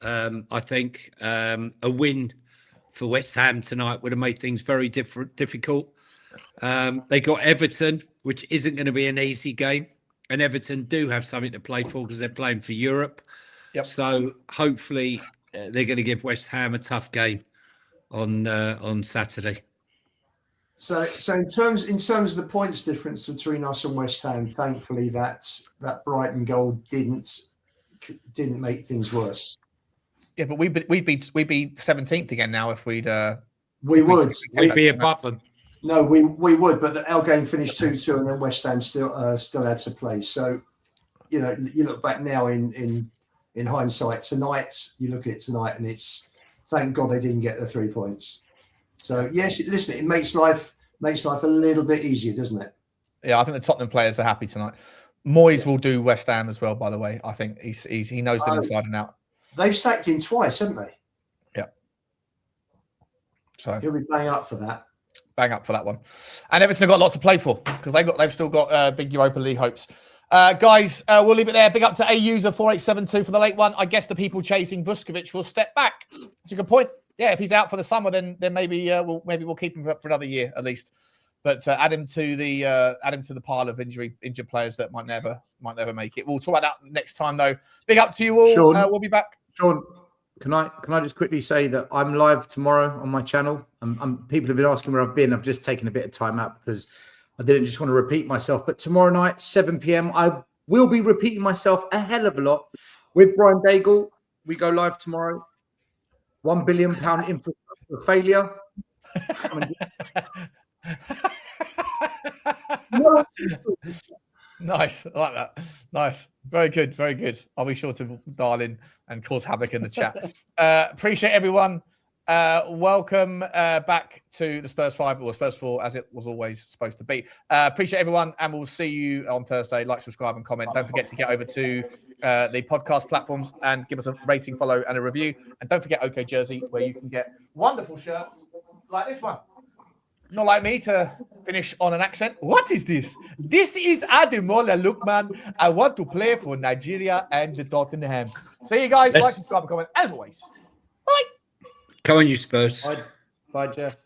I think a win for West Ham tonight would have made things very difficult. They got Everton, which isn't going to be an easy game. And Everton do have something to play for because they're playing for Europe. Yep. So hopefully they're going to give West Ham a tough game on Saturday. So in terms of the points difference between us and West Ham, thankfully that Brighton goal didn't make things worse. Yeah, but we'd be 17th again now if we'd. We'd be above them. No, we would, but our game finished 2-2, and then West Ham still had to play. So, you know, you look back now in hindsight. Tonight, you look at it tonight, and it's thank God they didn't get the 3 points. So yes, listen, it makes life a little bit easier, doesn't it? Yeah, I think the Tottenham players are happy tonight. Moyes will do West Ham as well, by the way. I think he knows them inside and out. They've sacked him twice, haven't they? Yeah. So he'll be bang up for that. Bang up for that one. And Everton got lots to play for because they've still got big Europa League hopes. Guys, we'll leave it there. Big up to A-User 4872 for the late one. I guess the people chasing Vuskovic will step back. That's a good point. Yeah, if he's out for the summer, then maybe we'll keep him for another year at least. But add him to the pile of injured players that might never make it. We'll talk about that next time though. Big up to you all. Sean, we'll be back. Sean, can I just quickly say that I'm live tomorrow on my channel? People have been asking where I've been. I've just taken a bit of time out because I didn't just want to repeat myself. But tomorrow night, 7 p.m, I will be repeating myself a hell of a lot with Brian Daigle. We go live tomorrow. £1 billion infrastructure failure. Nice. I like that. Nice. Very good, very good. I'll be sure to dial in and cause havoc in the chat. Appreciate everyone. Welcome back to the Spurs 5 or Spurs 4, as it was always supposed to be. Appreciate everyone, and we'll see you on Thursday. Like, subscribe, and comment. Don't forget to get over to the podcast platforms and give us a rating, follow, and a review. And don't forget OK Jersey, where you can get wonderful shirts like this one. Not like me to finish on an accent. What is this? This is Ademola Lookman. I want to play for Nigeria and the Tottenham. See you guys. Like, subscribe, and comment as always. Bye. Come on, you Spurs. Bye, Jeff.